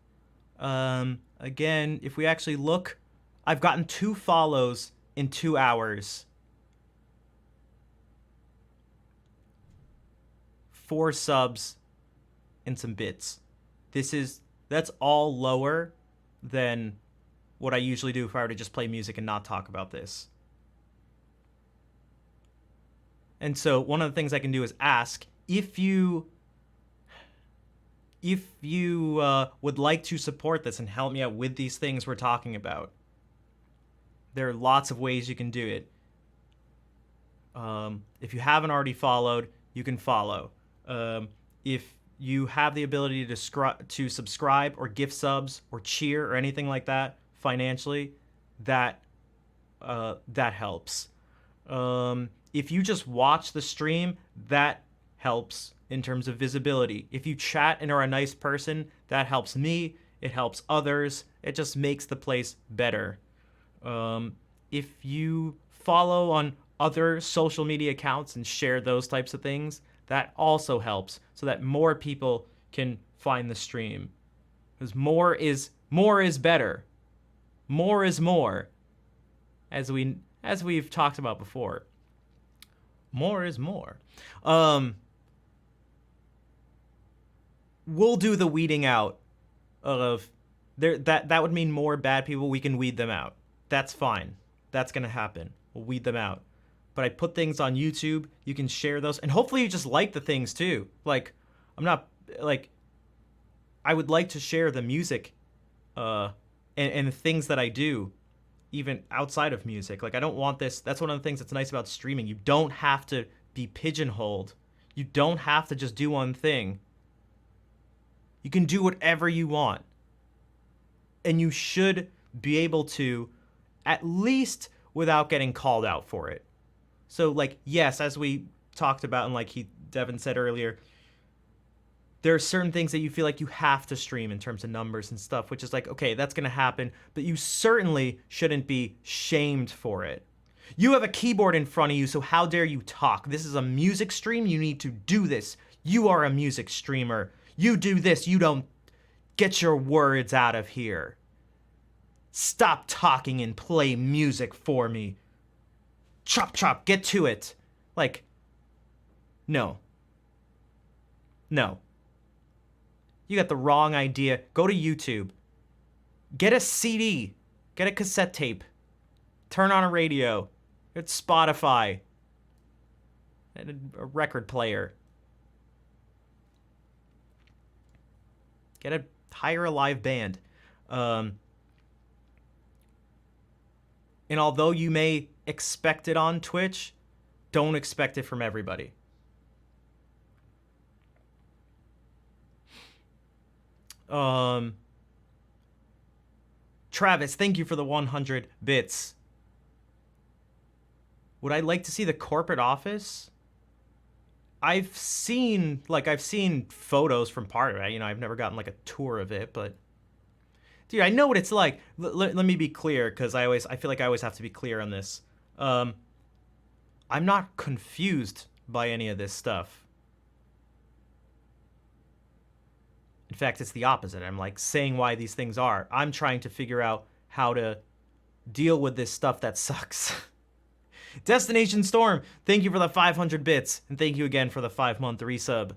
Again, if we actually look, I've gotten 2 follows in 2 hours. 4 subs and some bits. That's all lower than what I usually do if I were to just play music and not talk about this. And so one of the things I can do is ask if you would like to support this and help me out with these things we're talking about. There are lots of ways you can do it. If you haven't already followed, you can follow. If you have the ability to subscribe or gift subs or cheer or anything like that financially, that helps. If you just watch the stream, that helps in terms of visibility. If you chat and are a nice person, that helps me. It helps others. It just makes the place better. If you follow on other social media accounts and share those types of things, that also helps so that more people can find the stream. Because more is better. More is more. As we've talked about before. More is more. We'll do the weeding out of that would mean more bad people. We can weed them out. That's fine. That's gonna happen. We'll weed them out. But I put things on YouTube. You can share those, and hopefully you just like the things too. Like, I'm not like, I would like to share the music, and the things that I do, even outside of music. Like, I don't want this. That's one of the things that's nice about streaming. You don't have to be pigeonholed. You don't have to just do one thing. You can do whatever you want. And you should be able to, at least without getting called out for it. So, like, yes, as we talked about, and like Devin said earlier, there are certain things that you feel like you have to stream in terms of numbers and stuff, which is like, okay, that's going to happen, but you certainly shouldn't be shamed for it. You have a keyboard in front of you, so how dare you talk? This is a music stream. You need to do this. You are a music streamer. You do this. You don't get your words out of here. Stop talking and play music for me. Chop, chop, get to it. Like, no. No. You got the wrong idea. Go to YouTube. Get a CD. Get a cassette tape. Turn on a radio. Get Spotify. And a record player. Hire a live band. And although you may expect it on Twitch, don't expect it from everybody. Travis, thank you for the 100 bits. Would I like to see the corporate office? I've seen photos from part of it. You know, I've never gotten like a tour of it, but dude, I know what it's like. Let me be clear, because I feel like I always have to be clear on this. I'm not confused by any of this stuff. In fact, it's the opposite. I'm like saying why these things are. I'm trying to figure out how to deal with this stuff that sucks. Destination Storm, thank you for the 500 bits, and thank you again for the 5-month resub.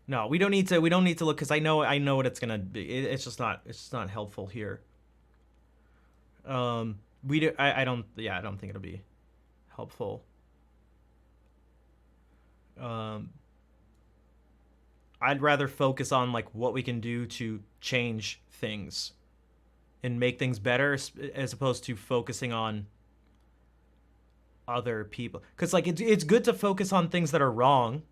No, we don't need to look, because I know what it's gonna be. It's just not helpful here. I don't think it'll be helpful. I'd rather focus on like what we can do to change things and make things better, as opposed to focusing on other people. Because like it's good to focus on things that are wrong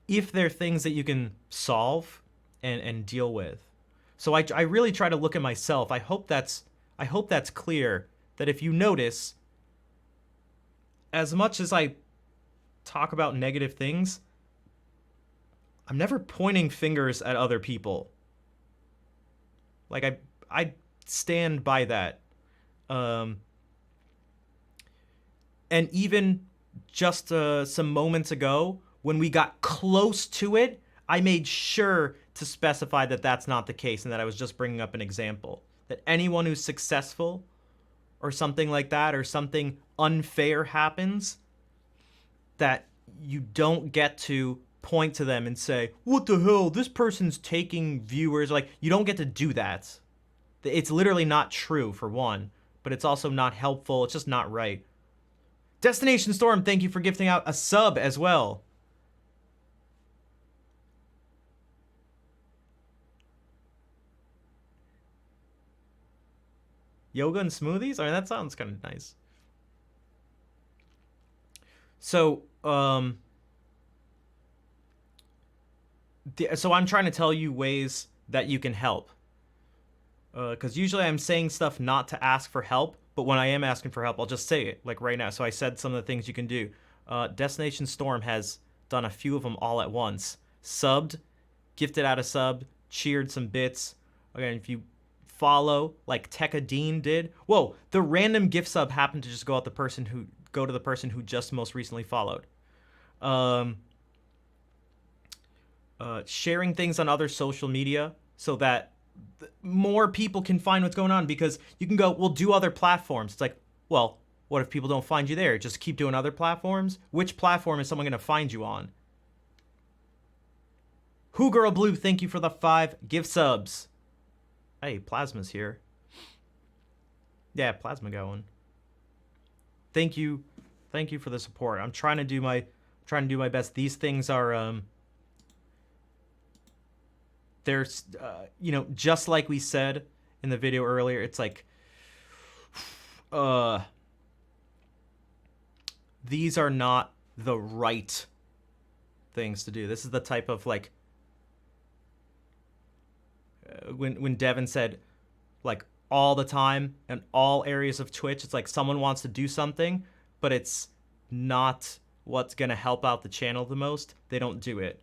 if they're things that you can solve and deal with. So I really try to look at myself. I hope that's clear, that if you notice, as much as I talk about negative things, I'm never pointing fingers at other people. Like I stand by that. And even just some moments ago, when we got close to it, I made sure to specify that that's not the case, and that I was just bringing up an example. That anyone who's successful or something like that, or something unfair happens, that you don't get to point to them and say, what the hell, this person's taking viewers. Like, you don't get to do that. It's literally not true, for one, but it's also not helpful. It's just not right. Destination Storm, thank you for gifting out a sub as well. Yoga and smoothies? I mean, that sounds kind of nice. So, so I'm trying to tell you ways that you can help. Because usually I'm saying stuff not to ask for help, but when I am asking for help, I'll just say it, like right now. So I said some of the things you can do. Destination Storm has done a few of them all at once. Subbed, gifted out a sub, cheered some bits. Again, if you follow, like Tekka Dean did. Whoa, the random gift sub happened to just go to the person who just most recently followed. Sharing things on other social media so that more people can find what's going on, because you can go, well, do other platforms. It's like, well, what if people don't find you there? Just keep doing other platforms? Which platform is someone going to find you on? Who Girl Blue, thank you for the 5 gift subs. Hey, Plasma's here. Yeah, Plasma going. Thank you for the support. I'm trying to do my best. These things are there's you know, just like we said in the video earlier, it's like these are not the right things to do. This is the type of like when Devin said like all the time in all areas of Twitch, it's like someone wants to do something, but it's not what's going to help out the channel the most. They don't do it.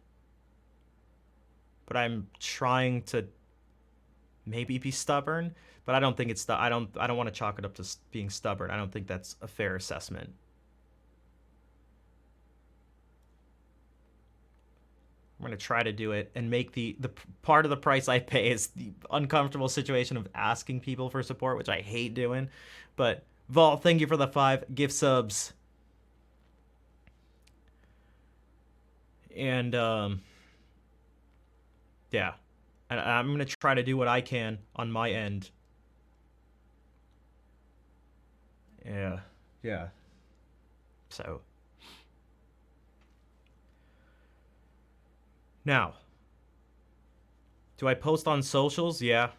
But I'm trying to maybe be stubborn, but I don't think it's I don't want to chalk it up to being stubborn. I don't think that's a fair assessment. I'm going to try to do it and make the part of the price I pay is the uncomfortable situation of asking people for support, which I hate doing. But Vault, thank you for the 5 gift subs. And yeah, I'm going to try to do what I can on my end. Yeah. So now, do I post on socials? Yeah.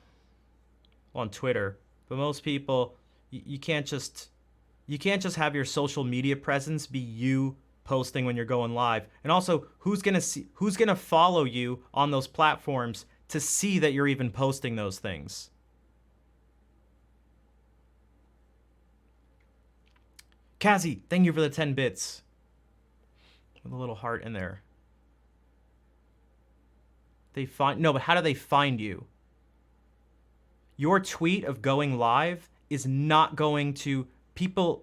On Twitter. But most people, you can't just have your social media presence be you posting when you're going live. And also, who's going to follow you on those platforms to see that you're even posting those things? Kazi, thank you for the 10 bits. With a little heart in there. No, but how do they find you? Your tweet of going live is not going to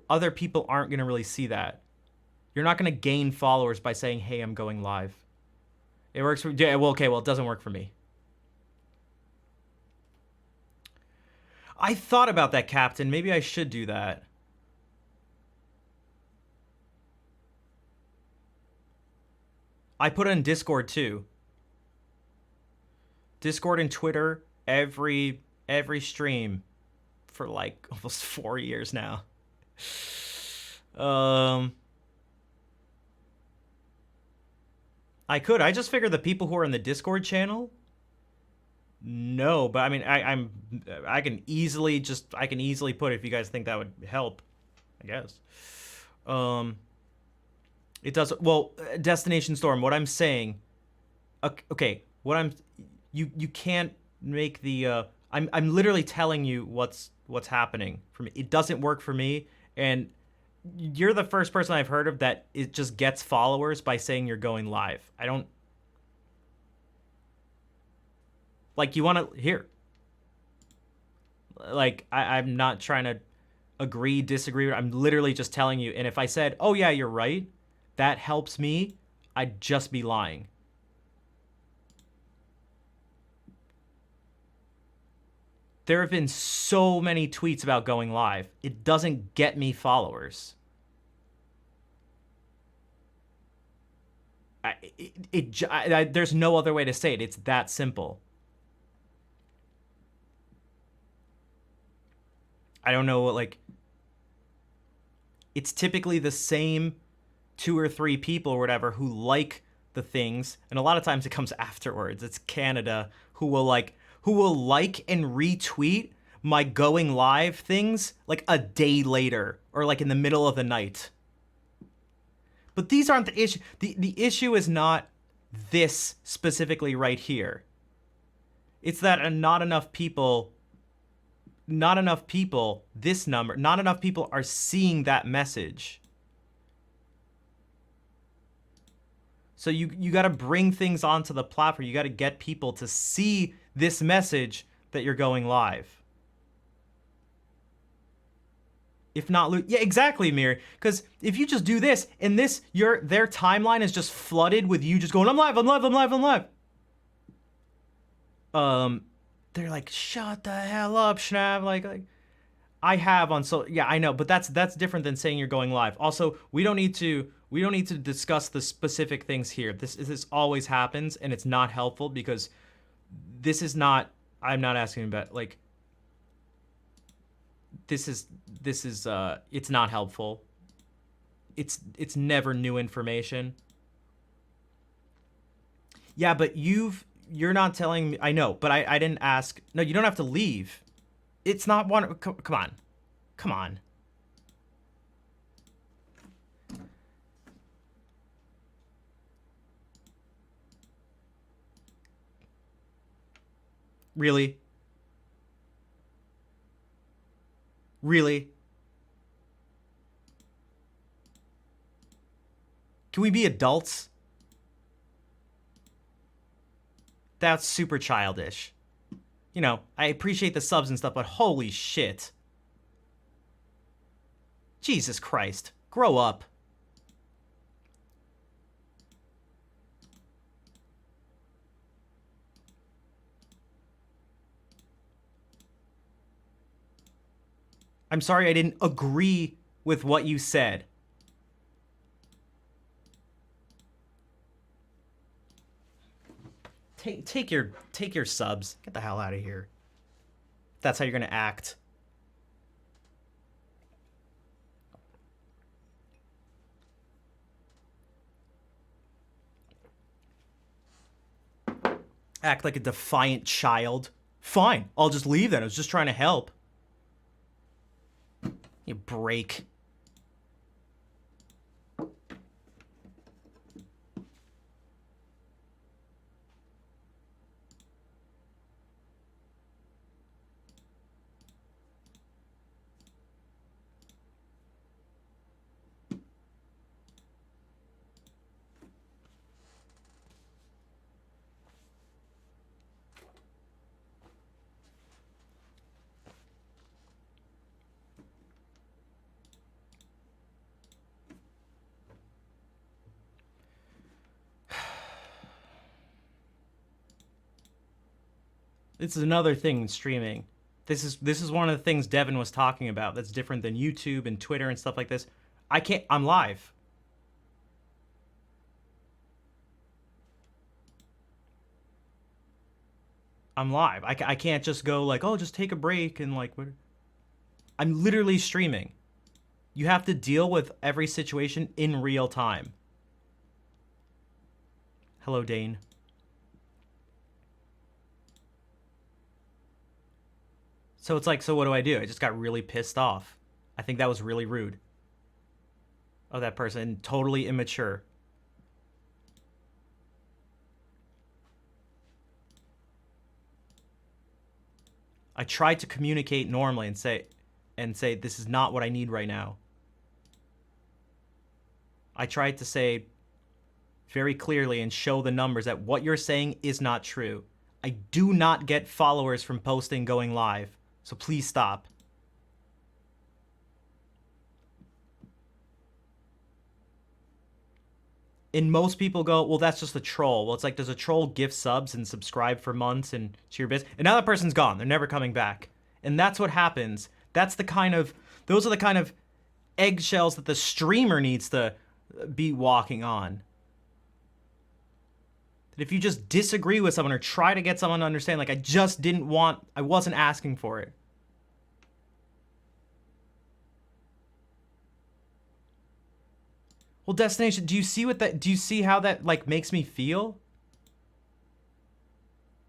other people aren't going to really see that. You're not going to gain followers by saying, "Hey, I'm going live." It works for yeah, well, okay, well, it doesn't work for me. I thought about that, Captain. Maybe I should do that. I put it in Discord too. Discord and Twitter every stream for like almost 4 years now. I just figured the people who are in the Discord channel. No, but I mean I can easily put it if you guys think that would help, I guess. It does well, Destination Storm, what I'm saying, okay, you can't make the I'm literally telling you what's happening for me. It doesn't work for me, and you're the first person I've heard of that it just gets followers by saying you're going live. I don't like you want to hear. Like I'm not trying to agree, disagree. I'm literally just telling you. And if I said, "Oh yeah, you're right," that helps me, I'd just be lying. There have been so many tweets about going live. It doesn't get me followers. There's no other way to say it. It's that simple. I don't know, like, it's typically the same 2 or 3 people or whatever who like the things, and a lot of times it comes afterwards. It's Canada who will like and retweet my going live things like a day later or like in the middle of the night. But these aren't the issue. The issue is not this specifically right here. It's that not enough people, not enough people are seeing that message. So you got to bring things onto the platform. You got to get people to see this message that you're going live. If not, yeah, exactly, Mir. Because if you just do this and their timeline is just flooded with you just going, I'm live. They're like, shut the hell up, Schnav. Like I have on, so yeah, I know, but that's different than saying you're going live. Also, we don't need to We don't need to discuss the specific things here. This always happens, and it's not helpful because this is not. I'm not asking about like. This is it's not helpful. It's never new information. Yeah, but you're not telling me. I know, but I didn't ask. No, you don't have to leave. It's not one. Come on, come on. Really? Really? Can we be adults? That's super childish. You know, I appreciate the subs and stuff, but holy shit. Jesus Christ. Grow up. I'm sorry I didn't agree with what you said. Take your subs. Get the hell out of here. If that's how you're gonna act. Act like a defiant child. Fine, I'll just leave then. I was just trying to help. You break. This is another thing in streaming. This is one of the things Devin was talking about that's different than YouTube and Twitter and stuff like this. I'm live. I'm live. I can't just go like, oh, just take a break and like, what? I'm literally streaming. You have to deal with every situation in real time. Hello, Dane. So it's like, so what do? I just got really pissed off. I think that was really rude of that person. Totally immature. I tried to communicate normally and say this is not what I need right now. I tried to say very clearly and show the numbers that what you're saying is not true. I do not get followers from posting going live. So please stop. And most people go, well, that's just a troll. Well, it's like, does a troll gift subs and subscribe for months and to your business? And now that person's gone. They're never coming back. And that's what happens. Those are the kind of eggshells that the streamer needs to be walking on. That if you just disagree with someone or try to get someone to understand, like, I wasn't asking for it. Well, Destination, do you see how that like makes me feel?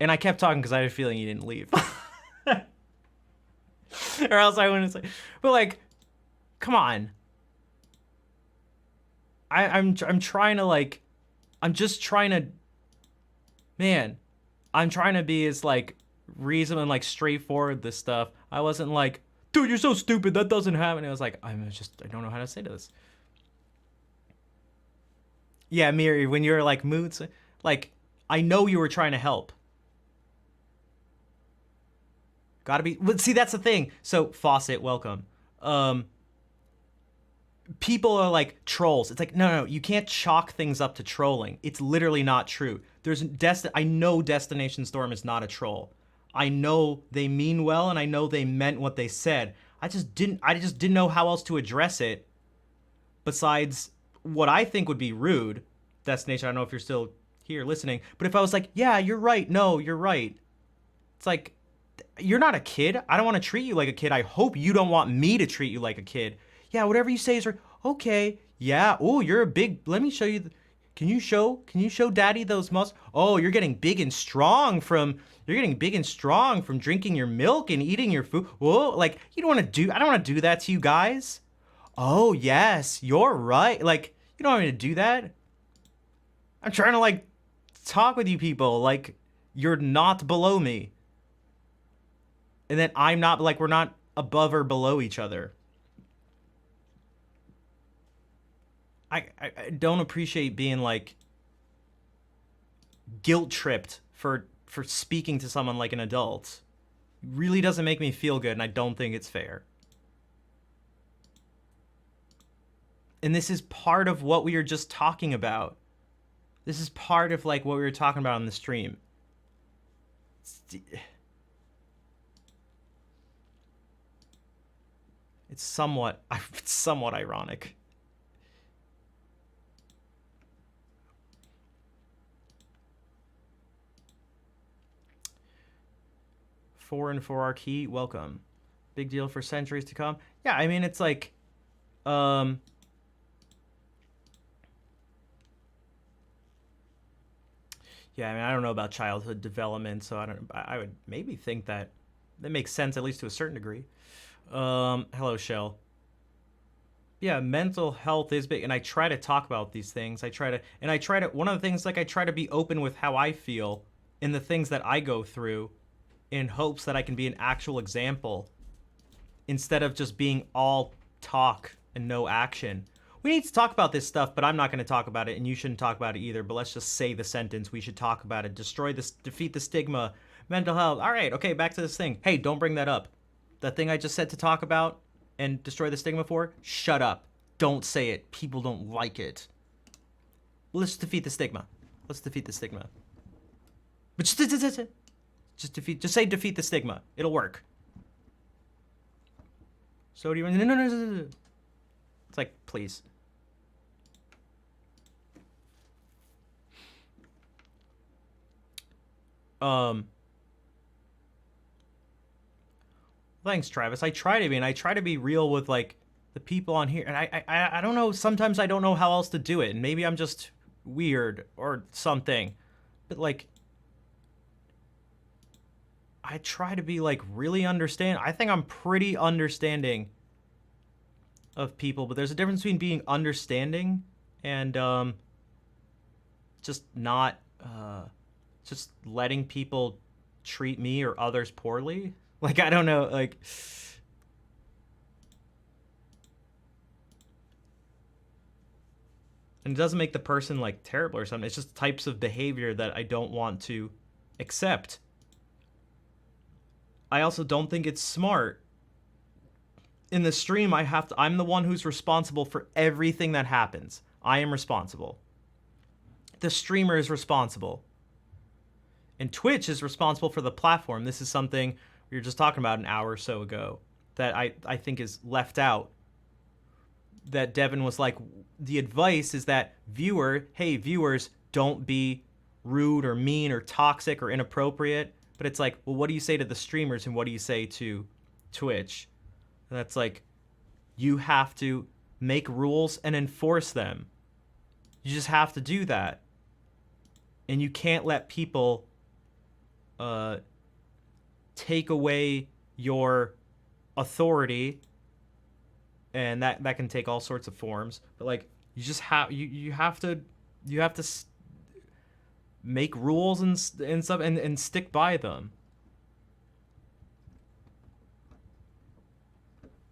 And I kept talking because I had a feeling you didn't leave. Or else I wouldn't say. But like, come on. I'm trying to like, I'm just trying to, man, I'm trying to be as like reasonable and like straightforward this stuff. I wasn't like, dude, you're so stupid, that doesn't happen. I was like, I don't know how to say this. Yeah, Miri, when you're like moods, like, I know you were trying to help. Gotta be, see, that's the thing. So, Fawcett, welcome. People are like trolls. It's like, no, you can't chalk things up to trolling. It's literally not true. I know Destination Storm is not a troll. I know they mean well, and I know they meant what they said. I just didn't know how else to address it besides what I think would be rude, Destination, I don't know if you're still here listening, but if I was like, yeah, you're right, no, you're right. It's like, you're not a kid. I don't want to treat you like a kid. I hope you don't want me to treat you like a kid. Yeah, whatever you say is right. Okay, yeah, oh, you're a big, let me show you. Can you show daddy those muscles? Oh, you're getting big and strong from drinking your milk and eating your food. Whoa, like, I don't want to do that to you guys. Oh, yes, you're right. Like, you don't want me to do that. I'm trying to, like, talk with you people. Like, you're not below me. And then I'm not, like, we're not above or below each other. I don't appreciate being, like, guilt tripped for speaking to someone like an adult. It really doesn't make me feel good, and I don't think it's fair. And this is part of what we were just talking about. This is part of, like, what we were talking about on the stream. It's somewhat ironic. Four and 4R key, welcome. Big deal for centuries to come. Yeah, I mean, it's like, yeah, I mean, I don't know about childhood development, so I would maybe think that makes sense, at least to a certain degree. Hello, Shell. Yeah, mental health is big, and I try to talk about these things. One of the things, like, I try to be open with how I feel in the things that I go through, in hopes that I can be an actual example instead of just being all talk and no action. We need to talk about this stuff, but I'm not going to talk about it, and you shouldn't talk about it either. But let's just say the sentence. We should talk about it. Defeat the stigma. Mental health. All right, okay, back to this thing. Hey, don't bring that up. That thing I just said to talk about and destroy the stigma for, shut up. Don't say it. People don't like it. Let's defeat the stigma. Let's defeat the stigma. But just say defeat the stigma. It'll work. So do you... No. It's like, please. Thanks, Travis. I try to be real with, like, the people on here. And I don't know, sometimes I don't know how else to do it. And maybe I'm just weird or something. But, like, I try to be, like, really understand. I think I'm pretty understanding of people, but there's a difference between being understanding and just not just letting people treat me or others poorly. Like, I don't know, like, and it doesn't make the person, like, terrible or something. It's just types of behavior that I don't want to accept. I also don't think it's smart. In the stream, I'm the one who's responsible for everything that happens. I am responsible. The streamer is responsible. And Twitch is responsible for the platform. This is something we were just talking about an hour or so ago that I think is left out. That Devin was like, the advice is that viewers, don't be rude or mean or toxic or inappropriate. But it's like, well, what do you say to the streamers and what do you say to Twitch? And that's like, you have to make rules and enforce them. You just have to do that. And you can't let people take away your authority, and that can take all sorts of forms. But, like, you just have you have to make rules and stuff and stick by them.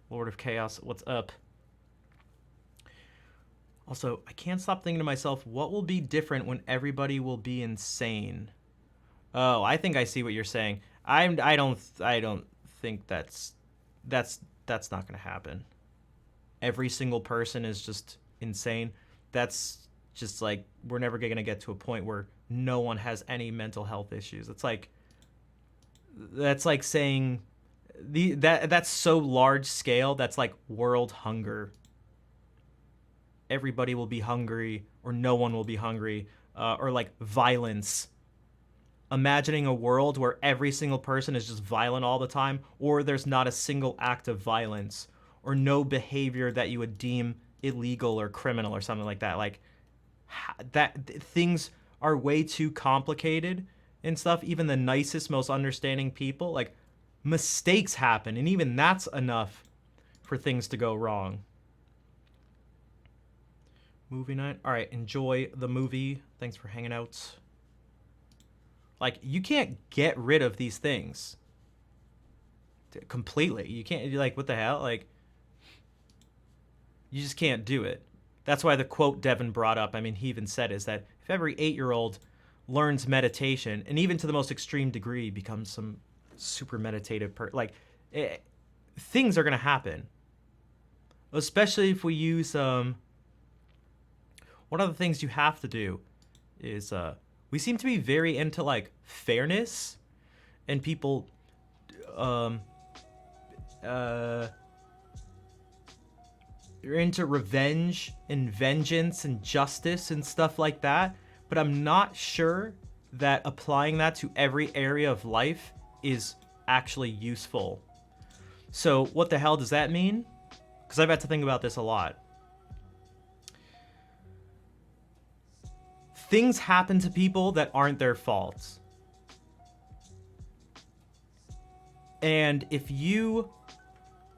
Lord of Chaos, what's up? Also, I can't stop thinking to myself, what will be different when everybody will be insane? Oh, I think I see what you're saying. I don't think that's not going to happen. Every single person is just insane. That's just like, we're never going to get to a point where no one has any mental health issues. It's like, that's like saying that's so large scale. That's like world hunger. everybody will be hungry or no one will be hungry, or like violence. Imagining a world where every single person is just violent all the time, or there's not a single act of violence, or no behavior that you would deem illegal or criminal or something like that. Like things are way too complicated and stuff. Even the nicest, most understanding people, like, mistakes happen, and even that's enough for things to go wrong. Movie night. All right, enjoy the movie. Thanks for hanging out. Like, you can't get rid of these things completely. You can't, like, what the hell? Like, you just can't do it. That's why the quote Devin brought up, I mean, he even said, is that if every 8-year-old learns meditation, and even to the most extreme degree becomes some super meditative things are going to happen. Especially if we use, one of the things you have to do is, we seem to be very into, like, fairness, and people, you're into revenge and vengeance and justice and stuff like that, but I'm not sure that applying that to every area of life is actually useful. So what the hell does that mean? Because I've had to think about this a lot. Things happen to people that aren't their fault. And if you,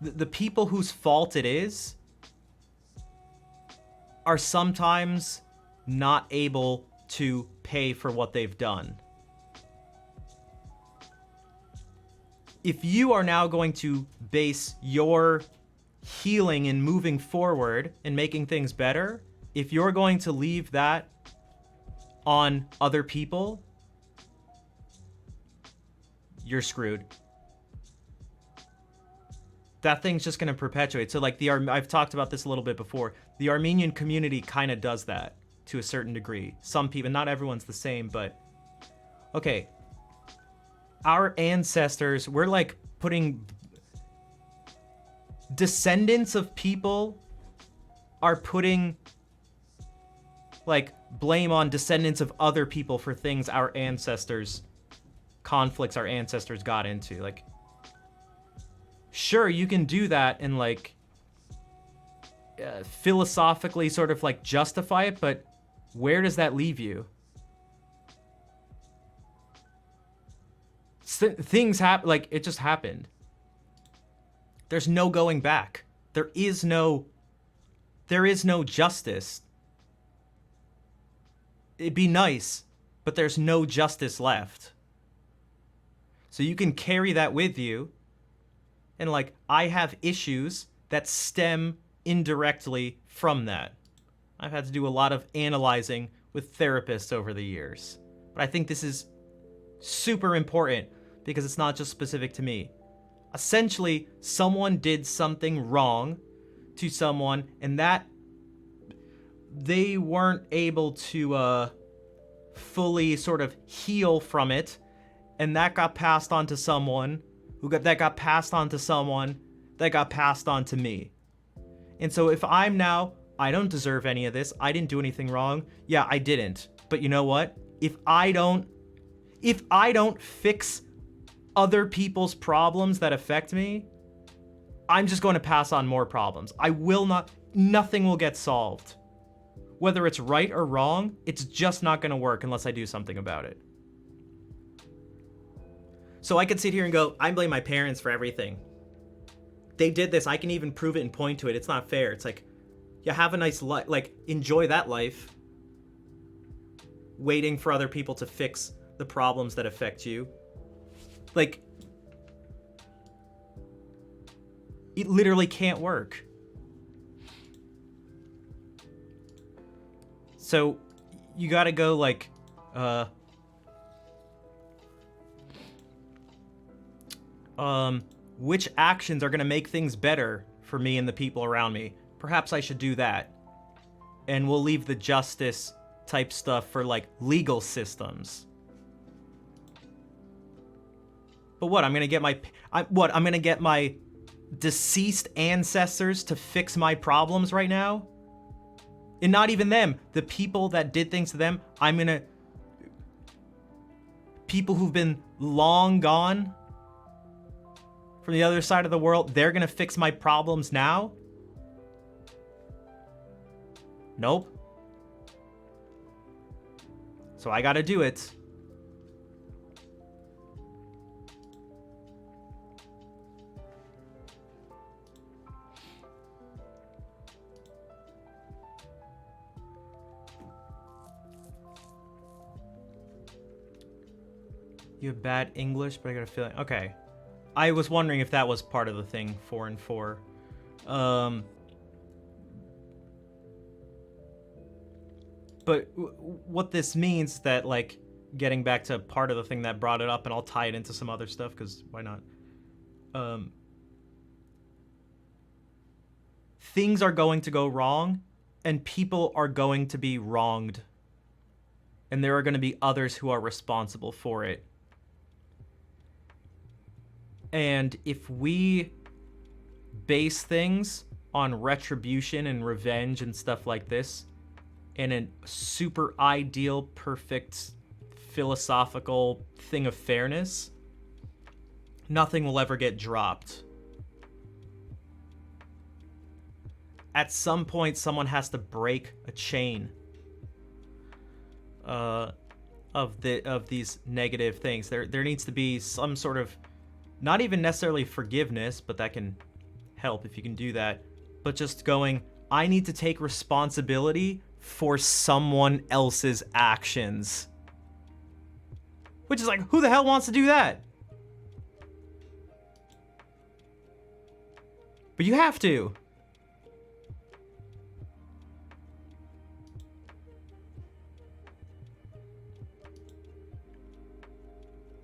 the people whose fault it is, are sometimes not able to pay for what they've done. If you are now going to base your healing and moving forward and making things better, if you're going to leave that on other people, you're screwed. That thing's just going to perpetuate. So, like, I've talked about this a little bit before. The Armenian community kind of does that to a certain degree. Some people, not everyone's the same, but okay. Our ancestors, we're like putting descendants of people are putting like blame on descendants of other people for things conflicts our ancestors got into. Like, sure, you can do that and like philosophically sort of like justify it, but where does that leave you? Things happen, like, it just happened. There's no going back. There is no justice. It'd be nice, but there's no justice left. So you can carry that with you. And like, I have issues that stem indirectly from that. I've had to do a lot of analyzing with therapists over the years. But I think this is super important because it's not just specific to me. Essentially, someone did something wrong to someone, and that they weren't able to fully sort of heal from it, and that got passed on to someone that got passed on to someone that got passed on to me. And so if I don't deserve any of this, I didn't do anything wrong. Yeah, I didn't. But you know what? If I don't fix other people's problems that affect me, I'm just going to pass on more problems. Nothing will get solved. Whether it's right or wrong, it's just not going to work unless I do something about it. So I could sit here and go, I blame my parents for everything. They did this. I can even prove it and point to it. It's not fair. It's like, you have a nice life. Like, enjoy that life. Waiting for other people to fix the problems that affect you. Like, it literally can't work. So you gotta go like, which actions are gonna make things better for me and the people around me? Perhaps I should do that. And we'll leave the justice type stuff for like legal systems. But what, I'm gonna get my, deceased ancestors to fix my problems right now? And not even them. The people that did things to them, people who've been long gone from the other side of the world, they're gonna fix my problems now? Nope. So I gotta do it. You have bad English, but I got a feeling. Okay. I was wondering if that was part of the thing, 4 and 4. But what this means is that, like, getting back to part of the thing that brought it up, and I'll tie it into some other stuff, because why not? Things are going to go wrong, and people are going to be wronged. And there are going to be others who are responsible for it. And if we base things on retribution and revenge and stuff like this, in a super ideal, perfect, philosophical thing of fairness, nothing will ever get dropped. At some point, someone has to break a chain of these negative things. There needs to be some sort of, not even necessarily forgiveness, but that can help if you can do that, but just going, I need to take responsibility for someone else's actions. Which is like, who the hell wants to do that? But you have to.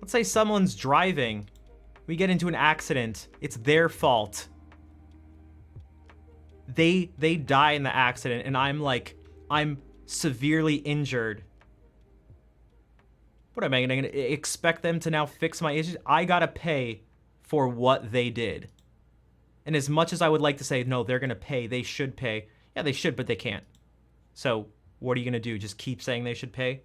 Let's say someone's driving. We get into an accident. It's their fault. They die in the accident, and I'm severely injured. What am I gonna expect them to now fix my issues? I gotta pay for what they did. And as much as I would like to say, no, they're gonna pay, they should pay. Yeah, they should, but they can't. So what are you gonna do? Just keep saying they should pay?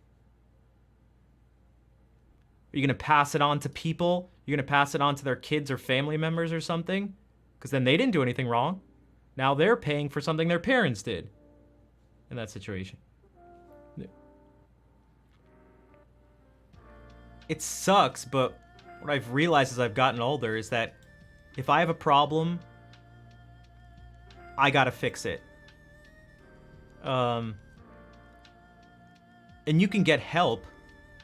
Are you gonna pass it on to people? You're gonna pass it on to their kids or family members or something? Because then they didn't do anything wrong. Now they're paying for something their parents did in that situation. It sucks, but what I've realized as I've gotten older is that if I have a problem, I gotta fix it. And you can get help,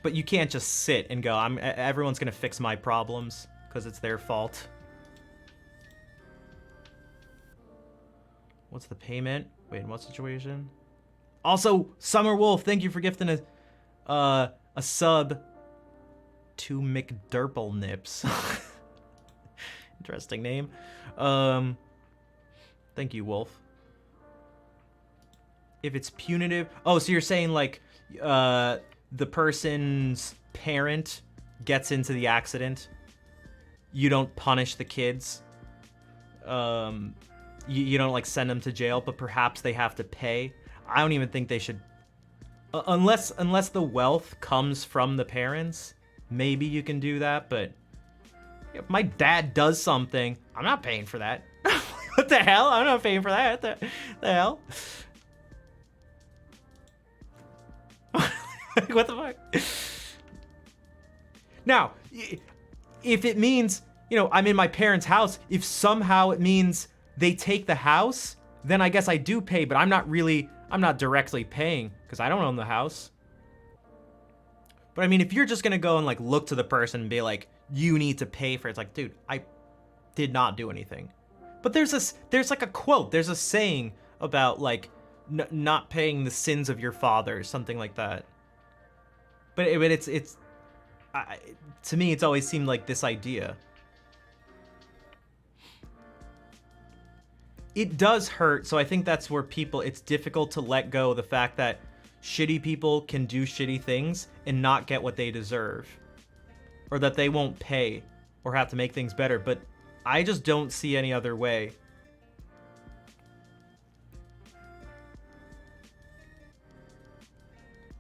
but you can't just sit and go, everyone's gonna fix my problems because it's their fault. What's the payment? Wait, in what situation? Also, Summer Wolf, thank you for gifting a sub to McDurple Nips. Interesting name. Thank you, Wolf. If it's punitive, oh, so you're saying like the person's parent gets into the accident, you don't punish the kids. You don't like send them to jail, but perhaps they have to pay. I don't even think they should, unless the wealth comes from the parents. Maybe you can do that, but if my dad does something, I'm not paying for that. What the hell? I'm not paying for that. The hell? What the fuck? Now, if it means, I'm in my parents' house, if somehow it means they take the house, then I guess I do pay, but I'm not directly paying because I don't own the house. But I mean, if you're just gonna go and like look to the person and be like, you need to pay for it, it's like, dude, I did not do anything. But there's like a quote, there's a saying about like not paying the sins of your father, something like that. But it's to me, it's always seemed like this idea. It does hurt, so I think that's where it's difficult to let go of the fact that shitty people can do shitty things and not get what they deserve. Or that they won't pay or have to make things better, but I just don't see any other way.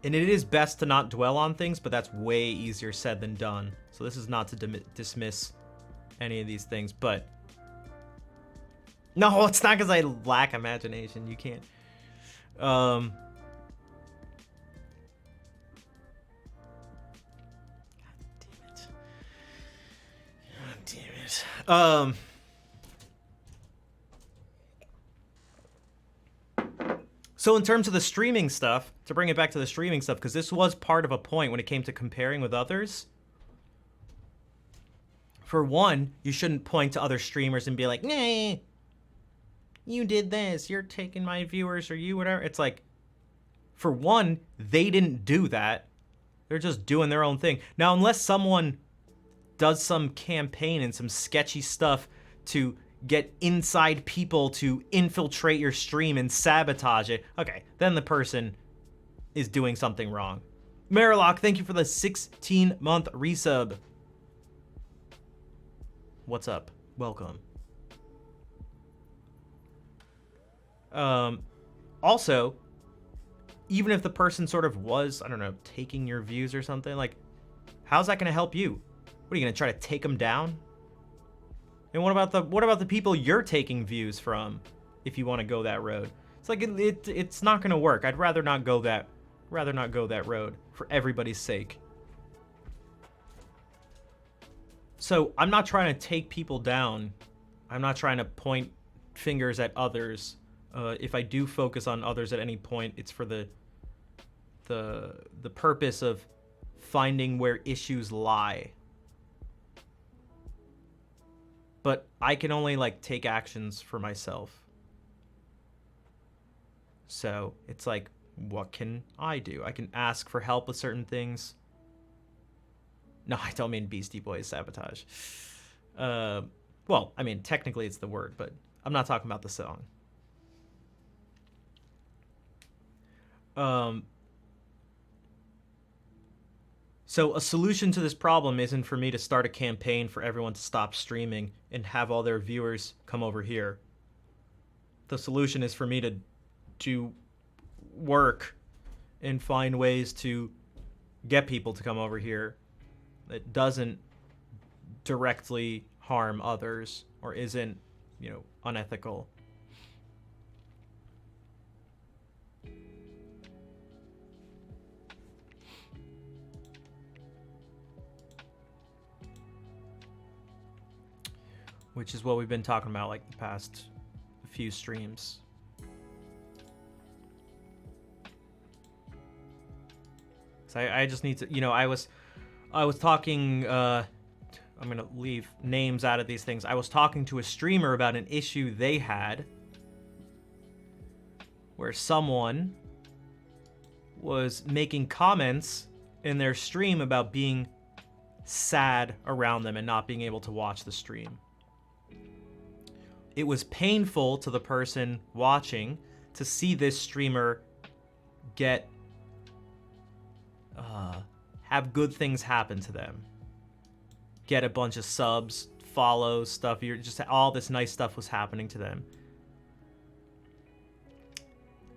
And it is best to not dwell on things, but that's way easier said than done. So this is not to dismiss any of these things, but no, it's not because I lack imagination. You can't. God damn it. God damn it. So in terms of the streaming stuff, to bring it back to the streaming stuff, because this was part of a point when it came to comparing with others. For one, you shouldn't point to other streamers and be like, nah, you did this, you're taking my viewers, or you whatever. It's like, for one, they didn't do that. They're just doing their own thing. Now, unless someone does some campaign and some sketchy stuff to get inside people to infiltrate your stream and sabotage it, okay, then the person is doing something wrong. Marilock, thank you for the 16-month resub. What's up? Welcome. Also, even if the person sort of was, I don't know, taking your views or something, like, how's that going to help you? What, are you going to try to take them down? And what about the people you're taking views from, if you want to go that road? It's like it's not going to work. I'd rather not go that road for everybody's sake. So I'm not trying to take people down. I'm not trying to point fingers at others. If I do focus on others at any point, it's for the purpose of finding where issues lie. But I can only, like, take actions for myself. So it's like, what can I do? I can ask for help with certain things. No, I don't mean Beastie Boys sabotage. Well, I mean, technically it's the word, but I'm not talking about the song. So a solution to this problem isn't for me to start a campaign for everyone to stop streaming and have all their viewers come over here. The solution is for me to do work and find ways to get people to come over here that doesn't directly harm others or isn't, you know, unethical. Which is what we've been talking about, like, the past few streams. So I just need to, you know, I was talking, I'm gonna leave names out of these things. I was talking to a streamer about an issue they had where someone was making comments in their stream about being sad around them and not being able to watch the stream. It was painful to the person watching to see this streamer get have good things happen to them, get a bunch of subs, follows, stuff. You're just, all this nice stuff was happening to them.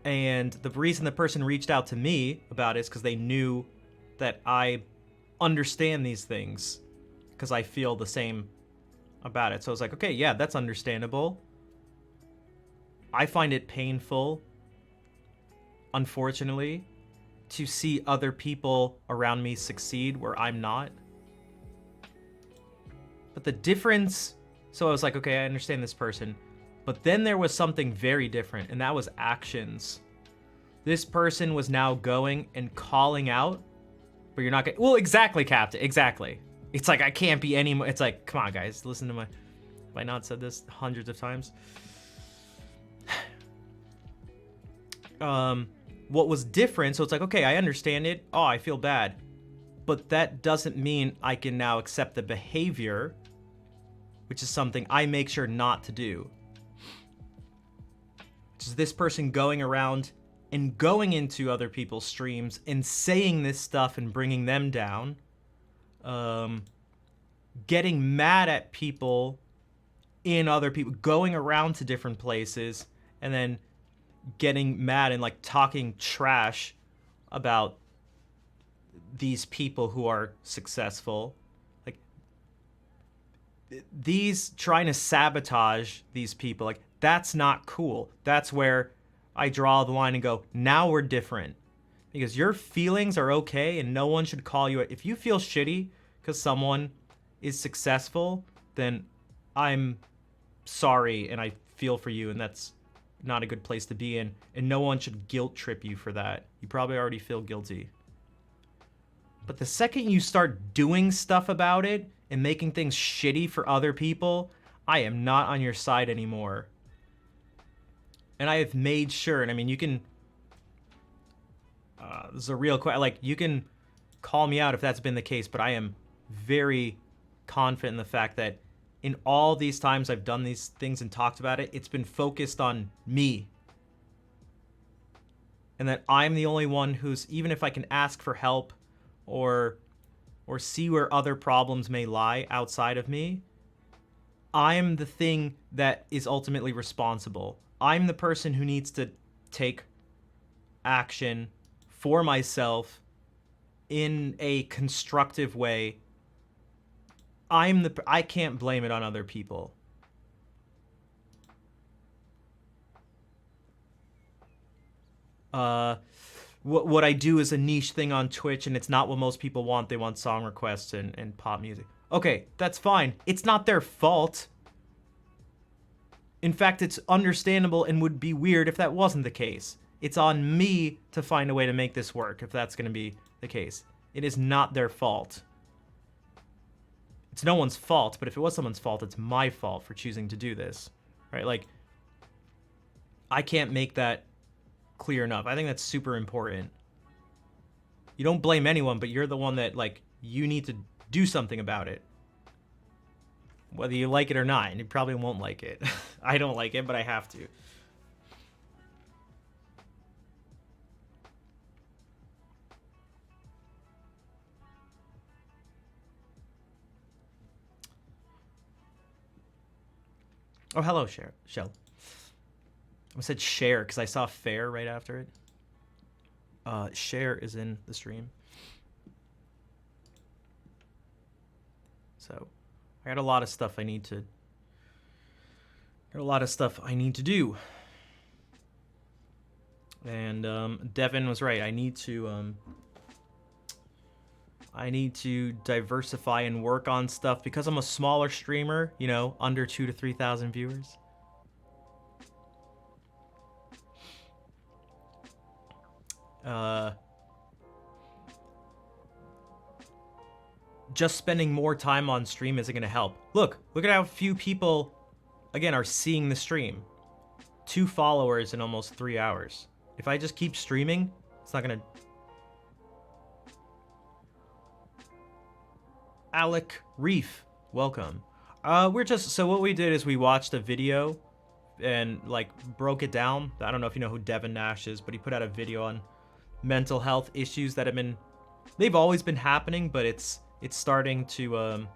And the reason the person reached out to me about it is because they knew that I understand these things, because I feel the same about it. So I was like, okay, yeah, that's understandable. I find it painful, unfortunately, to see other people around me succeed where I'm not. But the difference, so I was like, okay, I understand this person. But then there was something very different, and that was actions. This person was now going and calling out, but you're not getting, well, exactly, Captain, exactly. It's like, I can't be any more, it's like, come on, guys, listen to my, have I not said this hundreds of times? What was different, so it's like, okay, I understand it. Oh, I feel bad. But that doesn't mean I can now accept the behavior, which is something I make sure not to do. Which is this person going around and going into other people's streams and saying this stuff and bringing them down. Getting mad at people in other people, going around to different places, and then getting mad and, like, talking trash about these people who are successful. Like, these trying to sabotage these people, like, that's not cool. That's where I draw the line and go, now we're different. Because your feelings are okay and no one should call you. If you feel shitty because someone is successful, then I'm sorry and I feel for you, and that's not a good place to be in. And no one should guilt trip you for that. You probably already feel guilty. But the second you start doing stuff about it and making things shitty for other people, I am not on your side anymore. And I have made sure, and I mean, you can, this is a real question, like, you can call me out if that's been the case, but I am very confident in the fact that in all these times I've done these things and talked about it, it's been focused on me. And that I'm the only one who's, even if I can ask for help or see where other problems may lie outside of me, I'm the thing that is ultimately responsible. I'm the person who needs to take action for myself in a constructive way. I can't blame it on other people. What I do is a niche thing on Twitch, and it's not what most people want. They want song requests and pop music. Okay, that's fine. It's not their fault. In fact, it's understandable and would be weird if that wasn't the case. It's on me to find a way to make this work, if that's going to be the case. It is not their fault. It's no one's fault, but if it was someone's fault, it's my fault for choosing to do this. Right? Like, I can't make that clear enough. I think that's super important. You don't blame anyone, but you're the one that, like, you need to do something about it. Whether you like it or not, and you probably won't like it. I don't like it, but I have to. Oh, hello, Shell. I said share because I saw fair right after it. Share is in the stream. So, I got a lot of stuff I need to do. And Devin was right. I need to diversify and work on stuff because I'm a smaller streamer, you know, under 2,000 to 3,000 viewers. Just spending more time on stream isn't going to help. Look at how few people, again, are seeing the stream. 2 followers in almost 3 hours. If I just keep streaming, it's not going to... Alec Reef, welcome. So what we did is we watched a video and, like, broke it down. I don't know if you know who Devin Nash is, but he put out a video on mental health issues that have been... They've always been happening, but it's starting to,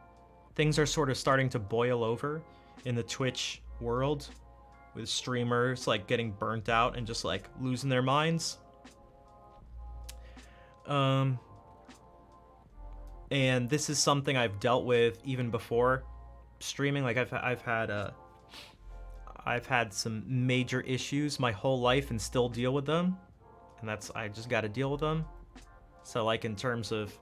things are sort of starting to boil over in the Twitch world with streamers, like, getting burnt out and just, like, losing their minds. And this is something I've dealt with even before streaming. Like, I've had some major issues my whole life and still deal with them. And I just got to deal with them. So, like, in terms of,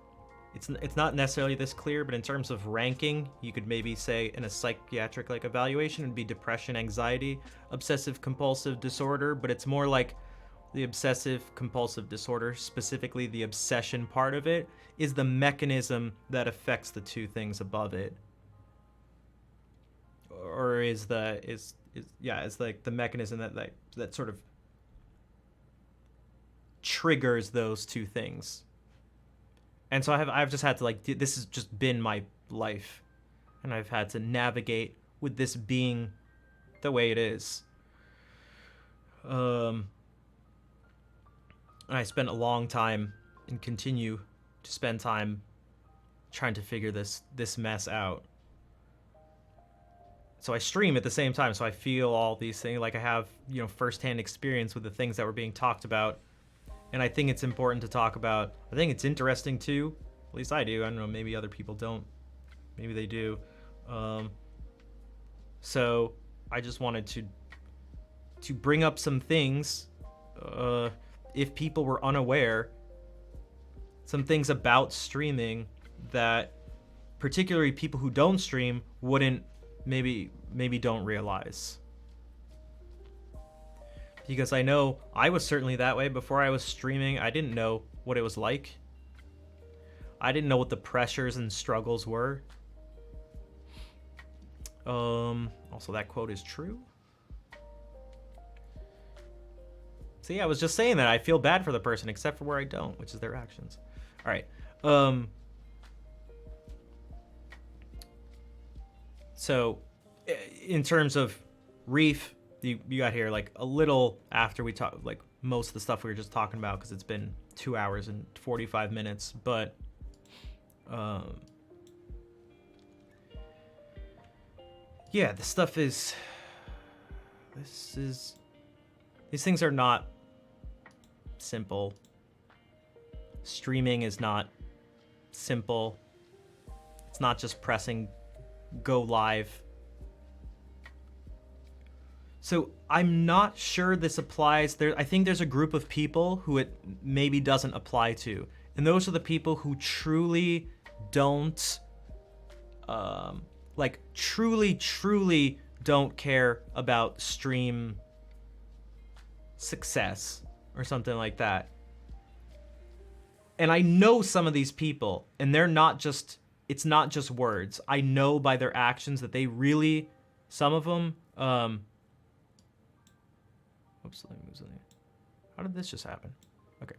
it's not necessarily this clear, but in terms of ranking, you could maybe say in a psychiatric, like, evaluation, it'd be depression, anxiety, obsessive compulsive disorder, but it's more like the obsessive compulsive disorder, specifically the obsession part of it, is the mechanism that affects the 2 things above it. Or is like the mechanism that sort of triggers those 2 things. And so I've just had to, like, this has just been my life, and I've had to navigate with this being the way it is. And I spent a long time and continue to spend time trying to figure this mess out. So I stream at the same time, so I feel all these things, like I have, you know, firsthand experience with the things that were being talked about and I think it's important to talk about. I think it's interesting too. At least I do. I don't know. Maybe other people don't. Maybe they do. So I just wanted to bring up some things. If people were unaware, some things about streaming that particularly people who don't stream wouldn't maybe don't realize. Because I know I was certainly that way before I was streaming. I didn't know what it was like. I didn't know what the pressures and struggles were. Also, that quote is true. See, I was just saying that I feel bad for the person, except for where I don't, which is their actions. All right. So, in terms of Reef, you got here like a little after we talked, like most of the stuff we were just talking about, because it's been 2 hours and 45 minutes. But, yeah, this stuff is. These things are not simple. Streaming is not simple. It's not just pressing go live. So I'm not sure this applies there. I think there's a group of people who it maybe doesn't apply to, and those are the people who truly don't truly don't care about stream success or something like that. And I know some of these people, and they're not just, it's not just words. I know by their actions that they really, some of them, oops, let me move something. How did this just happen? Okay.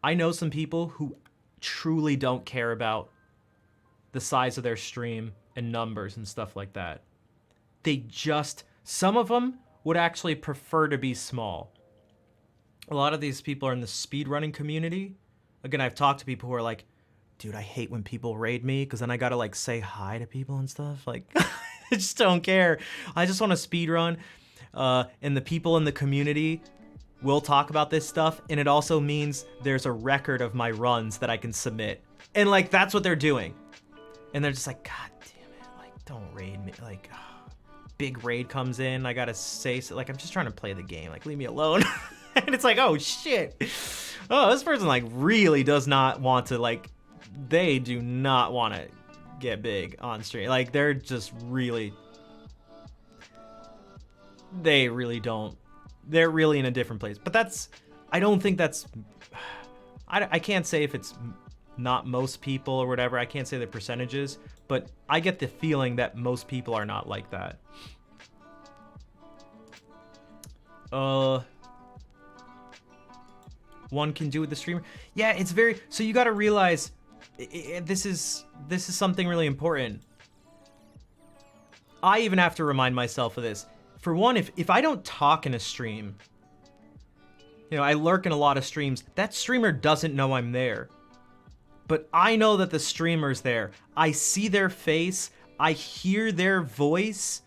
I know some people who truly don't care about the size of their stream and numbers and stuff like that. They just, some of them would actually prefer to be small. A lot of these people are in the speedrunning community. Again, I've talked to people who are like, dude, I hate when people raid me because then I gotta like say hi to people and stuff. Like, I just don't care. I just want to speedrun. And the people in the community will talk about this stuff, and it also means there's a record of my runs that I can submit. And like, that's what they're doing. And they're just like, God damn it, like, don't raid me. Like, big raid comes in, I gotta say, so, like, I'm just trying to play the game. Like, leave me alone. And it's like, oh shit. Oh, this person like really does not want to, like, they do not want to get big on stream. Like, they're just really, they really don't. They're really in a different place. But that's, I don't think that's, I can't say if it's not most people or whatever. I can't say the percentages, but I get the feeling that most people are not like that. One can do with the streamer. Yeah, it's very, so you got to realize this is something really important. I even have to remind myself of this. For one, if I don't talk in a stream, you know, I lurk in a lot of streams, that streamer doesn't know I'm there. But I know that the streamer's there. I see their face, I hear their voice,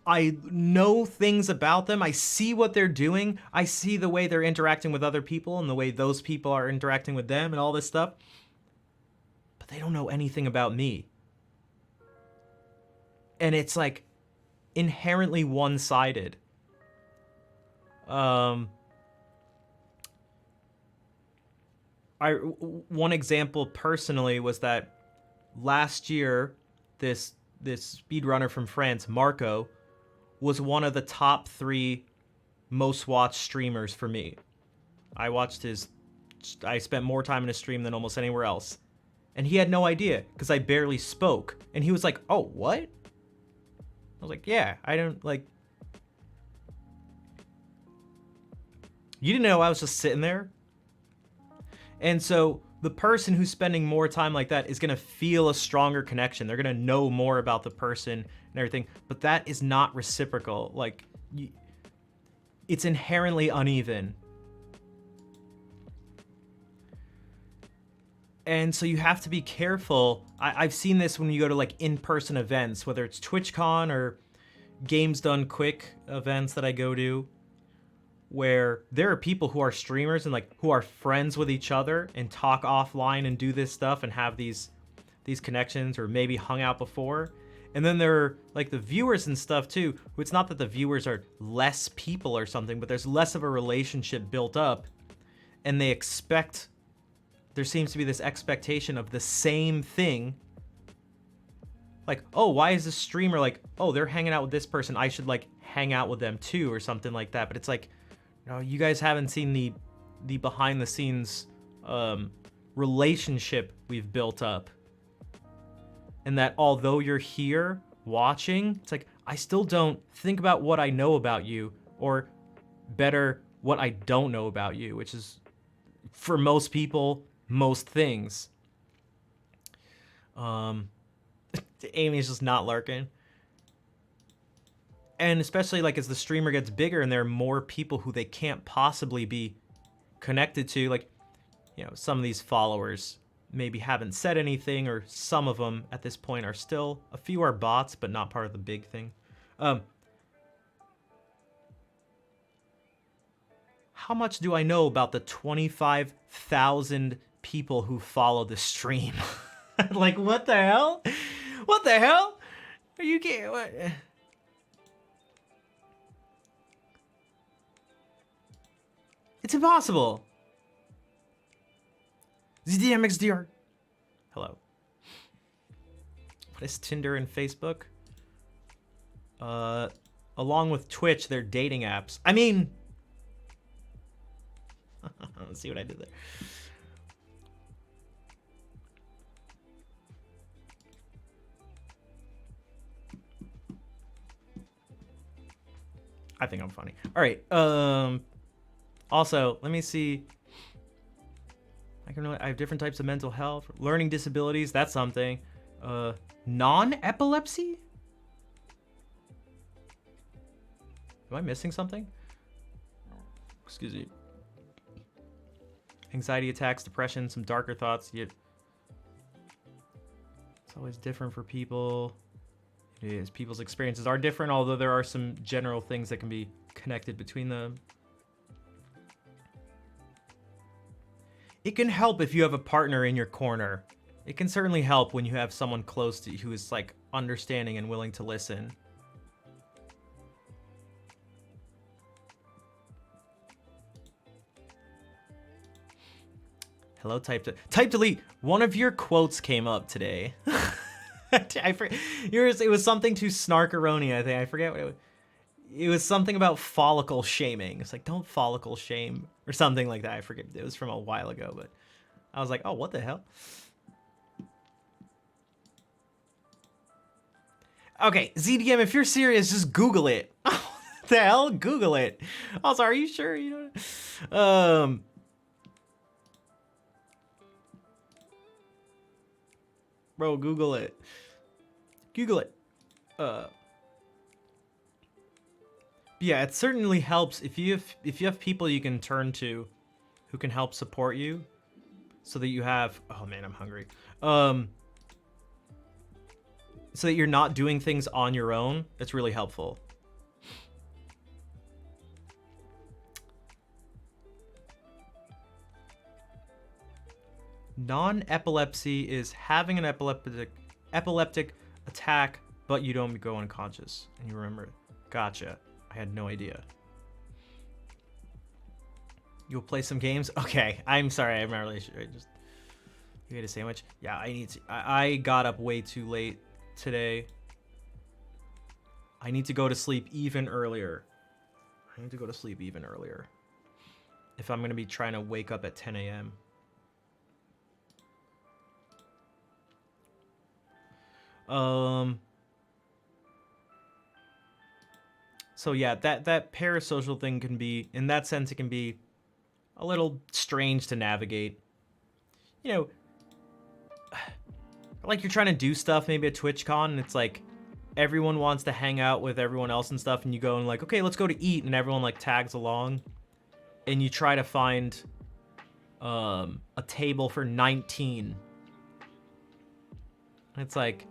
I know things about them, I see what they're doing, I see the way they're interacting with other people and the way those people are interacting with them and all this stuff. But they don't know anything about me. And it's like inherently one-sided. One example personally was that last year, this speedrunner from France, Marco, was one of the top 3 most watched streamers for me. I spent more time in a stream than almost anywhere else. And he had no idea, because I barely spoke. And he was like, oh, what? I was like, yeah, I don't, like... You didn't know I was just sitting there? And so the person who's spending more time like that is going to feel a stronger connection. They're going to know more about the person and everything. But that is not reciprocal. Like, it's inherently uneven. And so you have to be careful. I've seen this when you go to like in-person events, whether it's TwitchCon or Games Done Quick events that I go to, where there are people who are streamers and like who are friends with each other and talk offline and do this stuff and have these connections or maybe hung out before. And then there are like the viewers and stuff too, who it's not that the viewers are less people or something, but there's less of a relationship built up, and they expect, there seems to be this expectation of the same thing. Like, oh, why is this streamer like, oh, they're hanging out with this person, I should like hang out with them too, or something like that. But it's like, no, you guys haven't seen the behind the scenes relationship we've built up. And that although you're here watching, it's like, I still don't think about what I know about you, or better, what I don't know about you, which is, for most people, most things. Amy's just not lurking. And especially like as the streamer gets bigger and there are more people who they can't possibly be connected to, like, you know, some of these followers maybe haven't said anything, or some of them at this point are still, a few are bots, but not part of the big thing. How much do I know about the 25,000 people who follow the stream? Like, what the hell? What the hell? Are you kidding? What? It's impossible. ZDMXDR. Hello. What is Tinder and Facebook? Along with Twitch, they're dating apps. I mean, let's see what I did there. I think I'm funny. All right. Also, let me see. I have different types of mental health, learning disabilities. That's something. Non-epilepsy? Am I missing something? Excuse me. Anxiety attacks, depression, some darker thoughts. It's always different for people. It is. People's experiences are different, although there are some general things that can be connected between them. It can help if you have a partner in your corner. It can certainly help when you have someone close to you who is like understanding and willing to listen. Hello, type delete. One of your quotes came up today. It was something to Snarkaroni, I think. I forget what it was. It was something about follicle shaming. It's like, don't follicle shame, or something like that. I forget. It was from a while ago, but I was like, oh, what the hell? Okay, ZDM, if you're serious, just Google it. What the hell? Google it. Also, are you sure? You know? Bro, Google it. Google it. Yeah, it certainly helps if you have people you can turn to who can help support you, so that you have, oh man, I'm hungry. So that you're not doing things on your own. It's really helpful. Non-epilepsy is having an epileptic attack, but you don't go unconscious and you remember it. Gotcha. I had no idea. You'll play some games? Okay, I'm sorry. I'm not really sure. You ate a sandwich? Yeah, I need to. I got up way too late today. I need to go to sleep even earlier. If I'm going to be trying to wake up at 10 a.m. So yeah, that parasocial thing can be, in that sense, it can be a little strange to navigate. You know, like you're trying to do stuff maybe at TwitchCon, and it's like everyone wants to hang out with everyone else and stuff, and you go and like, okay, let's go to eat, and everyone like tags along, and you try to find a table for 19. And it's like,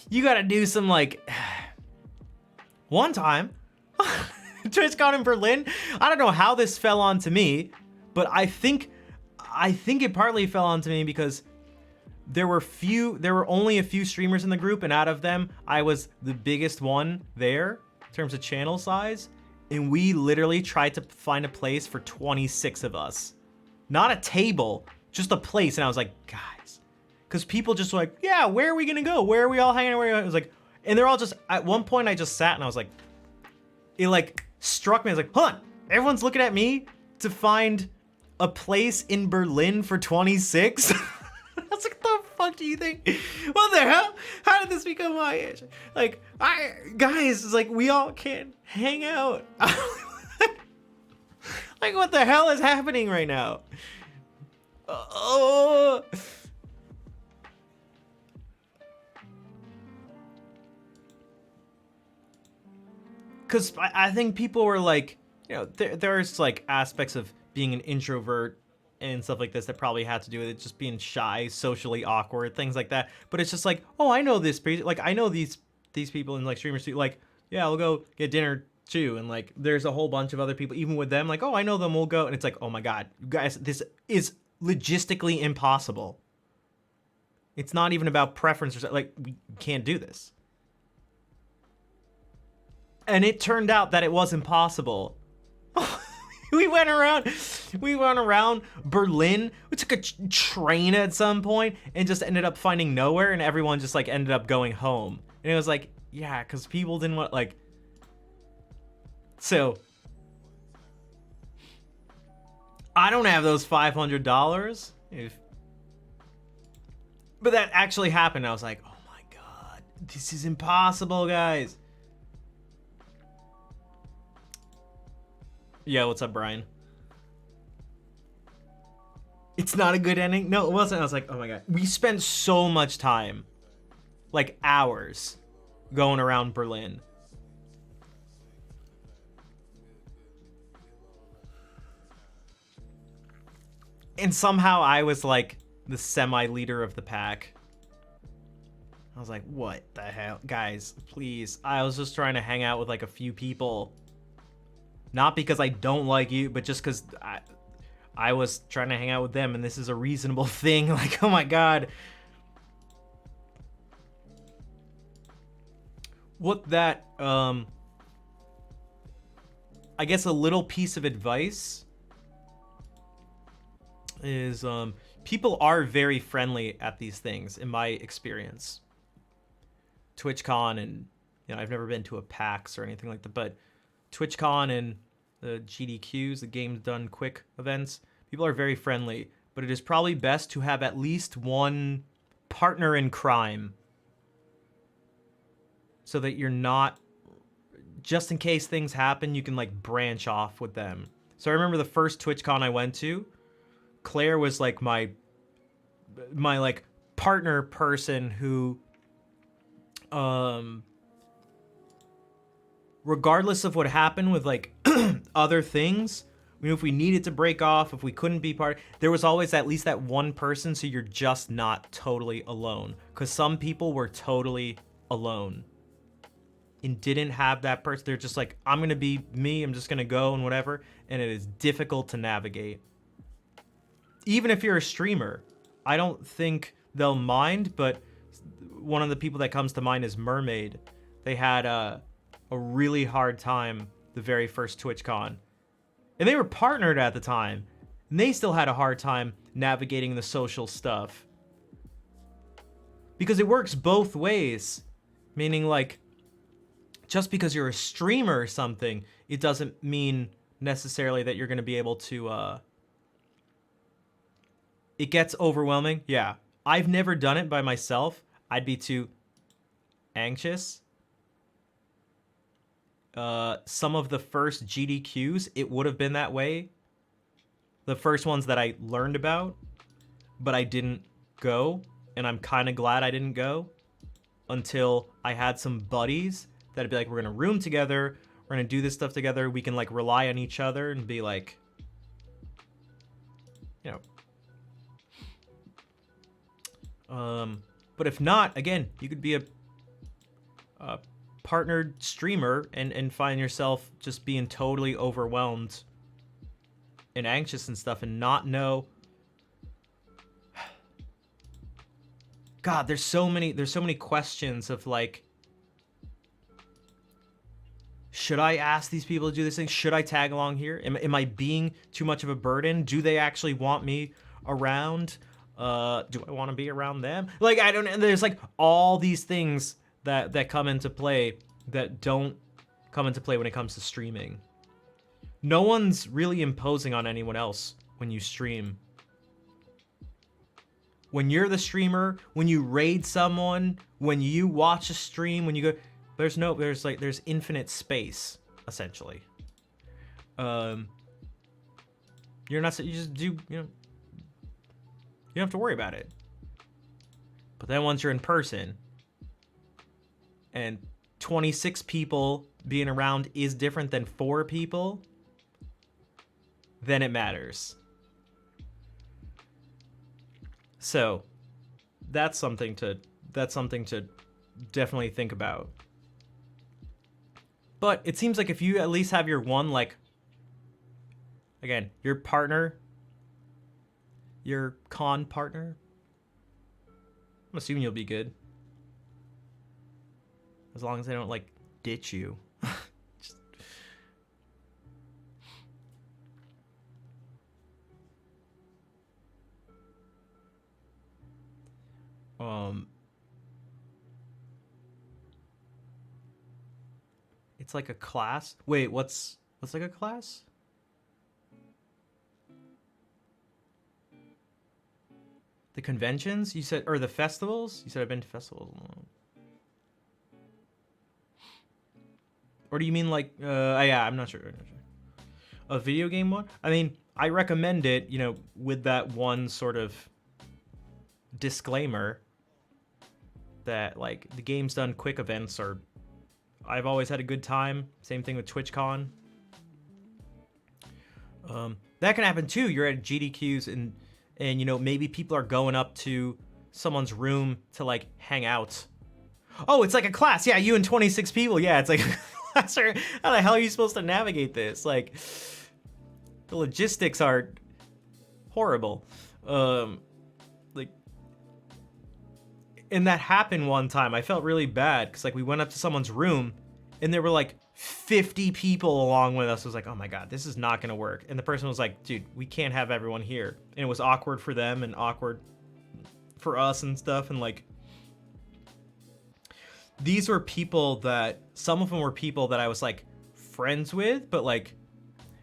you gotta do some like one time, TwitchCon in Berlin, I don't know how this fell onto me, but I think it partly fell onto me because there were only a few streamers in the group, and out of them, I was the biggest one there in terms of channel size, and we literally tried to find a place for 26 of us. Not a table, just a place, and I was like, guys, because people just were like, yeah, where are we gonna go? Where are we all hanging out? I was like, and they're all just, at one point I just sat and I was like, it like struck me, I was like, hold on, everyone's looking at me to find a place in Berlin for 26? I was like, the fuck do you think? What the hell? How did this become my issue? Like, guys, it's like, we all can't hang out. Like, what the hell is happening right now? Oh. Because I think people were like, you know, there's like aspects of being an introvert and stuff like this that probably had to do with it just being shy, socially awkward, things like that. But it's just like, oh, I know this, like, I know these people and like streamers too. Like, yeah, we'll go get dinner too. And like, there's a whole bunch of other people, even with them, like, oh, I know them, we'll go. And it's like, oh my God, you guys, this is logistically impossible. It's not even about preference or like, we can't do this. And it turned out that it was impossible. we went around Berlin. We took a train at some point and just ended up finding nowhere, and everyone just like ended up going home. And it was like, yeah, because people didn't want like. So I don't have those $500. But that actually happened. I was like, oh my God, this is impossible, guys. Yeah, what's up, Brian? It's not a good ending? No, it wasn't. I was like, oh my God. We spent so much time, like hours, going around Berlin. And somehow I was like the semi-leader of the pack. I was like, what the hell? Guys, please. I was just trying to hang out with like a few people. Not because I don't like you, but just because I was trying to hang out with them, and this is a reasonable thing. Like, oh my God. What that, I guess a little piece of advice is, people are very friendly at these things, in my experience. TwitchCon and, you know, I've never been to a PAX or anything like that, but TwitchCon and the GDQs, the Games Done Quick events, people are very friendly, but it is probably best to have at least one partner in crime so that you're not, just in case things happen, you can like branch off with them. So I remember the first TwitchCon I went to, Claire was like my like partner person who, regardless of what happened with like other things, I mean, if we needed to break off, if we couldn't be part, there was always at least that one person, so you're just not totally alone. Because some people were totally alone and didn't have that person. They're just like, I'm gonna be me, I'm just gonna go and whatever, and it is difficult to navigate. Even if you're a streamer, I don't think they'll mind, but one of the people that comes to mind is Mermaid. They had a really hard time the very first TwitchCon. And they were partnered at the time, and they still had a hard time navigating the social stuff. Because it works both ways. Meaning, like, just because you're a streamer or something, it doesn't mean necessarily that you're going to be able to, it gets overwhelming. Yeah. I've never done it by myself. I'd be too anxious. Some of the first GDQs, it would have been that way. The first ones that I learned about, but I didn't go, and I'm kind of glad I didn't go until I had some buddies that'd be like, we're gonna room together, we're gonna do this stuff together, we can like rely on each other and be like, you know. But if not, again, you could be a partnered streamer and find yourself just being totally overwhelmed and anxious and stuff and not know. God, there's so many questions of like, should I ask these people to do this thing? Should I tag along here? Am I being too much of a burden? Do they actually want me around? Do I want to be around them? Like, I don't know. There's like all these things that come into play that don't come into play when it comes to streaming. No one's really imposing on anyone else when you stream. When you're the streamer, when you raid someone, when you watch a stream, when you go, there's infinite space, essentially. You're not, you just do, you know, you don't have to worry about it. But then once you're in person and 26 people being around is different than 4 people, then it matters. So that's something to definitely think about. But it seems like if you at least have your one, like, again, your partner, your con partner, I'm assuming you'll be good. As long as they don't, like, ditch you. Just... It's like a class. Wait, what's like a class? The conventions? You said, or the festivals? You said I've been to festivals. Or do you mean like, yeah, I'm not sure. A video game one? I mean, I recommend it, you know, with that one sort of disclaimer that, like, the game's done quick events are, I've always had a good time. Same thing with TwitchCon. That can happen too. You're at GDQs and you know, maybe people are going up to someone's room to, like, hang out. Oh, it's like a class. Yeah, you and 26 people. Yeah, it's like a class. How the hell are you supposed to navigate this? Like, the logistics are horrible. Like, and that happened one time. I felt really bad because, like, we went up to someone's room and there were like 50 people along with us. I was like, oh my God, this is not gonna work. And the person was like, dude, we can't have everyone here. And it was awkward for them and awkward for us and stuff. And like, these were people that, some of them were people that I was like friends with, but like,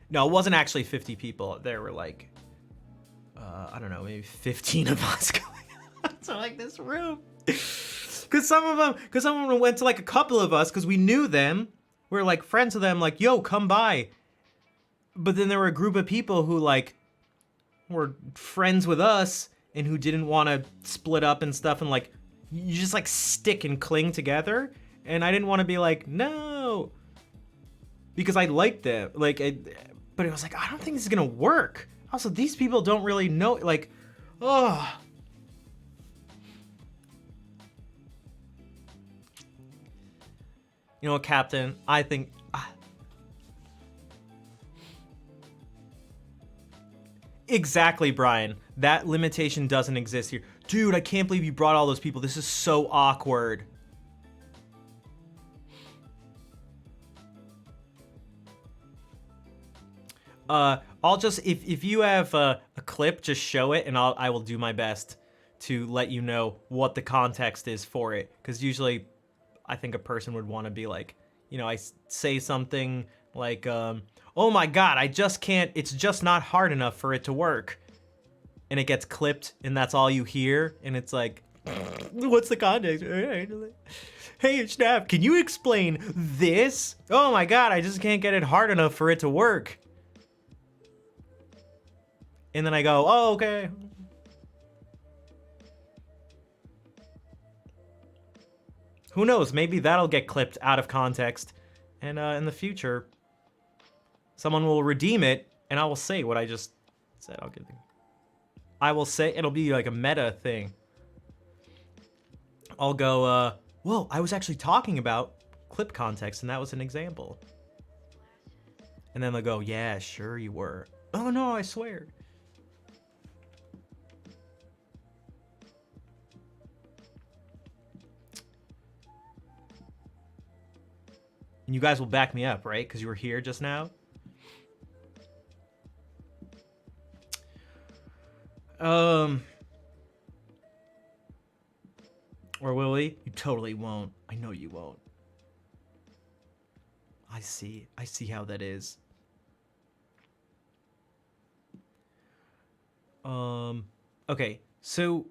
no, it wasn't actually 50 people. There were like, I don't know, maybe 15 of us going to like this room. Because some of them went to like a couple of us because we knew them. We were like friends with them, like, yo, come by. But then there were a group of people who like were friends with us and who didn't want to split up and stuff, and like, you just like stick and cling together. And I didn't want to be like, no, because I liked them. Like, but it was like, I don't think this is gonna work. Also, these people don't really know, like, oh. You know what, Captain? I think... Exactly, Brian. That limitation doesn't exist here. Dude, I can't believe you brought all those people. This is so awkward. I'll just... If you have a clip, just show it, and I will do my best to let you know what the context is for it. Because usually... I think a person would want to be like, you know, I say something like, oh my God, I just can't, it's just not hard enough for it to work. And it gets clipped and that's all you hear. And it's like, what's the context? Hey, Snap, can you explain this? Oh my God, I just can't get it hard enough for it to work. And then I go, oh, okay. Who knows? Maybe that'll get clipped out of context, and in the future, someone will redeem it, and I will say what I just said. I will say it'll be like a meta thing. I'll go, well, I was actually talking about clip context, and that was an example. And then they'll go, yeah, sure you were. Oh no, I swear. And you guys will back me up, right? Because you were here just now. Or will we? You totally won't. I know you won't. I see how that is. Okay, so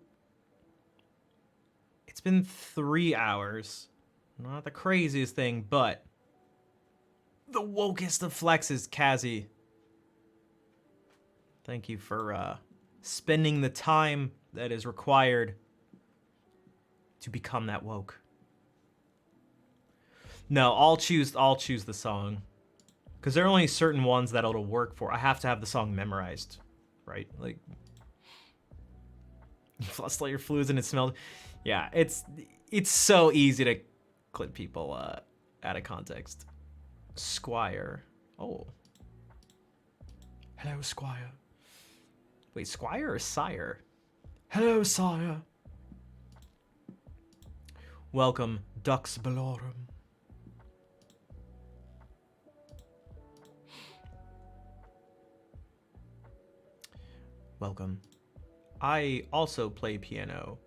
it's been 3 hours. Not the craziest thing, but the wokest of flexes, Kazi. Thank you for spending the time that is required to become that woke. No, I'll choose the song, because there are only certain ones that it'll work for. I have to have the song memorized, right? Like, let's let your fluids and it smells. Yeah, it's so easy to clip people out of context. Squire. Oh. Hello, Squire. Wait, Squire or Sire? Hello, Sire. Welcome, Dux Bellorum. Welcome. I also play piano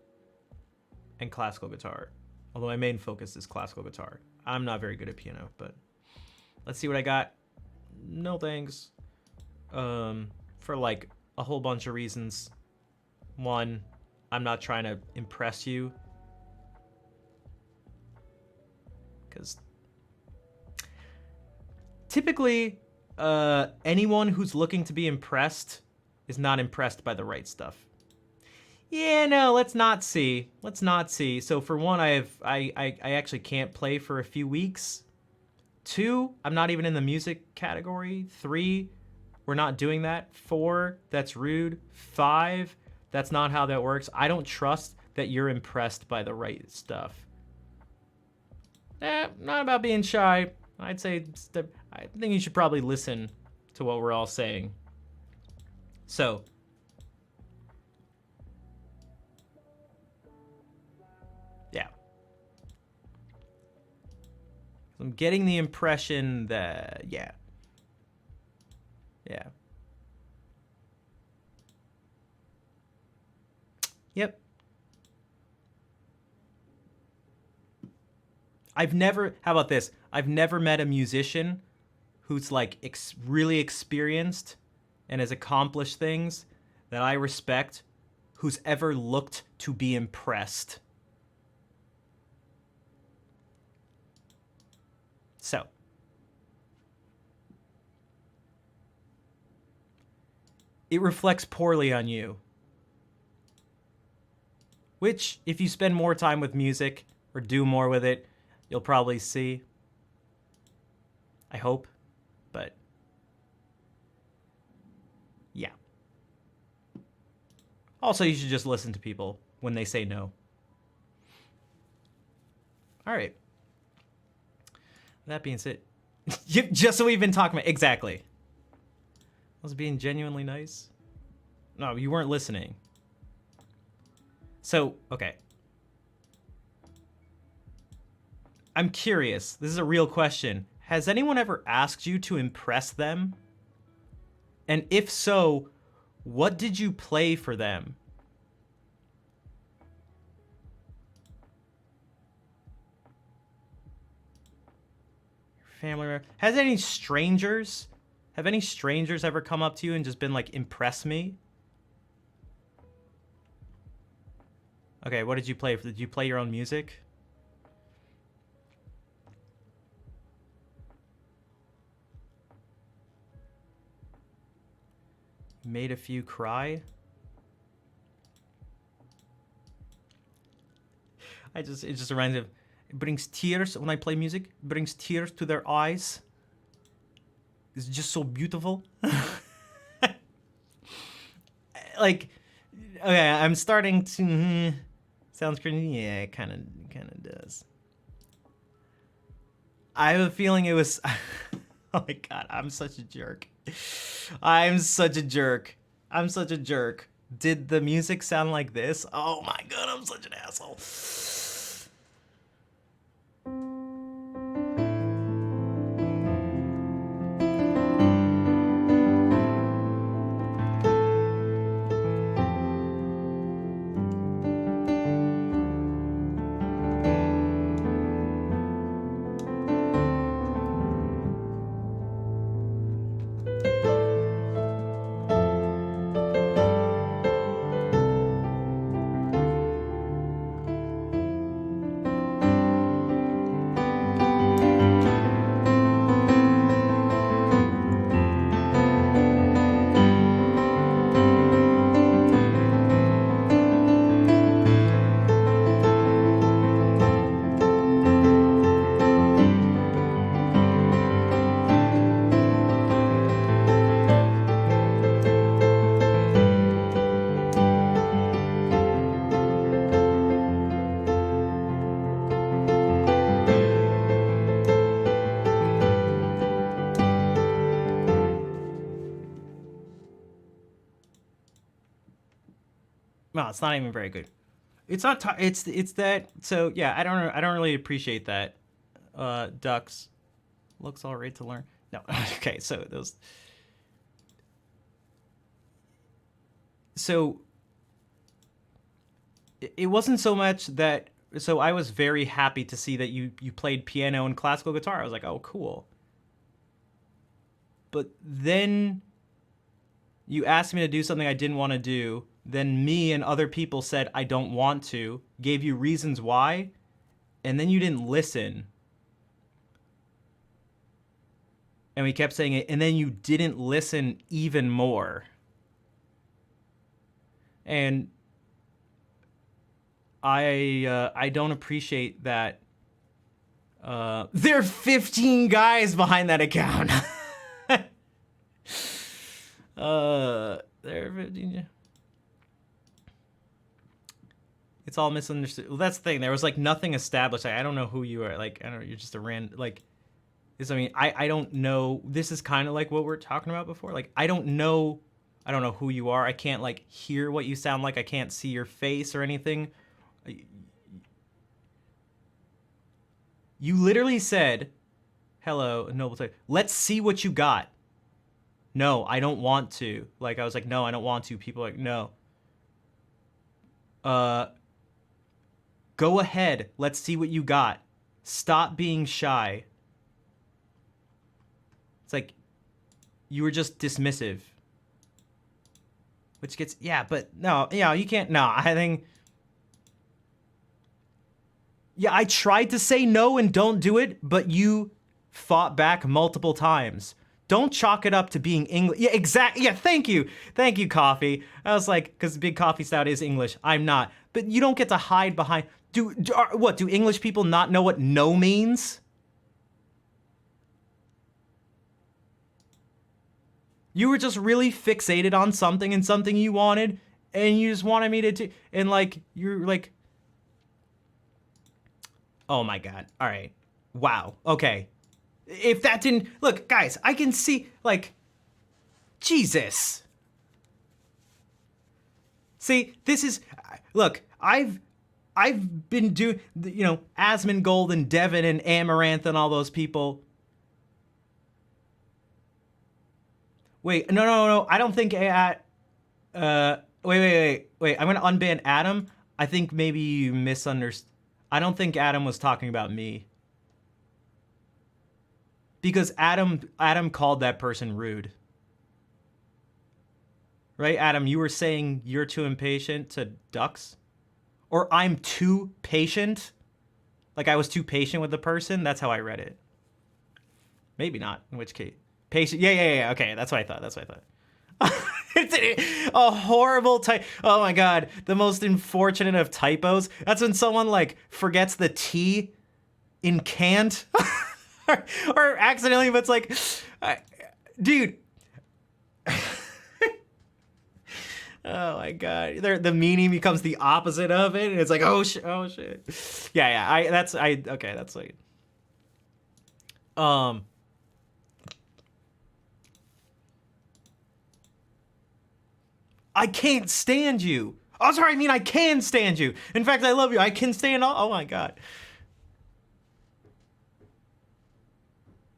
and classical guitar, although my main focus is classical guitar. I'm not very good at piano, but let's see what I got. No thanks. For like a whole bunch of reasons. One, I'm not trying to impress you, because typically anyone who's looking to be impressed is not impressed by the right stuff. Yeah, no, let's not see. So for one, I actually can't play for a few weeks. 2, I'm not even in the music category. 3, we're not doing that. 4, that's rude. 5, that's not how that works. I don't trust that you're impressed by the right stuff. Not about being shy. I'd say I think you should probably listen to what we're all saying. So, yeah. I'm getting the impression that, yeah. Yep. How about this? I've never met a musician who's like really experienced and has accomplished things that I respect, who's ever looked to be impressed. So, it reflects poorly on you. Which, if you spend more time with music or do more with it, you'll probably see. I hope, but yeah. Also, you should just listen to people when they say no. All right. That being said, just so we've been talking about, exactly. I was being genuinely nice. No, you weren't listening. So, okay. I'm curious. This is a real question. Has anyone ever asked you to impress them? And if so, what did you play for them? Family member. Have any strangers ever come up to you and just been like, impress me? Okay, what did you play? Did you play your own music? Made a few cry? It just reminds me of, it brings tears when I play music. It brings tears to their eyes. It's just so beautiful. Like, okay, I'm starting to, sounds cringy. Yeah, it kind of does. I have a feeling it was. Oh my god, I'm such a jerk. I'm such a jerk. I'm such a jerk. Did the music sound like this? Oh my god, I'm such an asshole. No, it's not even very good. It's not. It's that. So yeah, I don't really appreciate that. Ducks looks all right to learn. No, okay. So those. So it wasn't so much that. So I was very happy to see that you played piano and classical guitar. I was like, oh, cool. But then you asked me to do something I didn't want to do. Then me and other people said, I don't want to, gave you reasons why, and then you didn't listen. And we kept saying it, and then you didn't listen even more. And I don't appreciate that. There are 15 guys behind that account. There are 15. It's all misunderstood. Well, that's the thing. There was like nothing established. Like, I don't know who you are. Like, I don't know. You're just a random. Like, this. I mean, I don't know. This is kind of like what we're talking about before. Like, I don't know who you are. I can't like hear what you sound like. I can't see your face or anything. You literally said, "Hello, Noble Type. Let's see what you got." No, I don't want to. Like, I was like, no, I don't want to. People are like, no. Go ahead. Let's see what you got. Stop being shy. It's like, you were just dismissive. Which gets, yeah, but no, you know, you can't, no, I think, yeah, I tried to say no and don't do it, but you fought back multiple times. Don't chalk it up to being English. Yeah, exactly. Yeah, thank you. Thank you, Coffee. I was like, because Big Coffee Stout is English. I'm not. But you don't get to hide behind. Do English people not know what no means? You were just really fixated on something and something you wanted, and you just wanted me to do, and like, you're like, oh my God. All right. Wow. Okay. If that didn't, look, guys, I can see, like, Jesus. See, this is, look, I've been doing, you know, Asmongold and Devin and Amaranth and all those people. Wait, no, I don't think, wait, I'm gonna unban Adam. I think maybe you misunderstood. I don't think Adam was talking about me. Because Adam called that person rude. Right, Adam, you were saying you're too impatient to Ducks? Or I'm too patient? Like I was too patient with the person? That's how I read it. Maybe not, in which case. Patient, yeah, okay, that's what I thought. It's a horrible type. Oh my God, the most unfortunate of typos. That's when someone like forgets the T in can't. or accidentally, but it's like, dude. Oh my God, the meaning becomes the opposite of it, and it's like, oh shit. Yeah, that's like. I can't stand you. Oh, sorry, I mean I can stand you. In fact, I love you. I can stand all. Oh my god.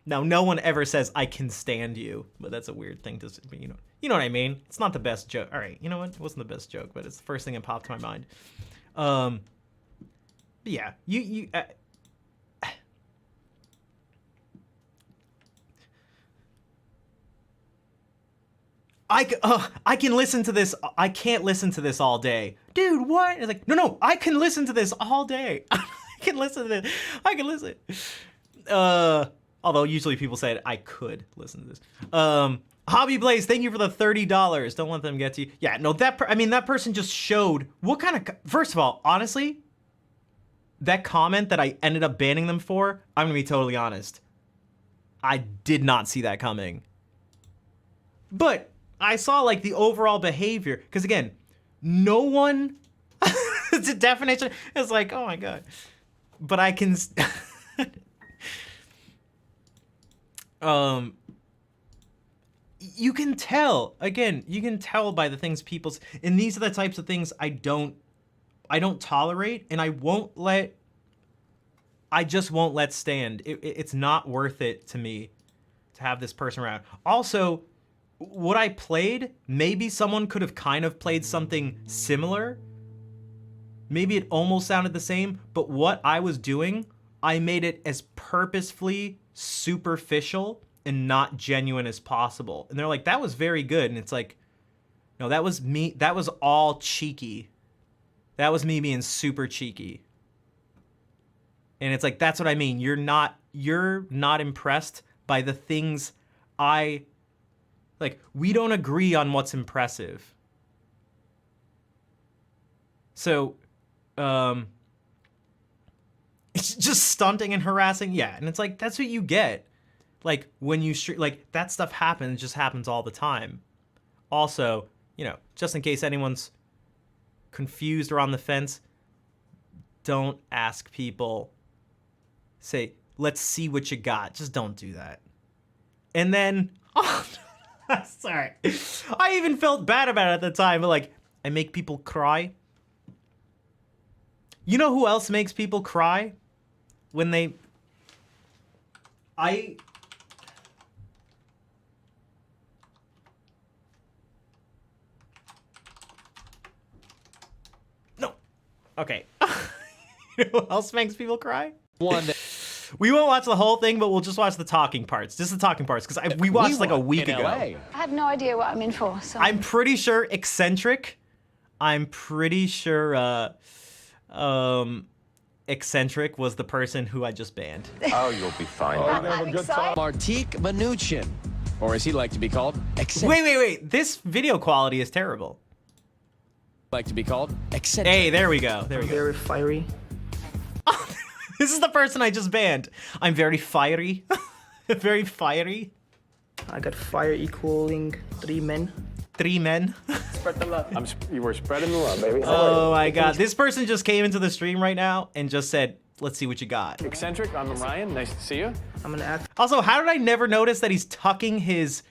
Now, no one ever says I can stand you, but that's a weird thing to say. You know what I mean. It's not the best joke. All right, you know what? It wasn't the best joke, but it's the first thing that popped to my mind. But yeah, I can listen to this. I can't listen to this all day, dude. What? It's like, no, I can listen to this all day. I can listen to this. I can listen. Although usually people say I could listen to this. Hobby Blaze, thank you for the $30. Don't let them get to you. Yeah, no, that person just showed what kind of. First of all, honestly, that comment that I ended up banning them for, I'm gonna be totally honest. I did not see that coming. But I saw like the overall behavior, because again, no one. The definition is like, oh my god. But I can. You can tell, again, you can tell by the things people's, and these are the types of things I don't tolerate, and I just won't let stand. It's not worth it to me to have this person around. Also, what I played, maybe someone could have kind of played something similar. Maybe it almost sounded the same, but what I was doing, I made it as purposefully superficial and not genuine as possible. And they're like, that was very good. And it's like, no, that was me. That was all cheeky. That was me being super cheeky. And it's like, that's what I mean. You're not impressed by the things like, we don't agree on what's impressive. So, it's just stunting and harassing. Yeah. And it's like, that's what you get. Like, when you like, that stuff happens, it just happens all the time. Also, just in case anyone's confused or on the fence, don't ask people, say, let's see what you got. Just don't do that. And then, sorry. I even felt bad about it at the time, but like, I make people cry. You know who else makes people cry? When they... No. Okay. You know who else makes people cry? We won't watch the whole thing, but we'll just watch the talking parts. Just the talking parts, because we watched like a week ago. I have no idea what I'm in for, so... I'm pretty sure Eccentric. I'm pretty sure Eccentric was the person who I just banned. Oh, you'll be fine. I'm excited. Martik Manuchin, or as he like to be called, Eccentric. Wait. This video quality is terrible. Like to be called Eccentric. Hey, there we go. Very fiery. This is the person I just banned. I'm very fiery. Very fiery. I got fire equaling 3 men. 3 men. Spread the love. You were spreading the love, baby. Oh my god. This person just came into the stream right now and just said, let's see what you got. Eccentric, I'm Ryan. Nice to see you. I'm gonna act. Also, how did I never notice that he's tucking his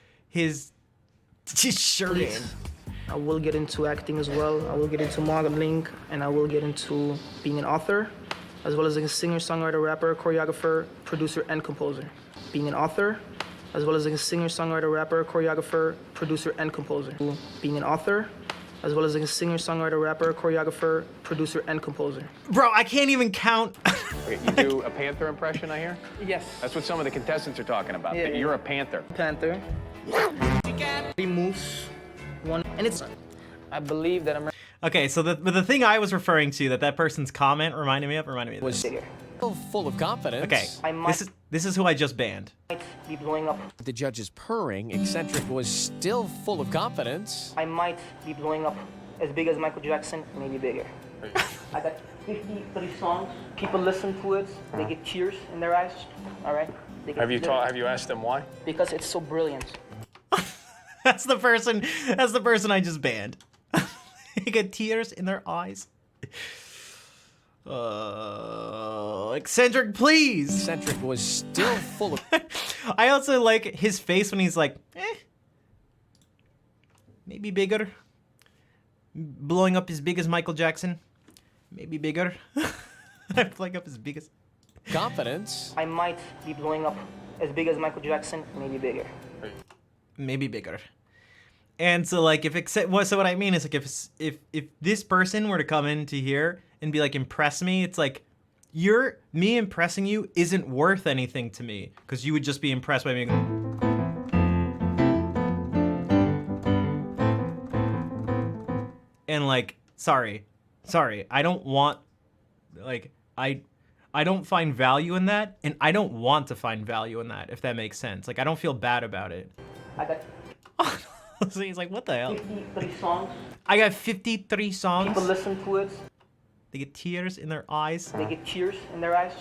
shirt in? I will get into acting as well. I will get into modeling, and I will get into being an author, as well as a singer, songwriter, rapper, choreographer, producer, and composer. Being an author, as well as a singer, songwriter, rapper, choreographer, producer, and composer. Being an author, as well as a singer, songwriter, rapper, choreographer, producer, and composer. Bro, I can't even count. Okay, you do a panther impression, I hear? Yes. That's what some of the contestants are talking about. Yeah. That you're a panther. Panther. 3 moves. 1, and it's... I believe that I'm... Okay, so the thing I was referring to that person's comment reminded me of Was this. still full of confidence. Okay, this is who I just banned. might be blowing up. The judges purring. Eccentric was still full of confidence. I might be blowing up as big as Michael Jackson, maybe bigger. I got 53 songs. People listen to it. They get tears in their eyes. All right. Have you asked them why? Because it's so brilliant. That's the person I just banned. They get tears in their eyes. Eccentric, please. Eccentric was still full of I also like his face when he's like, maybe bigger. Blowing up as big as Michael Jackson. Maybe bigger. Blowing up as big as... confidence. I might be blowing up as big as Michael Jackson, maybe bigger. Maybe bigger. And so like so what I mean is like if this person were to come into here and be like impress me, it's like me impressing you isn't worth anything to me because you would just be impressed by me. And like sorry, I don't want like I don't find value in that, and I don't want to find value in that, if that makes sense. Like I don't feel bad about it. I got So he's like, what the hell? 53 songs. I got 53 songs. People listen to it. They get tears in their eyes. They get tears in their eyes.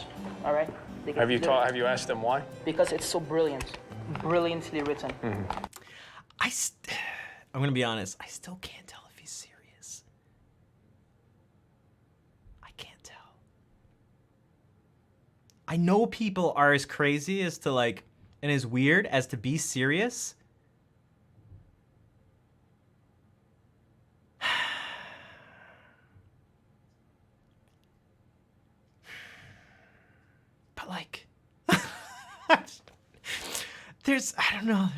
All right. They get Have you asked them why? Because it's so brilliant, brilliantly written. I'm gonna be honest. I still can't tell if he's serious. I can't tell. I know people are as crazy as to like, and as weird as to be serious. But like, I don't know,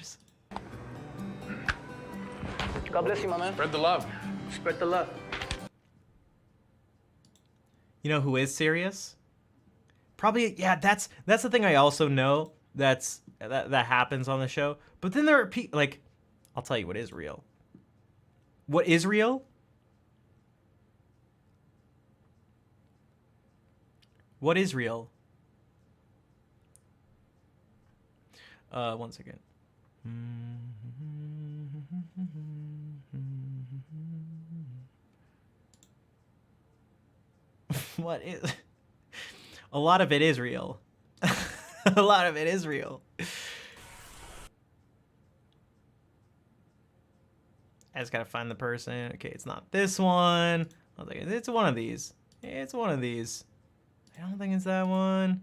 God bless you, my man. Spread the love. Spread the love. You know who is serious? Probably, yeah, that's the thing I also know that happens on the show. But then there are people, like, I'll tell you what is real. What is real? What is real? One second. What is... A lot of it is real. A lot of it is real. I just gotta find the person. Okay, it's not this one. I was like, it's one of these. It's one of these. I don't think it's that one.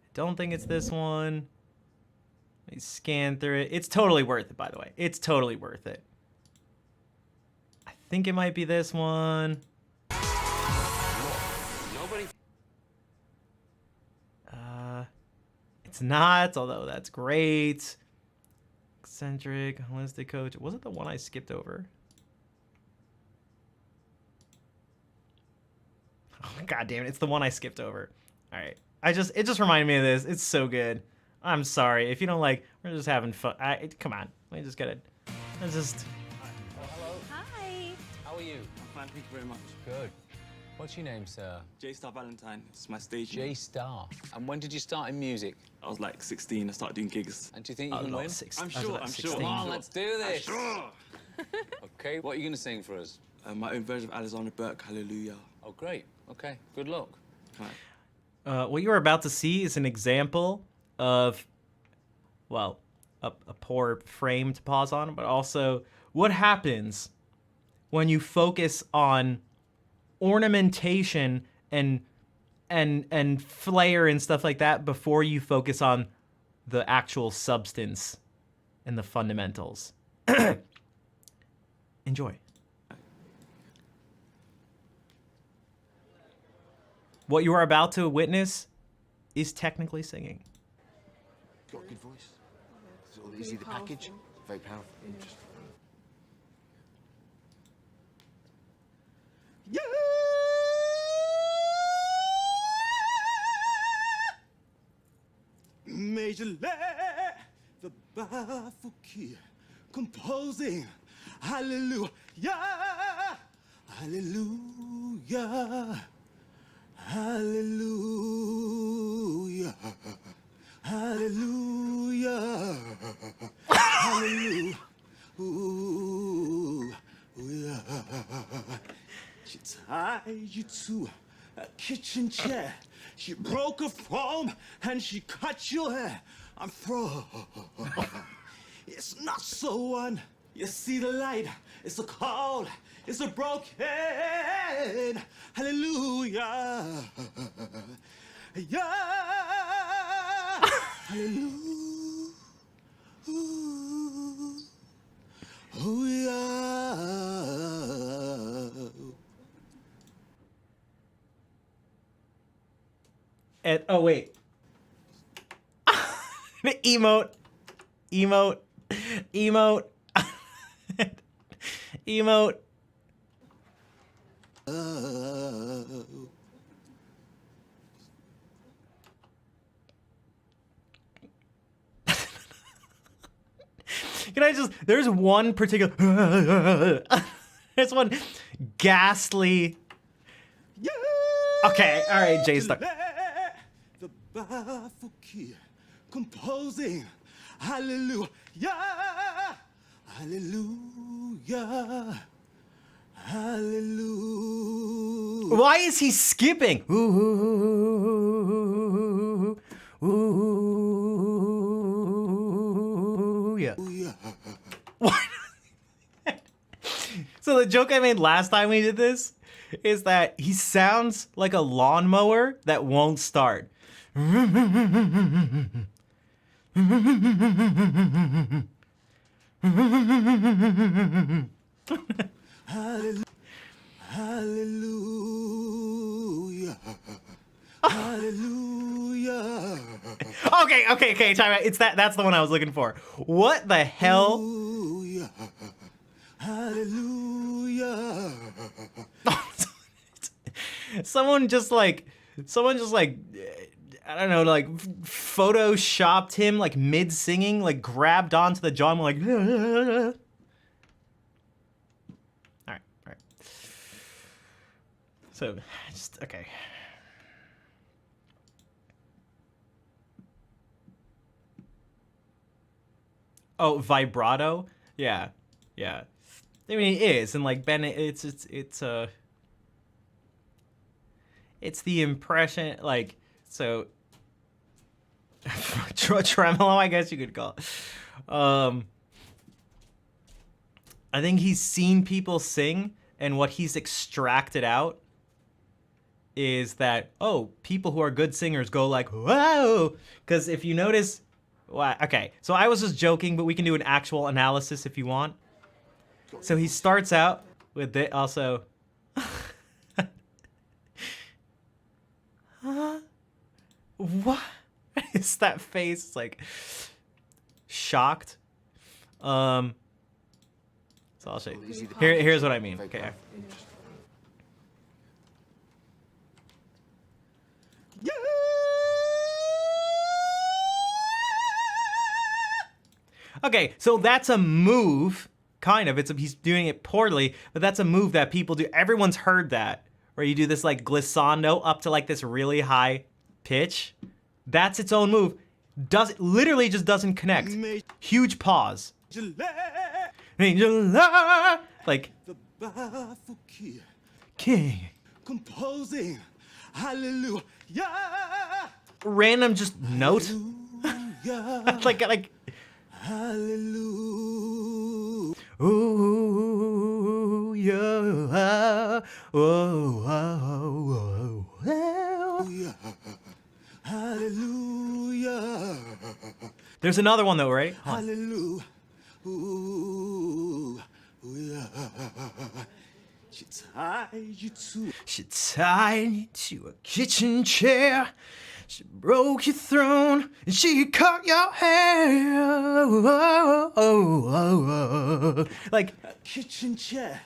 I don't think it's this one. Let me scan through it. It's totally worth it, by the way. It's totally worth it. I think it might be this one. It's not, although that's great. Eccentric, holistic coach. Was it the one I skipped over? Oh, God damn it. It's the one I skipped over. All right. It just reminded me of this. It's so good. I'm sorry. If you don't like, we're just having fun. Come on. We just gotta, let's just. Hello. Hi. How are you? I'm fine, thank you very much. Good. What's your name, sir? J-Star Valentine. It's my stage name. J-Star. And when did you start in music? I was like 16. I started doing gigs. And do you think you can win? I'm sure. Come on, let's do this. I'm sure. Okay, what are you going to sing for us? My own version of Alexander Burke, Hallelujah. Oh, great. Okay, good luck. What you're about to see is an example of, well, a poor frame to pause on, but also what happens when you focus on ornamentation and flair and stuff like that before you focus on the actual substance and the fundamentals. Enjoy. What you are about to witness is technically singing. Got a good voice. Is he the package? Very powerful. Interesting. Yeah. Major the Bafuki composing. Hallelujah. Hallelujah. Hallelujah. Hallelujah. Hallelujah. She tied you to a kitchen chair. She broke a foam and she cut your hair. I'm froze. It's not so one. You see the light. It's so cold. It's a broken hallelujah. Yeah. Hallelujah. Oh yeah. And oh wait. Emote. Emote. Can I just, there's one particular, there's one ghastly. Okay, all right, Jay, stop. The Bafokir composing. Hallelujah. Hallelujah. Hallelujah. Why is he skipping? Ooh, yeah. What? So the joke I made last time we did this is that he sounds like a lawnmower that won't start. Hallelujah. Hallelujah. Okay, time out. It's that's the one I was looking for. What the hell? Hallelujah. Someone just like I don't know, like photoshopped him like mid singing, like grabbed onto the jaw and like all right. So just okay. Oh, vibrato? Yeah. I mean, it is, and like Ben, it's the impression, like, so tremolo, I guess you could call it. I think he's seen people sing, and what he's extracted out is that, oh, people who are good singers go like, whoa, because if you notice, well, okay, so I was just joking, but we can do an actual analysis if you want. So he starts out with it also. What is that face? It's like shocked. So I'll show you. Here's what I mean. Okay. Okay, so that's a move, kind of. He's doing it poorly, but that's a move that people do. Everyone's heard that, where you do this like glissando up to like this really high pitch. That's its own move. Literally just doesn't connect. Huge pause. Like King. Composing. Hallelujah. Random just note. like Hallelujah. Ooh, yeah. Oh. Hallelujah. There's another one though, right? Hallelujah. Ooh, yeah. She tied you to a kitchen chair. She broke your throne and she cut your hair. Like kitchen chair.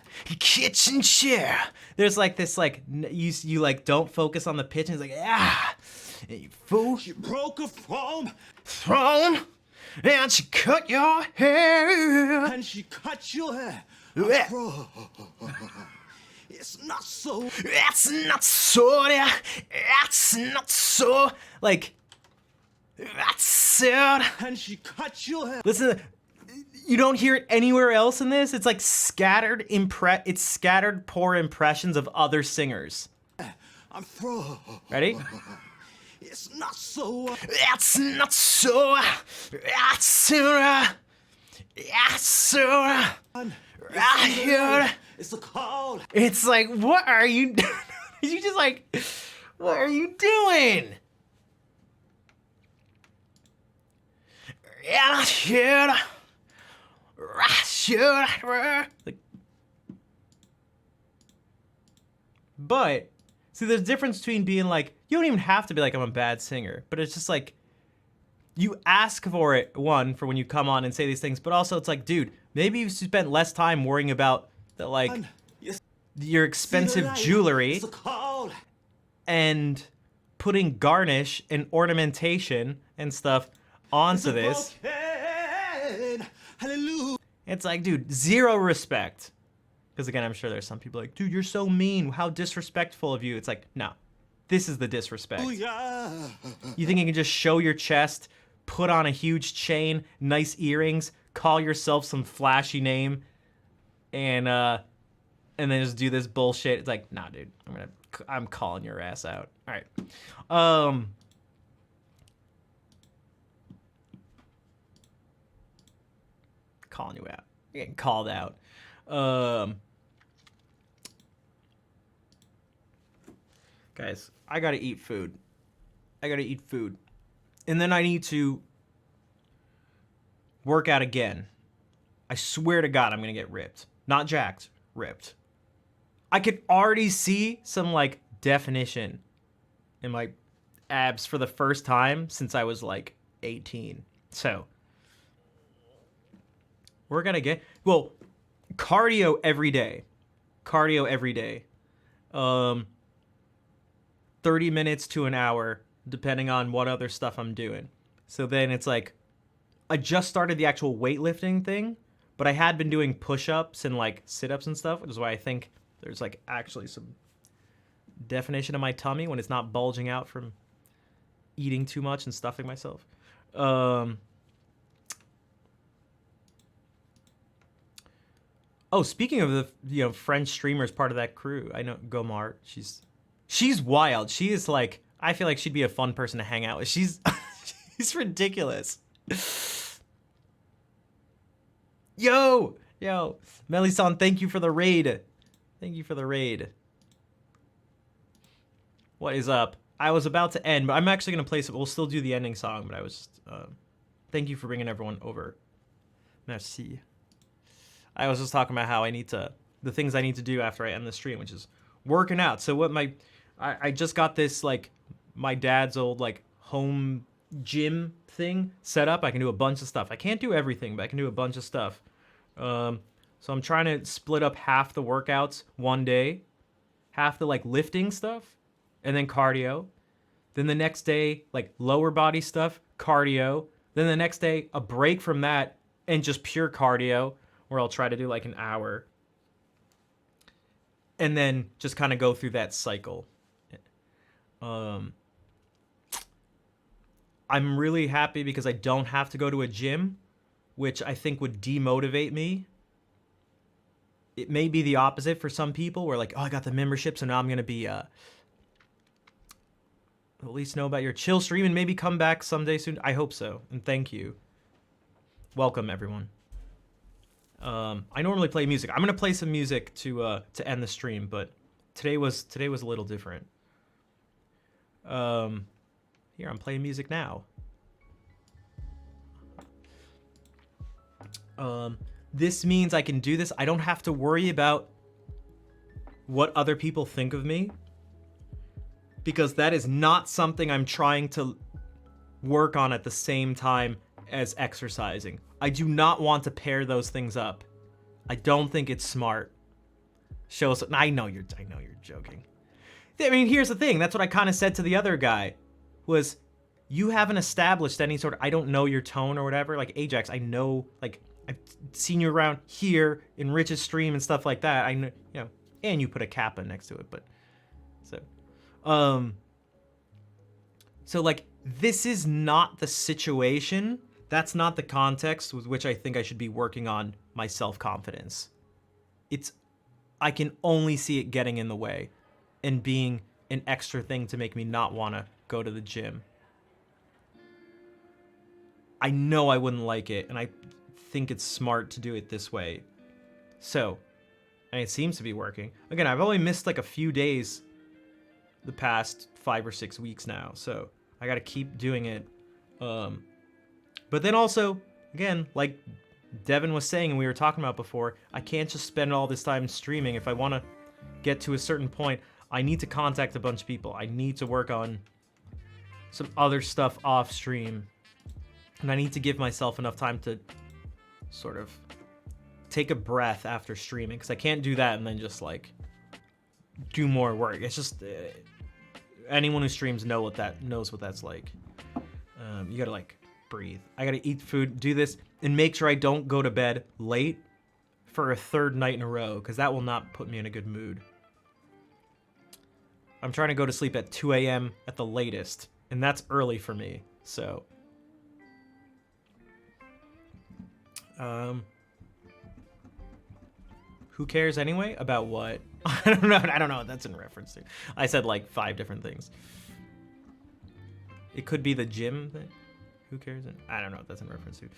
There's like this like you like don't focus on the pitch and it's like and you fool. She broke a throne and she cut your hair. And she cut your hair. It's not so. It's not so. It's not so. Like, that's it. And she cut your hair. Listen, you don't hear it anywhere else in this. It's like scattered It's scattered poor impressions of other singers. I'm fro. Ready? It's not so. It's not so. It's so. It's so. It's a call. It's like, what are you doing? You just like, what are you doing? Yeah, I should. Like, but see, there's a difference between being like, you don't even have to be like, I'm a bad singer, but it's just like, you ask for it, one, for when you come on and say these things, but also it's like, dude, maybe you spent less time worrying about the, like, your expensive jewelry and putting garnish and ornamentation and stuff onto this. It's like, dude, zero respect. Because again, I'm sure there's some people like, dude, you're so mean. How disrespectful of you. It's like, no, this is the disrespect. You think you can just show your chest, put on a huge chain, nice earrings, call yourself some flashy name, and then just do this bullshit? It's like, nah, dude, I'm calling your ass out. All right. Calling you out. You're getting called out. Guys, I gotta eat food. And then I need to work out again. I swear to God, I'm gonna get ripped. Not jacked, ripped. I could already see some, like, definition in my abs for the first time since I was, like, 18. So, we're gonna get, well, cardio every day. 30 minutes to an hour, depending on what other stuff I'm doing. So then it's like, I just started the actual weightlifting thing, but I had been doing push-ups and like sit-ups and stuff, which is why I think there's like actually some definition of my tummy when it's not bulging out from eating too much and stuffing myself. Oh, speaking of the French streamers, part of that crew, I know Gomar. She's wild. She is like, I feel like she'd be a fun person to hang out with. She's ridiculous. Yo, Melisan, thank you for the raid. What is up? I was about to end, but I'm actually gonna play some. We'll still do the ending song, but I was. Thank you for bringing everyone over. Merci. I was just talking about how the things I need to do after I end the stream, which is working out. So what I just got this, like, my dad's old, like, home gym thing set up. I can do a bunch of stuff. I can't do everything, but I can do a bunch of stuff. So I'm trying to split up half the workouts one day, half the, like, lifting stuff, and then cardio. Then the next day, like, lower body stuff, cardio. Then the next day, a break from that, and just pure cardio, where I'll try to do, like, an hour. And then just kind of go through that cycle. I'm really happy because I don't have to go to a gym, which I think would demotivate me. It may be the opposite for some people, where like, oh, I got the membership, so now I'm going to be, at least know about your chill stream and maybe come back someday soon. I hope so, and thank you. Welcome, everyone. I normally play music. I'm going to play some music to end the stream, but today was a little different. Here, I'm playing music now. This means I can do this. I don't have to worry about what other people think of me, because that is not something I'm trying to work on at the same time as exercising. I do not want to pair those things up. I don't think it's smart. I know you're joking. I mean, here's the thing. That's what I kind of said to the other guy, was you haven't established any sort of, I don't know your tone or whatever. Like, Ajax, I know, like, I've seen you around here in Rich's stream and stuff like that. I know, and you put a kappa next to it, but so like, this is not the situation. That's not the context with which I think I should be working on my self-confidence. I can only see it getting in the way and being an extra thing to make me not want to go to the gym. I know I wouldn't like it, and I think it's smart to do it this way. So, and it seems to be working. Again, I've only missed like a few days the past 5 or 6 weeks now, so I gotta keep doing it. But then also, again, like Devin was saying and we were talking about before, I can't just spend all this time streaming. If I want to get to a certain point, I need to contact a bunch of people. I need to work on some other stuff off stream, and I need to give myself enough time to sort of take a breath after streaming, because I can't do that and then just like do more work. It's just anyone who streams knows what that's like. You gotta like breathe. I gotta eat food, do this, and make sure I don't go to bed late for a third night in a row, because that will not put me in a good mood. I'm trying to go to sleep at 2 a.m. at the latest, and that's early for me, so. Who cares anyway? About what? I don't know what that's in reference to. I said like 5 different things. It could be the gym thing. Who cares? I don't know what that's in reference to.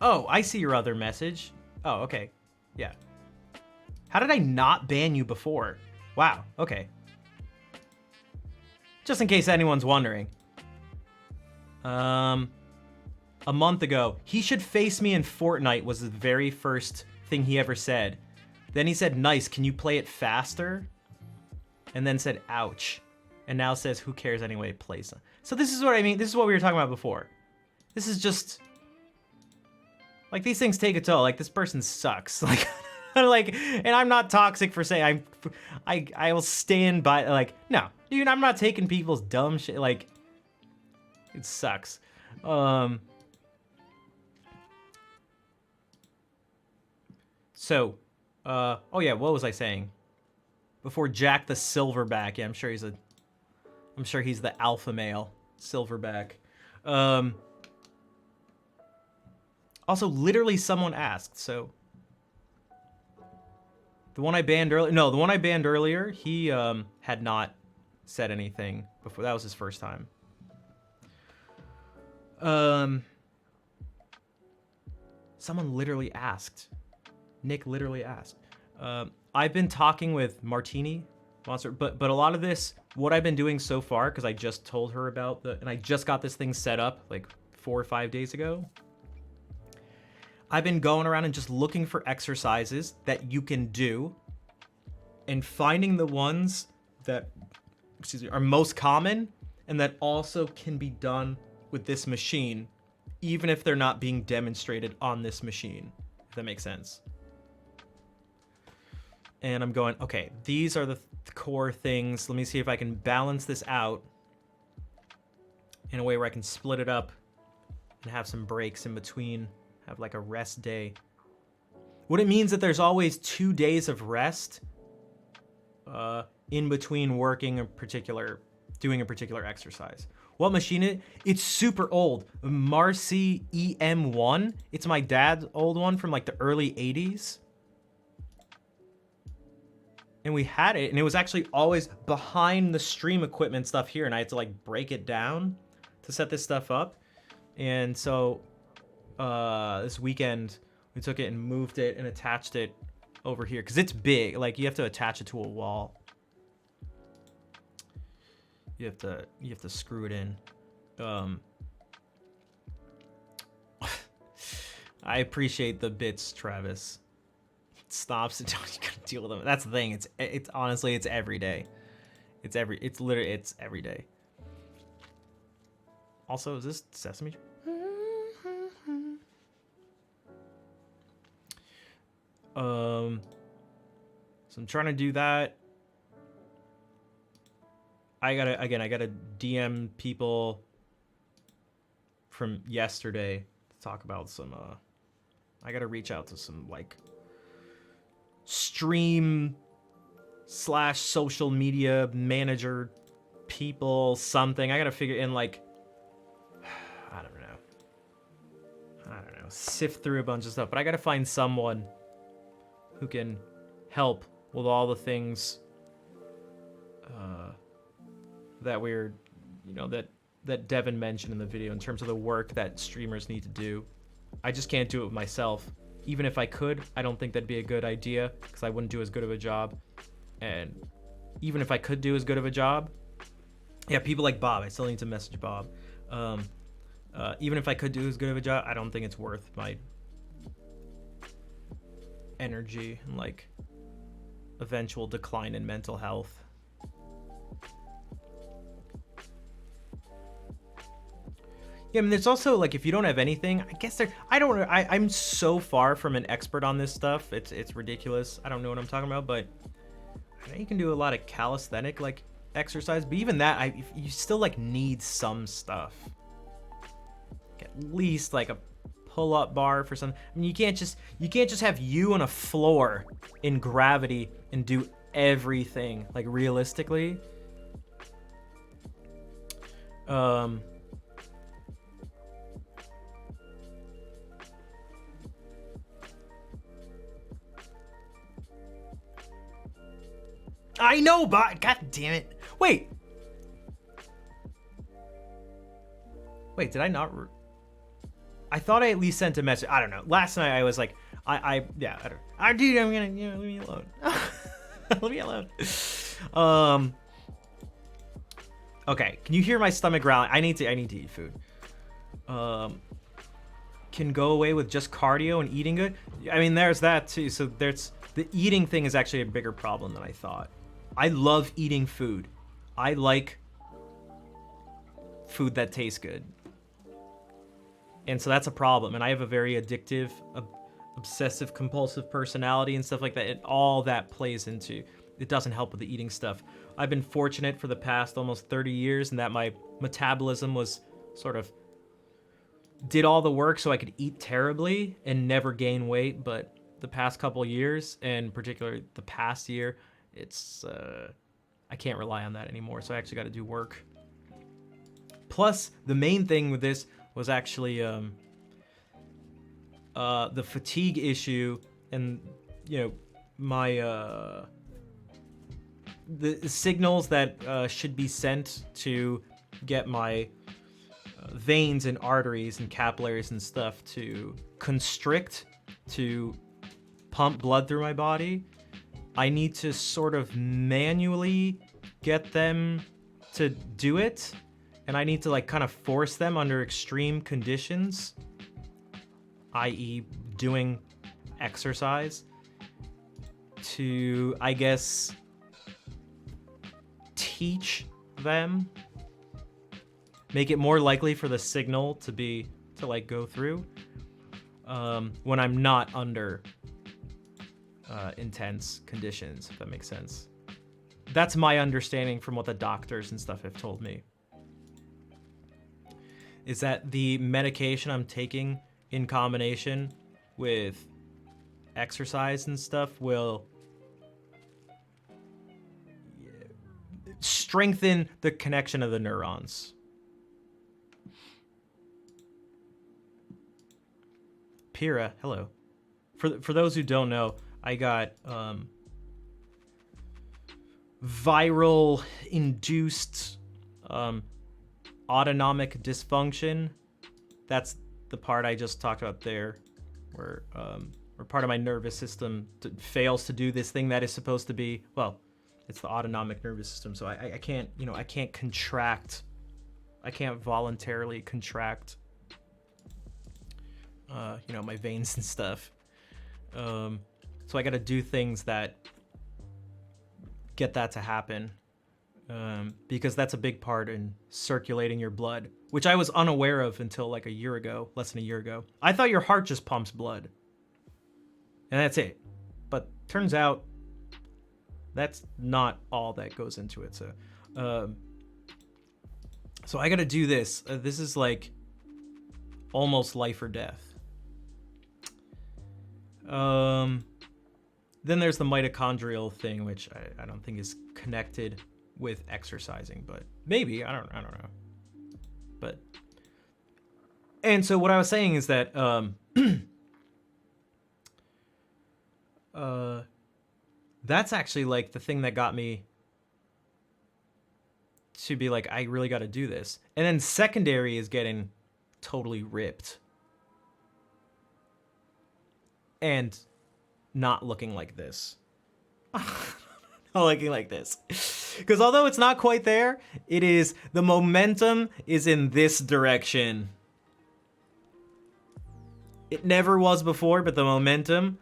Oh, I see your other message. Oh, okay. Yeah. How did I not ban you before? Wow, okay. Just in case anyone's wondering. A month ago, he should face me in Fortnite was the very first thing he ever said. Then he said, nice, can you play it faster? And then said, ouch. And now says, who cares anyway, play some. So this is what I mean. This is what we were talking about before. This is just... like, these things take a toll. Like, this person sucks. Like, like, and I'm not toxic for saying I will stand by, like, no. Dude, I'm not taking people's dumb shit. Like, it sucks. So, oh yeah, what was I saying? Before Jack the Silverback, yeah, I'm sure he's the alpha male Silverback. Also, literally someone asked, so. The one I banned earlier, he had not said anything before. That was his first time. Someone literally asked. Nick literally asked. I've been talking with Martini Monster, but a lot of this, what I've been doing so far, because I just told her about and I just got this thing set up like 4 or 5 days ago. I've been going around and just looking for exercises that you can do and finding the ones that, are most common and that also can be done with this machine, even if they're not being demonstrated on this machine, if that makes sense. And I'm going, okay, these are the core things. Let me see if I can balance this out in a way where I can split it up and have some breaks in between. Have like a rest day. What it means that there's always 2 days of rest in between doing a particular exercise. What machine is it? It's super old. Marcy EM1. It's my dad's old one from like the early 80s. And we had it, and it was actually always behind the stream equipment stuff here, and I had to like break it down to set this stuff up. And so this weekend we took it and moved it and attached it over here because it's big. Like, you have to attach it to a wall. You have to screw it in. I appreciate the bits, Travis. It stops it. You gotta deal with them. That's the thing. It's honestly, it's every day. It's literally every day. Also, is this Sesame? So I'm trying to do that. I gotta DM people from yesterday to talk about some, I gotta reach out to some, like, stream / social media manager people, something. I gotta figure in, like, I don't know, sift through a bunch of stuff, but I gotta find someone who can help with all the things that we're, you know, that Devin mentioned in the video in terms of the work that streamers need to do. I just can't do it myself. Even if I could, I don't think that'd be a good idea because I wouldn't do as good of a job. And even if I could do as good of a job, yeah, people like Bob, I still need to message Bob. Even if I could do as good of a job, I don't think it's worth my energy and like eventual decline in mental health. Yeah, I mean, there's also like, if you don't have anything, I guess I'm so far from an expert on this stuff. It's ridiculous. I don't know what I'm talking about, but I know you can do a lot of calisthenic like exercise, but even that, you still like need some stuff. At least like a pull-up bar for something. I mean, you can't just have you on a floor in gravity and do everything like realistically. I know, but god damn it. Wait, did I not? I thought I at least sent a message. I don't know. Last night I was like, yeah, I don't. Dude, I'm gonna, you know, leave me alone. Leave me alone. Okay, can you hear my stomach growling? I need to eat food. Can go away with just cardio and eating good. I mean, there's that too. So there's the eating thing is actually a bigger problem than I thought. I love eating food. I like food that tastes good. And so that's a problem. And I have a very addictive, obsessive compulsive personality and stuff like that. And all that plays into, it doesn't help with the eating stuff. I've been fortunate for the past almost 30 years in that my metabolism was sort of, did all the work so I could eat terribly and never gain weight. But the past couple years, and particularly the past year, it's, I can't rely on that anymore. So I actually got to do work. Plus, the main thing with this was actually the fatigue issue, and you know, my the signals that should be sent to get my veins and arteries and capillaries and stuff to constrict, to pump blood through my body. I need to sort of manually get them to do it. And I need to like kind of force them under extreme conditions, i.e. doing exercise, to, I guess, teach them, make it more likely for the signal to like go through when I'm not under intense conditions, if that makes sense. That's my understanding from what the doctors and stuff have told me. Is that the medication I'm taking in combination with exercise and stuff will strengthen the connection of the neurons. Pira, hello. For those who don't know, I got viral induced autonomic dysfunction. That's the part I just talked about there, where part of my nervous system fails to do this thing that is supposed to be, well, it's the autonomic nervous system. So I can't, you know, I can't contract. I can't voluntarily contract, you know, my veins and stuff. So I got to do things that get that to happen. Because that's a big part in circulating your blood, which I was unaware of until like a year ago, less than a year ago. I thought your heart just pumps blood, and that's it. But turns out that's not all that goes into it. So I got to do this. This is like almost life or death. Then there's the mitochondrial thing, which I don't think is connected with exercising, but maybe, I don't know. But, and so what I was saying is that that's actually like the thing that got me to be like, I really got to do this. And then secondary is getting totally ripped. And not looking like this. Not looking like this. Because although it's not quite there, it is, the momentum is in this direction. It never was before, but the momentum,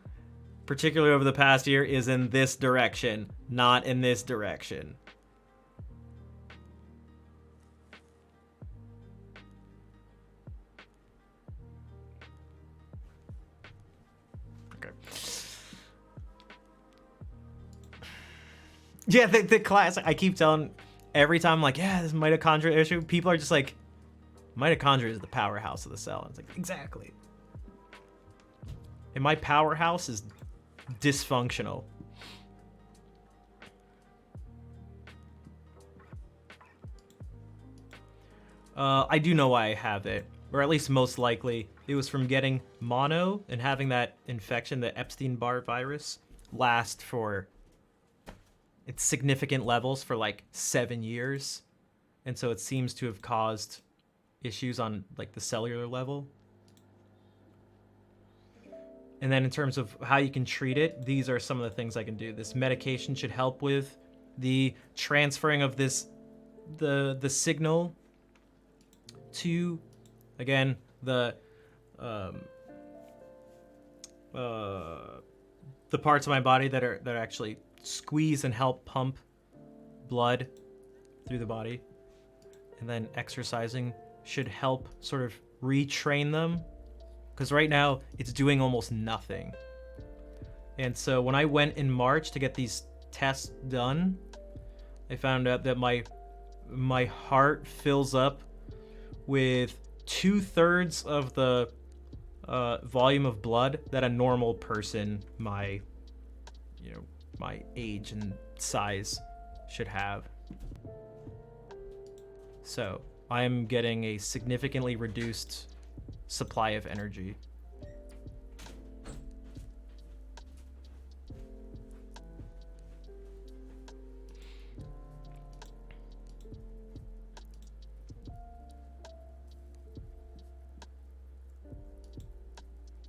particularly over the past year, is in this direction, not in this direction. Okay. Yeah, the class, I keep telling, every time I'm like, yeah, this mitochondria issue, people are just like, mitochondria is the powerhouse of the cell. And it's like, exactly. And my powerhouse is dysfunctional. I do know why I have it, or at least most likely it was from getting mono and having that infection, the Epstein-Barr virus, last for its significant levels for like 7 years, and so it seems to have caused issues on like the cellular level. And then in terms of how you can treat it, these are some of the things I can do. This medication should help with the transferring of this, the signal to, again, the parts of my body that actually squeeze and help pump blood through the body. And then exercising should help sort of retrain them. Because right now, it's doing almost nothing. And so when I went in March to get these tests done, I found out that my heart fills up with 2/3 of the volume of blood that a normal person my age and size should have. So I'm getting a significantly reduced supply of energy.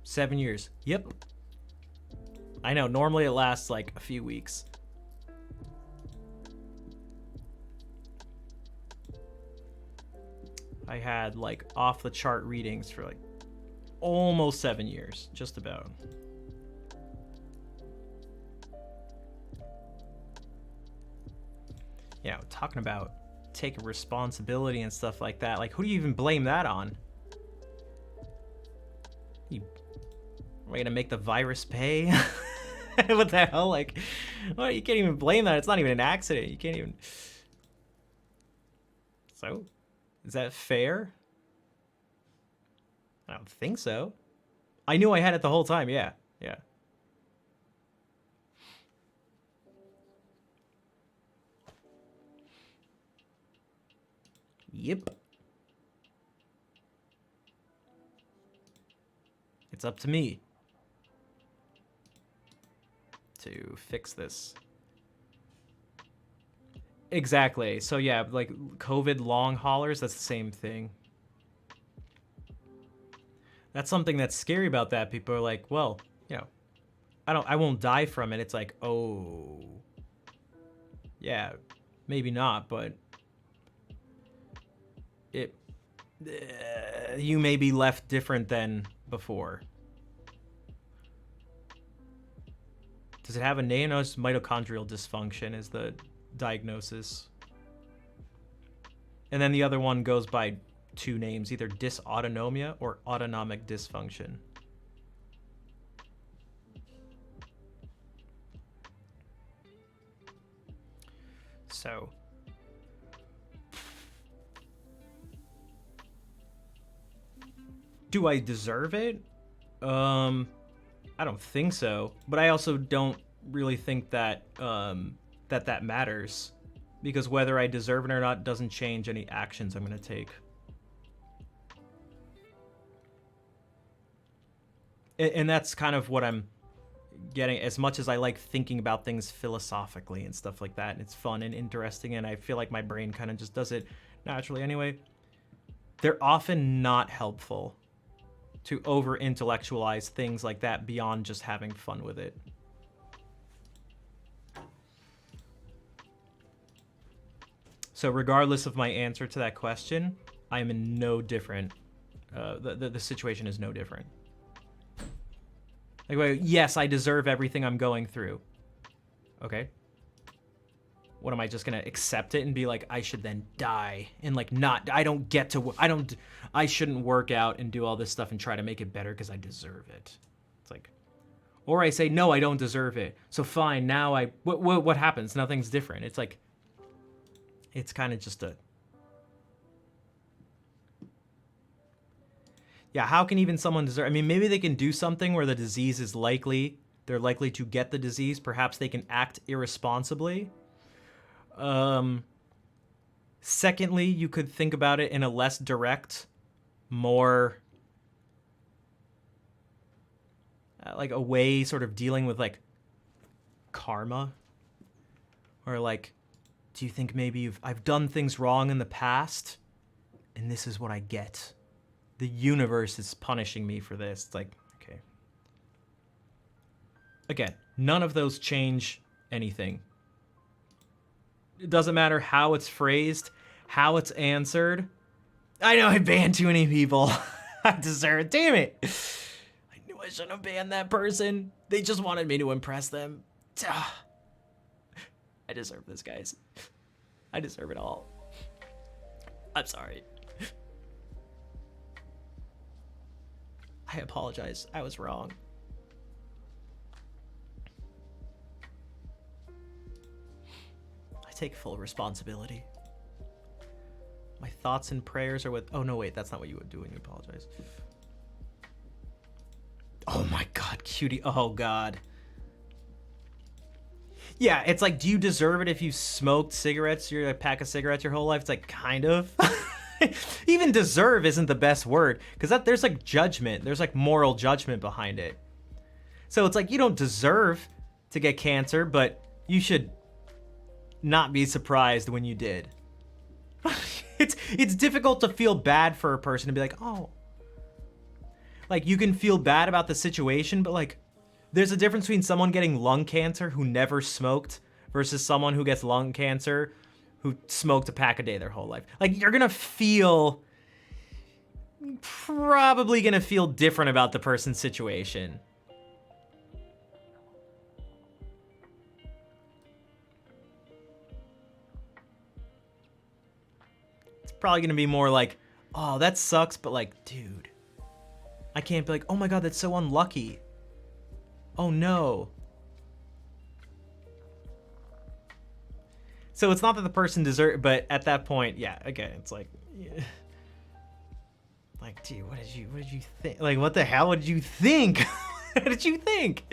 Seven years. Yep. I know, normally it lasts like a few weeks. I had like off the chart readings for like almost 7 years, just about. You know, talking about taking responsibility and stuff like that. Like, who do you even blame that on? Am I gonna make the virus pay? What the hell? Like, well, you can't even blame that. It's not even an accident. You can't even. So, is that fair? I don't think so. I knew I had it the whole time. Yeah, yeah. Yep. It's up to me to fix this. Exactly. So yeah, like COVID long haulers, that's the same thing. That's something that's scary about that. People are like, well, you know, I won't die from it. It's like, oh, yeah, maybe not, but you may be left different than before. Does it have a name? No, it's mitochondrial dysfunction is the diagnosis. And then the other one goes by 2 names, either dysautonomia or autonomic dysfunction. So, do I deserve it? I don't think so, but I also don't really think that that matters, because whether I deserve it or not doesn't change any actions I'm going to take. And that's kind of what I'm getting, as much as I like thinking about things philosophically and stuff like that, and it's fun and interesting, and I feel like my brain kind of just does it naturally anyway, they're often not helpful to over intellectualize things like that beyond just having fun with it. So regardless of my answer to that question, I am in no different, the situation is no different. Like, wait, yes, I deserve everything I'm going through. Okay. What am I just gonna accept it and be like, I should then die and like not, I shouldn't work out and do all this stuff and try to make it better because I deserve it. It's like, or I say, no, I don't deserve it. So fine, now what happens? Nothing's different. It's like, it's kind of just a, yeah, how can even someone deserve, I mean, maybe they can do something where the disease is likely, they're likely to get the disease. Perhaps they can act irresponsibly. Secondly, you could think about it in a less direct, more like a way sort of dealing with like karma, or like, do you think maybe I've done things wrong in the past and this is what I get? The universe is punishing me for this. It's like, okay. Again, none of those change anything. It doesn't matter how it's phrased, how it's answered. I know I banned too many people. I deserve it. Damn it. I knew I shouldn't have banned that person. They just wanted me to impress them. I deserve this, guys. I deserve it all. I'm sorry. I apologize. I was wrong. I take full responsibility. My thoughts and prayers are with... Oh, no, wait. That's not what you would do when you apologize. Oh, my God. Cutie. Oh, God. Yeah, it's like, do you deserve it if you smoked cigarettes, a pack of cigarettes your whole life? It's like, kind of. Even deserve isn't the best word, because there's like judgment. There's like moral judgment behind it. So it's like, you don't deserve to get cancer, but you should not be surprised when you did. It's difficult to feel bad for a person and be like, oh. Like, you can feel bad about the situation, but like, there's a difference between someone getting lung cancer who never smoked versus someone who gets lung cancer who smoked a pack a day their whole life. Like, you're gonna feel, probably gonna feel different about the person's situation. It's probably gonna be more like, oh, that sucks, but like, dude, I can't be like, oh my God, that's so unlucky. Oh no. So it's not that the person deserves, but at that point, yeah, again, it's like, yeah. Like, dude, what did you think? Like, what the hell did you think? What did you think?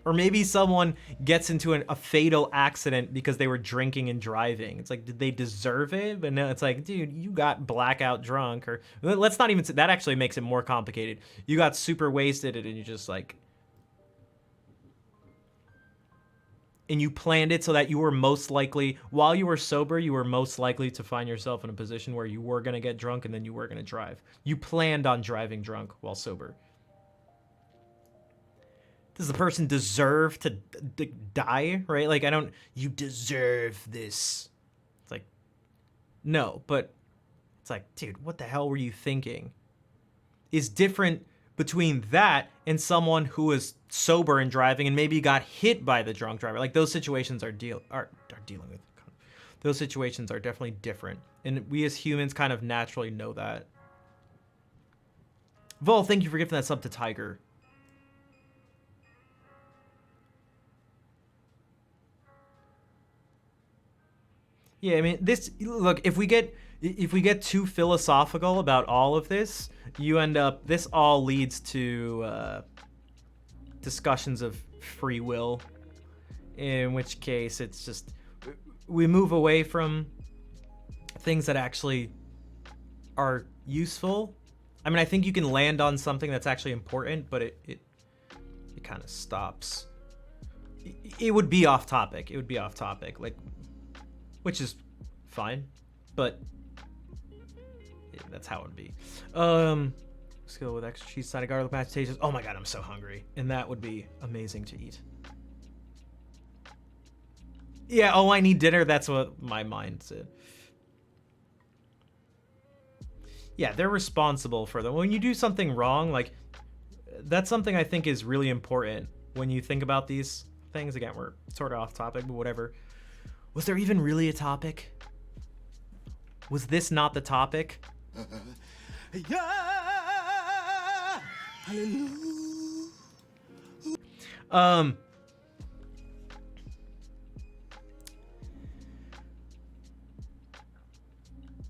Or maybe someone gets into a fatal accident because they were drinking and driving. It's like, did they deserve it? But no, it's like, dude, you got blackout drunk. Or let's not even, that actually makes it more complicated. You got super wasted and you just like, and you planned it so that you were most likely, while you were sober, you were most likely to find yourself in a position where you were going to get drunk and then you were going to drive. You planned on driving drunk while sober. Does the person deserve to die, right? Like, you deserve this. It's like, no, but it's like, dude, what the hell were you thinking? Is different between that and someone who is sober and driving and maybe got hit by the drunk driver. Like, those situations are dealing with. Those situations are definitely different. And we as humans kind of naturally know that. Vol, thank you for gifting that sub to Tiger. Yeah, I mean, look, if we get too philosophical about all of this, this all leads to discussions of free will, in which case it's just, we move away from things that actually are useful I mean, I think you can land on something that's actually important, but it kind of stops. It would be off topic. It would be off topic, like, which is fine, but yeah, that's how it would be. Skill with extra cheese, side of garlic, mashed potatoes. Oh my god, I'm so hungry, and that would be amazing to eat. Yeah, oh, I need dinner. That's what my mind said. Yeah, they're responsible for them. When you do something wrong, like, that's something I think is really important when you think about these things. Again, we're sort of off topic, but whatever. Was there even really a topic? Was this not the topic? Yeah. Hallelujah.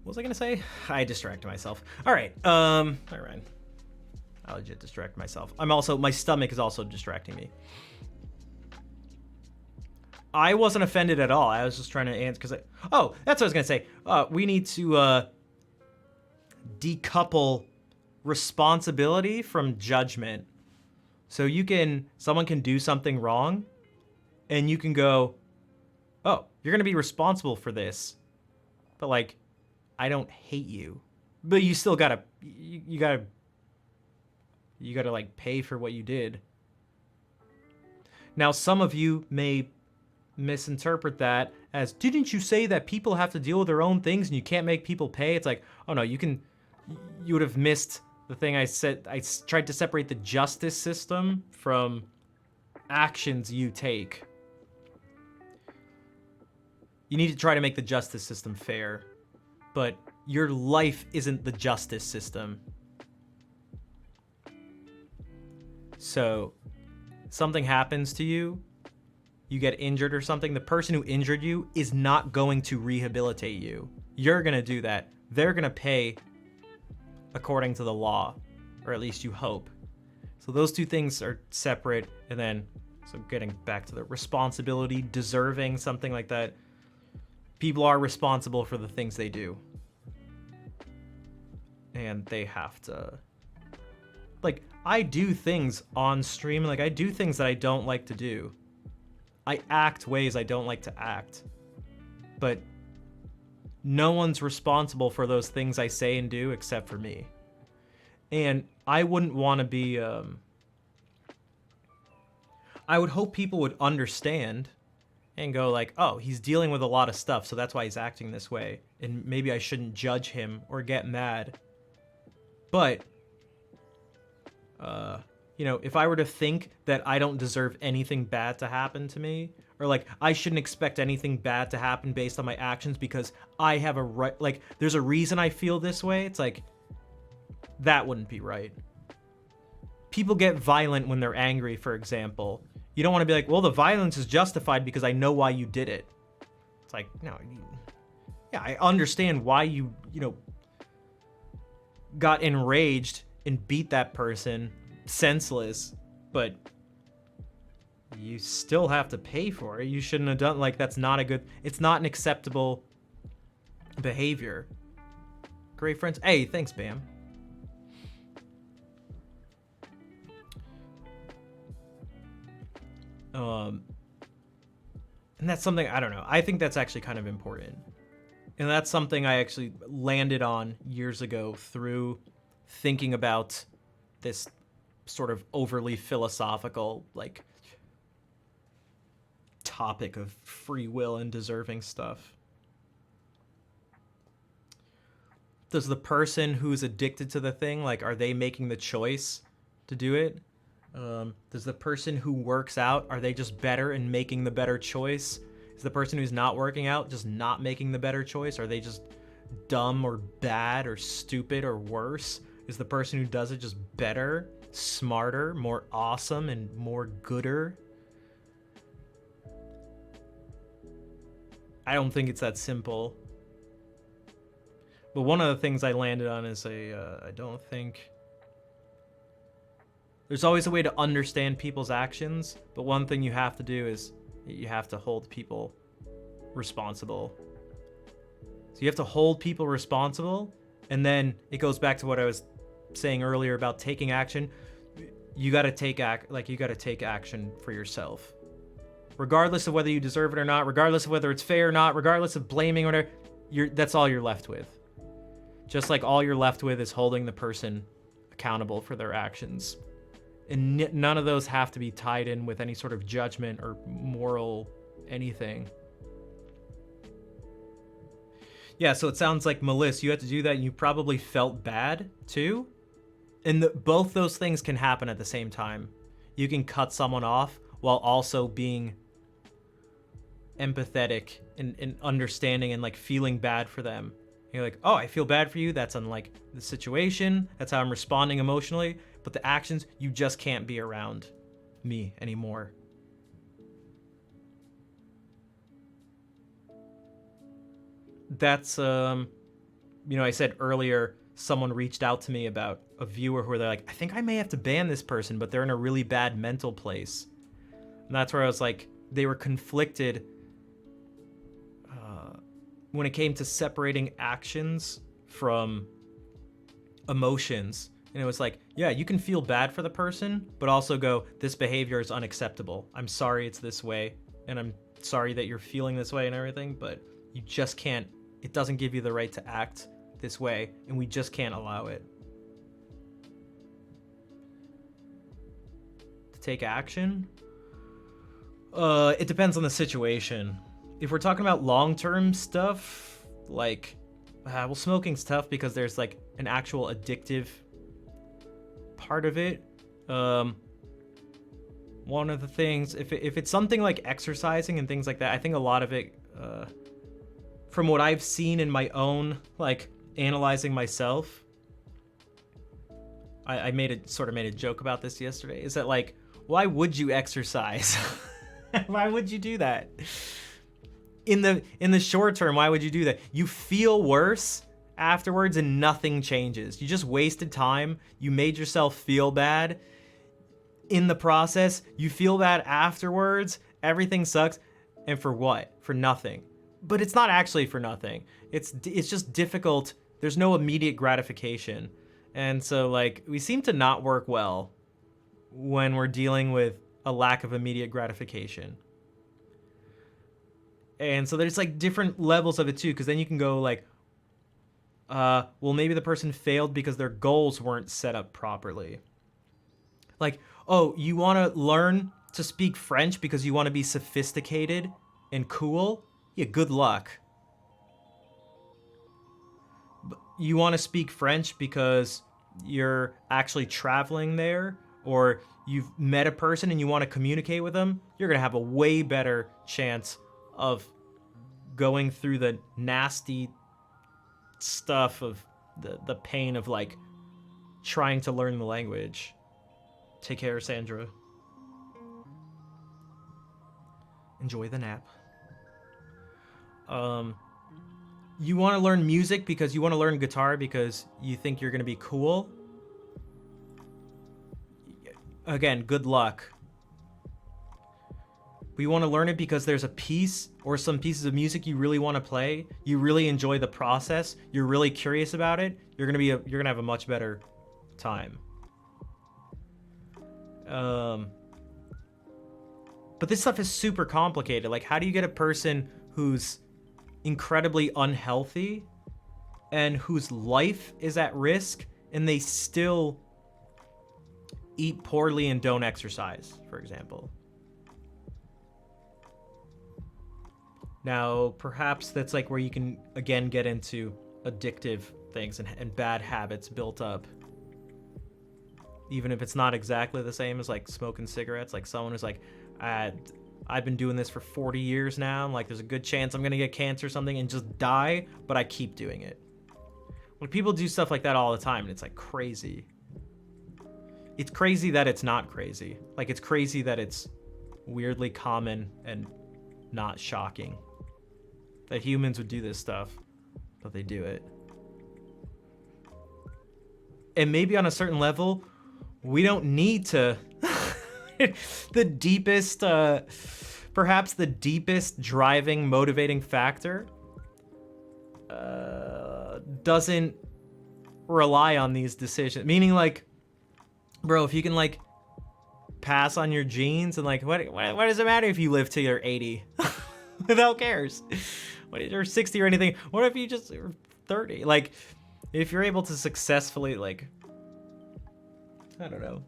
What was I gonna say? I distracted myself. All right. All right. I legit distract myself. My stomach is also distracting me. I wasn't offended at all. I was just trying to answer because oh, that's what I was gonna say. We need to decouple responsibility from judgment. So someone can do something wrong, and you can go, oh, you're gonna be responsible for this, but like, I don't hate you, but you still gotta, you gotta like pay for what you did. Now, some of you may misinterpret that as, didn't you say that people have to deal with their own things and you can't make people pay? It's like, oh no, you would have missed the thing I said. I tried to separate the justice system from actions you take. You need to try to make the justice system fair, but your life isn't the justice system. So, something happens to you, you get injured or something, the person who injured you is not going to rehabilitate you. You're gonna do that. They're gonna pay according to the law, or at least you hope. So those two things are separate, and then, so getting back to the responsibility, deserving, something like that. People are responsible for the things they do. And they have to, like, I do things on stream, like I do things that I don't like to do. I act ways I don't like to act. But no one's responsible for those things I say and do except for me. And I wouldn't want to be, I would hope people would understand and go like, oh, he's dealing with a lot of stuff, so that's why he's acting this way. And maybe I shouldn't judge him or get mad. But, you know, if I were to think that I don't deserve anything bad to happen to me, or like I shouldn't expect anything bad to happen based on my actions because I have a right, like there's a reason I feel this way, it's like, that wouldn't be right. People get violent when they're angry, for example. You don't want to be like, well, the violence is justified because I know why you did it. It's like, no, yeah, I understand why you know, got enraged and beat that person senseless, but you still have to pay for it. You shouldn't have done, like, that's not a good, it's not an acceptable behavior. Great friends. Hey, thanks, Bam. And that's something, I don't know, I think that's actually kind of important. And that's something I actually landed on years ago through thinking about this sort of overly philosophical, like, topic of free will and deserving stuff. Does the person who's addicted to the thing, like, are they making the choice to do it? Does the person who works out, are they just better and making the better choice? Is the person who's not working out just not making the better choice? Are they just dumb or bad or stupid or worse? Is the person who does it just better, smarter, more awesome, and more gooder? I don't think it's that simple. But one of the things I landed on is I don't think... There's always a way to understand people's actions, but one thing you have to do is you have to hold people responsible. So you have to hold people responsible, and then it goes back to what I was saying earlier about taking action, you got to take action for yourself. Regardless of whether you deserve it or not, regardless of whether it's fair or not, regardless of blaming or whatever, that's all you're left with. Just like all you're left with is holding the person accountable for their actions. And none of those have to be tied in with any sort of judgment or moral anything. Yeah, so it sounds like, Melissa, you had to do that and you probably felt bad too. And both those things can happen at the same time. You can cut someone off while also being empathetic and understanding and like feeling bad for them. You're like, oh, I feel bad for you. That's unlike the situation. That's how I'm responding emotionally. But the actions, you just can't be around me anymore. That's, I said earlier, someone reached out to me about a viewer who they're like, I think I may have to ban this person, but they're in a really bad mental place. And that's where I was like, they were conflicted when it came to separating actions from emotions. And it was like, yeah, you can feel bad for the person, but also go, this behavior is unacceptable. I'm sorry it's this way, and I'm sorry that you're feeling this way and everything, but you just can't, it doesn't give you the right to act this way, and we just can't allow it. To take action? It depends on the situation. If we're talking about long-term stuff, like, well, smoking's tough because there's like an actual addictive part of it. One of the things, if it's something like exercising and things like that, I think a lot of it, from what I've seen in my own, like, analyzing myself, I made a joke about this yesterday, is that like, why would you exercise? Why would you do that? In the short term, why would you do that? You feel worse afterwards and nothing changes. You just wasted time. You made yourself feel bad in the process. You feel bad afterwards. Everything sucks. And for what? For nothing. But it's not actually for nothing. It's just difficult. There's no immediate gratification. And so like, we seem to not work well when we're dealing with a lack of immediate gratification. And so there's like different levels of it too, because then you can go like, well, maybe the person failed because their goals weren't set up properly. Like, oh, you want to learn to speak French because you want to be sophisticated and cool? Yeah, good luck. You want to speak French because you're actually traveling there, or you've met a person and you want to communicate with them? You're going to have a way better chance of going through the nasty stuff of the pain of like trying to learn the language. Take care, Sandra. Enjoy the nap. You want to learn music because you want to learn guitar because you think you're going to be cool? Again, good luck. We want to learn it because there's a piece or some pieces of music you really want to play. You really enjoy the process. You're really curious about it. You're gonna have a much better time. But this stuff is super complicated. Like, how do you get a person who's incredibly unhealthy and whose life is at risk and they still eat poorly and don't exercise, for example? Now, perhaps that's like where you can, again, get into addictive things and bad habits built up. Even if it's not exactly the same as like smoking cigarettes, like someone who's like, I've been doing this for 40 years now, and like there's a good chance I'm gonna get cancer or something and just die, but I keep doing it. Like, people do stuff like that all the time, and it's like crazy. It's crazy that it's not crazy. Like, it's crazy that it's weirdly common and not shocking that humans would do this stuff, but they do it. And maybe on a certain level, we don't need to. The deepest, perhaps the deepest driving, motivating factor doesn't rely on these decisions. Meaning, like, bro, if you can, like, pass on your genes and, like, what does it matter if you live till you're 80? Who cares? What if you're 60 or anything? What if you just are 30? Like, if you're able to successfully, like, I don't know,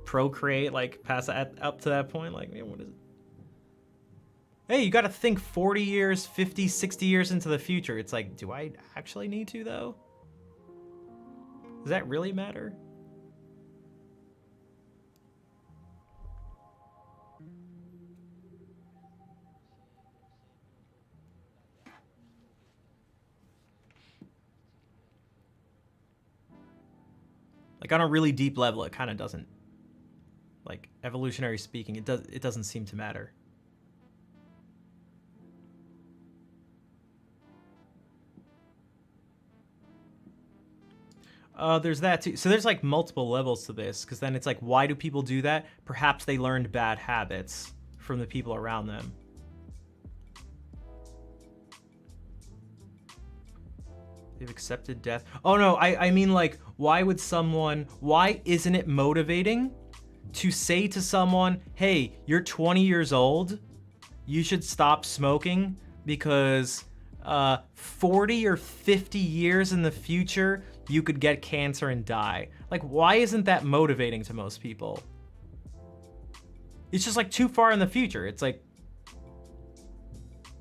procreate, like, pass up to that point, like, what is it? Hey, you gotta think 40 years, 50, 60 years into the future. It's like, do I actually need to, though? Does that really matter? Like, on a really deep level, it kind of doesn't, like, evolutionary speaking, it doesn't seem to matter. There's that too. So there's like multiple levels to this, because then it's like, why do people do that? Perhaps they learned bad habits from the people around them. They've accepted death. Oh no, I mean, like, why isn't it motivating to say to someone, hey, you're 20 years old, you should stop smoking because 40 or 50 years in the future, you could get cancer and die. Like, why isn't that motivating to most people? It's just like too far in the future. It's like,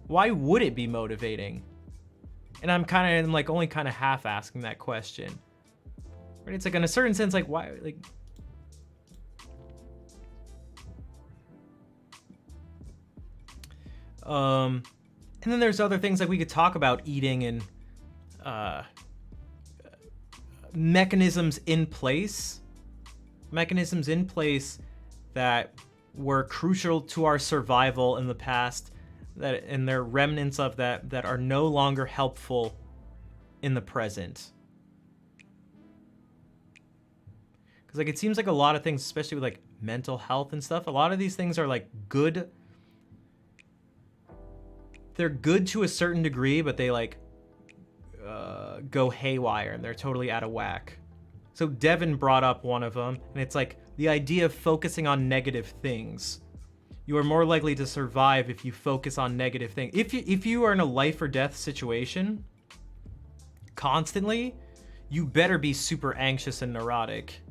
why would it be motivating? And I'm like only kind of half asking that question. Right? It's like, in a certain sense, like, why, like, and then there's other things like we could talk about eating and mechanisms in place that were crucial to our survival in the past, that and there are remnants of that are no longer helpful in the present. Because like, it seems like a lot of things, especially with like mental health and stuff, a lot of these things are like good. They're good to a certain degree, but they like go haywire and they're totally out of whack. So Devin brought up one of them, and it's like the idea of focusing on negative things. You are more likely to survive if you focus on negative things. If you are in a life or death situation constantly, you better be super anxious and neurotic.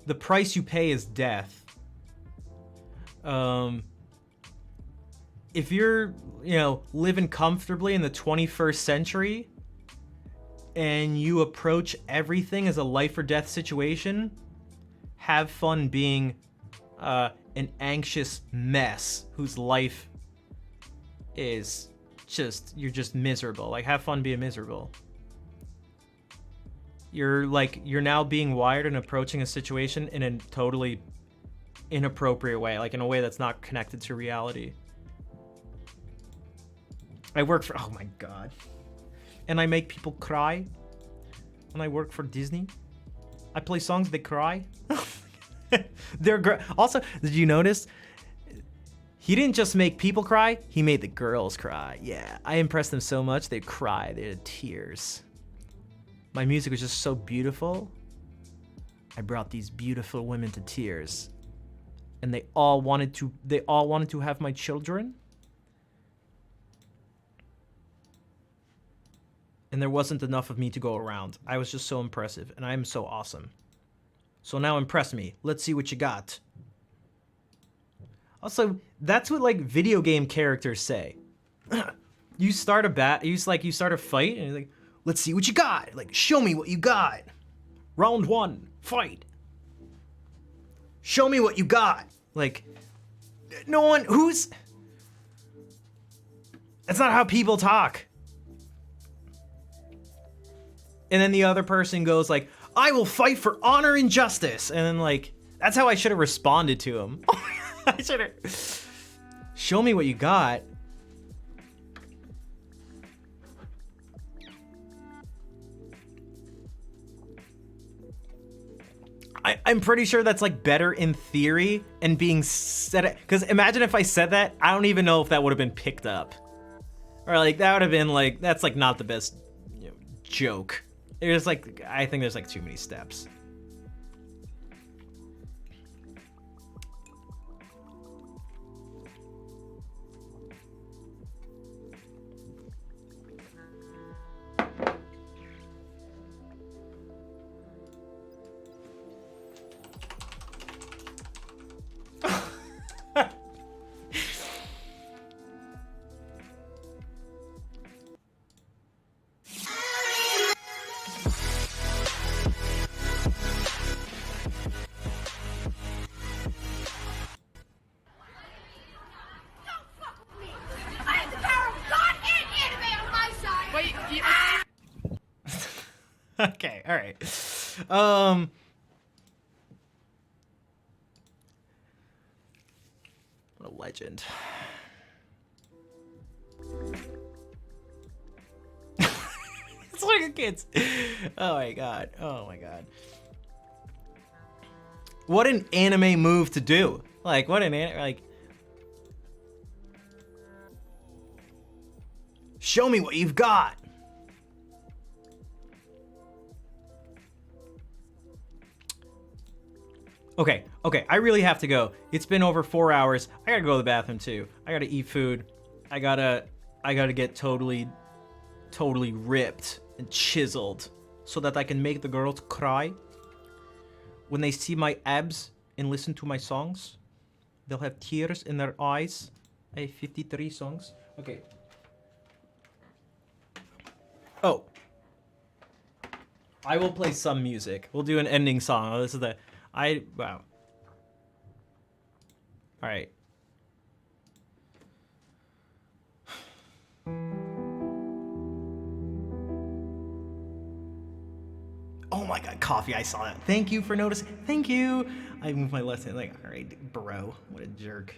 The price you pay is death. If you're, living comfortably in the 21st century and you approach everything as a life or death situation, have fun being an anxious mess whose life is you're just miserable. Like, have fun being miserable. You're now being wired and approaching a situation in a totally inappropriate way, like in a way that's not connected to reality. I work for, oh my God. And I make people cry when I work for Disney. I play songs, they cry. They're great. Also, did you notice? He didn't just make people cry, he made the girls cry. Yeah, I impressed them so much, they'd cry, they had tears. My music was just so beautiful. I brought these beautiful women to tears. And they all wanted to have my children. And there wasn't enough of me to go around. I was just so impressive, and I am so awesome. So now impress me. Let's see what you got. Also, that's what like video game characters say. You start a fight, and you're like, let's see what you got. Like, show me what you got. Round 1, fight. Show me what you got. Like, no one that's not how people talk. And then the other person goes like, I will fight for honor and justice. And then like, that's how I should have responded to him. I should have. Show me what you got. I'm pretty sure that's like better in theory and being said. Because imagine if I said that, I don't even know if that would have been picked up. Or like, that would have been like, that's like not the best joke. I think there's like too many steps. Okay, all right. What a legend. It's like a kid's. Oh my god. Oh my god. What an anime move to do. Like, what an like. Show me what you've got. Okay, I really have to go. It's been over 4 hours. I gotta go to the bathroom too. I gotta eat food. I gotta get totally ripped and chiseled so that I can make the girls cry. When they see my abs and listen to my songs, they'll have tears in their eyes. I have 53 songs. Okay. Oh. I will play some music. We'll do an ending song. Oh, this is wow. All right. Oh my god, coffee, I saw that. Thank you for noticing. Thank you. I moved my left hand like, all right, bro, what a jerk.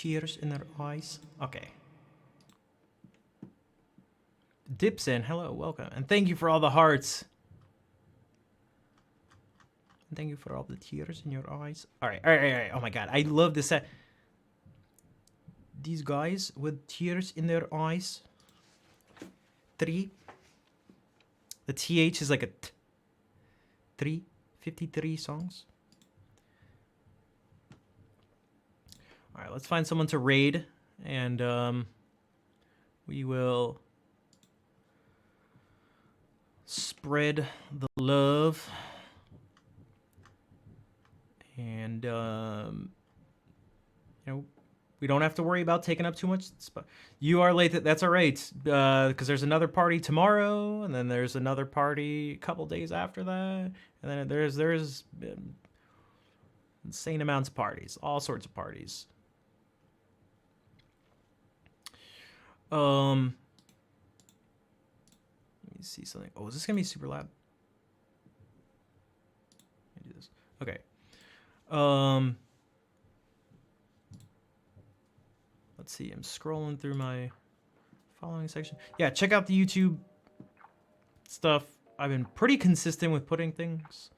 tears in their eyes. Okay. Dipson, hello, welcome. And thank you for all the hearts. And thank you for all the tears in your eyes. All right. Oh my god, I love this set. These guys with tears in their eyes. 3. The TH is like a 53 songs. All right, let's find someone to raid, and we will spread the love. And you know, we don't have to worry about taking up too much spot. You are late. That's all right, because there's another party tomorrow, and then there's another party a couple days after that, and then there's insane amounts of parties, all sorts of parties. Let me see something. Oh, is this gonna be super loud? Let me do this. Okay. Let's see. I'm scrolling through my following section. Yeah, check out the YouTube stuff. I've been pretty consistent with putting things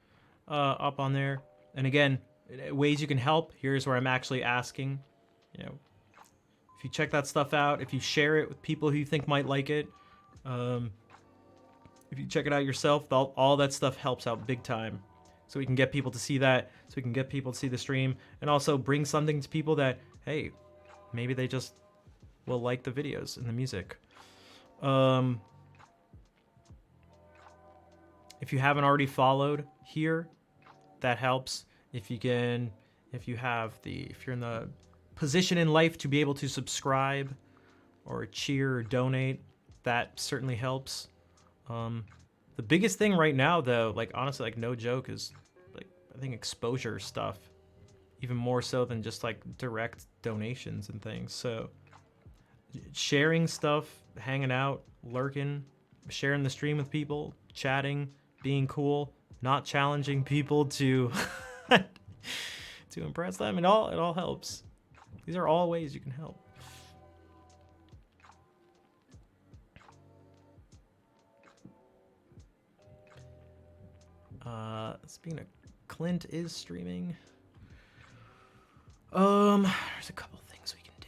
up on there. And again, ways you can help. Here's where I'm actually asking, you know, if you check that stuff out, if you share it with people who you think might like it, if you check it out yourself, all that stuff helps out big time. So we can get people to see that, so we can get people to see the stream, and also bring something to people that, hey, maybe they just will like the videos and the music. If you haven't already followed here, that helps. If you're in the position in life to be able to subscribe or cheer or donate, that certainly helps. The biggest thing right now, though, like honestly, like no joke, is like I think exposure stuff, even more so than just like direct donations and things. So sharing stuff, hanging out, lurking, sharing the stream with people, chatting, being cool, not challenging people to to impress them, it all helps. These are all ways you can help. Speaking of, Clint is streaming. There's a couple things we can do.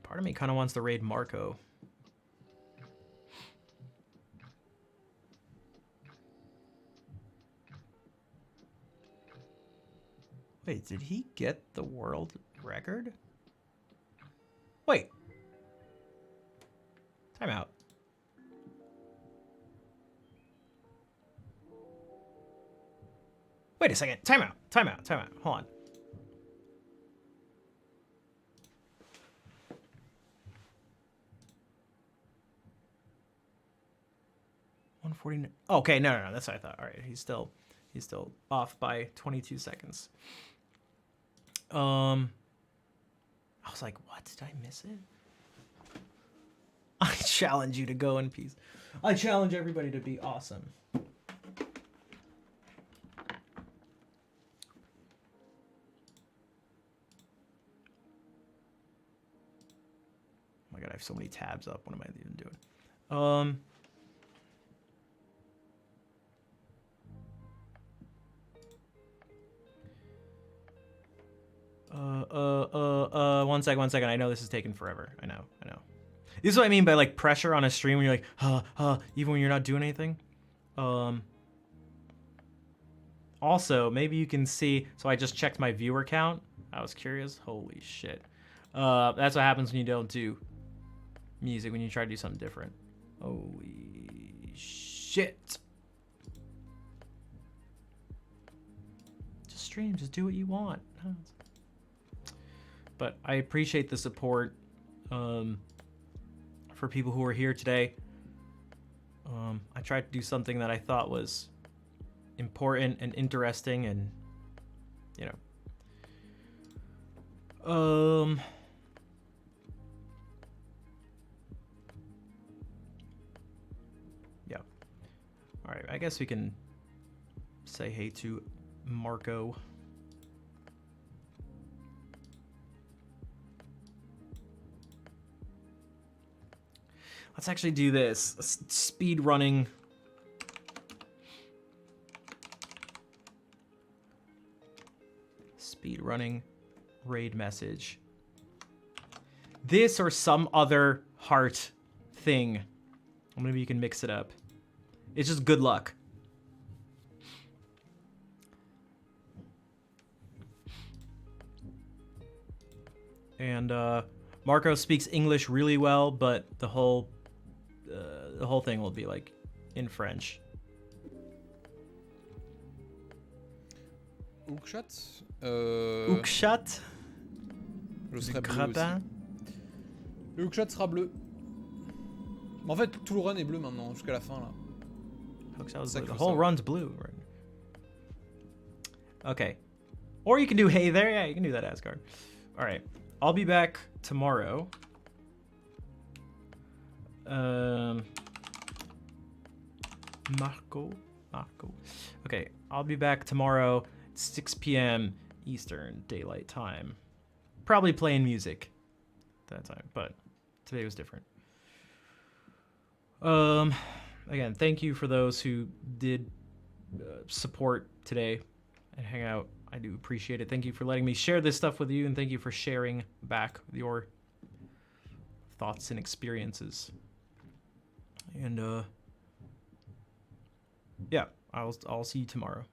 Part of me kind of wants to raid Marco. Wait, did he get the world record? Wait. Time out. Wait a second. Time out. Hold on. $149. Okay, no. That's what I thought. All right, he's still off by 22 seconds. I was like, what? Did I miss it? I challenge you to go in peace. I challenge everybody to be awesome. Oh my god, I have so many tabs up. What am I even doing? One second. I know this is taking forever. I know. This is what I mean by like pressure on a stream when you're like, even when you're not doing anything. Also, maybe you can see, so I just checked my viewer count. I was curious. Holy shit. That's what happens when you don't do music, when you try to do something different. Holy shit. Just stream, just do what you want. But I appreciate the support for people who are here today. I tried to do something that I thought was important and interesting, and you know, yeah. All right, I guess we can say hey to Marco. Let's actually do this. Speed running. Speed running raid message. This or some other heart thing. Maybe you can mix it up. It's just good luck. And Marco speaks English really well, but the whole thing will be like in French. Hookshot Hookshot. Je serai bleu Grappin. aussi. Le hookshot sera bleu. Mais en fait, tout le run est bleu maintenant, jusqu'à la fin là. Hookshot C'est ça blue. qu'il The faut whole savoir. run's blue. Right? Okay. Or you can do hey there. Yeah, you can do that, Asgard. All right. I'll be back tomorrow. Marco. Okay, I'll be back tomorrow, 6 p.m. Eastern Daylight Time. Probably playing music that time, but today was different. Again, thank you for those who did support today and hang out. I do appreciate it. Thank you for letting me share this stuff with you, and thank you for sharing back your thoughts and experiences. And yeah, I'll see you tomorrow.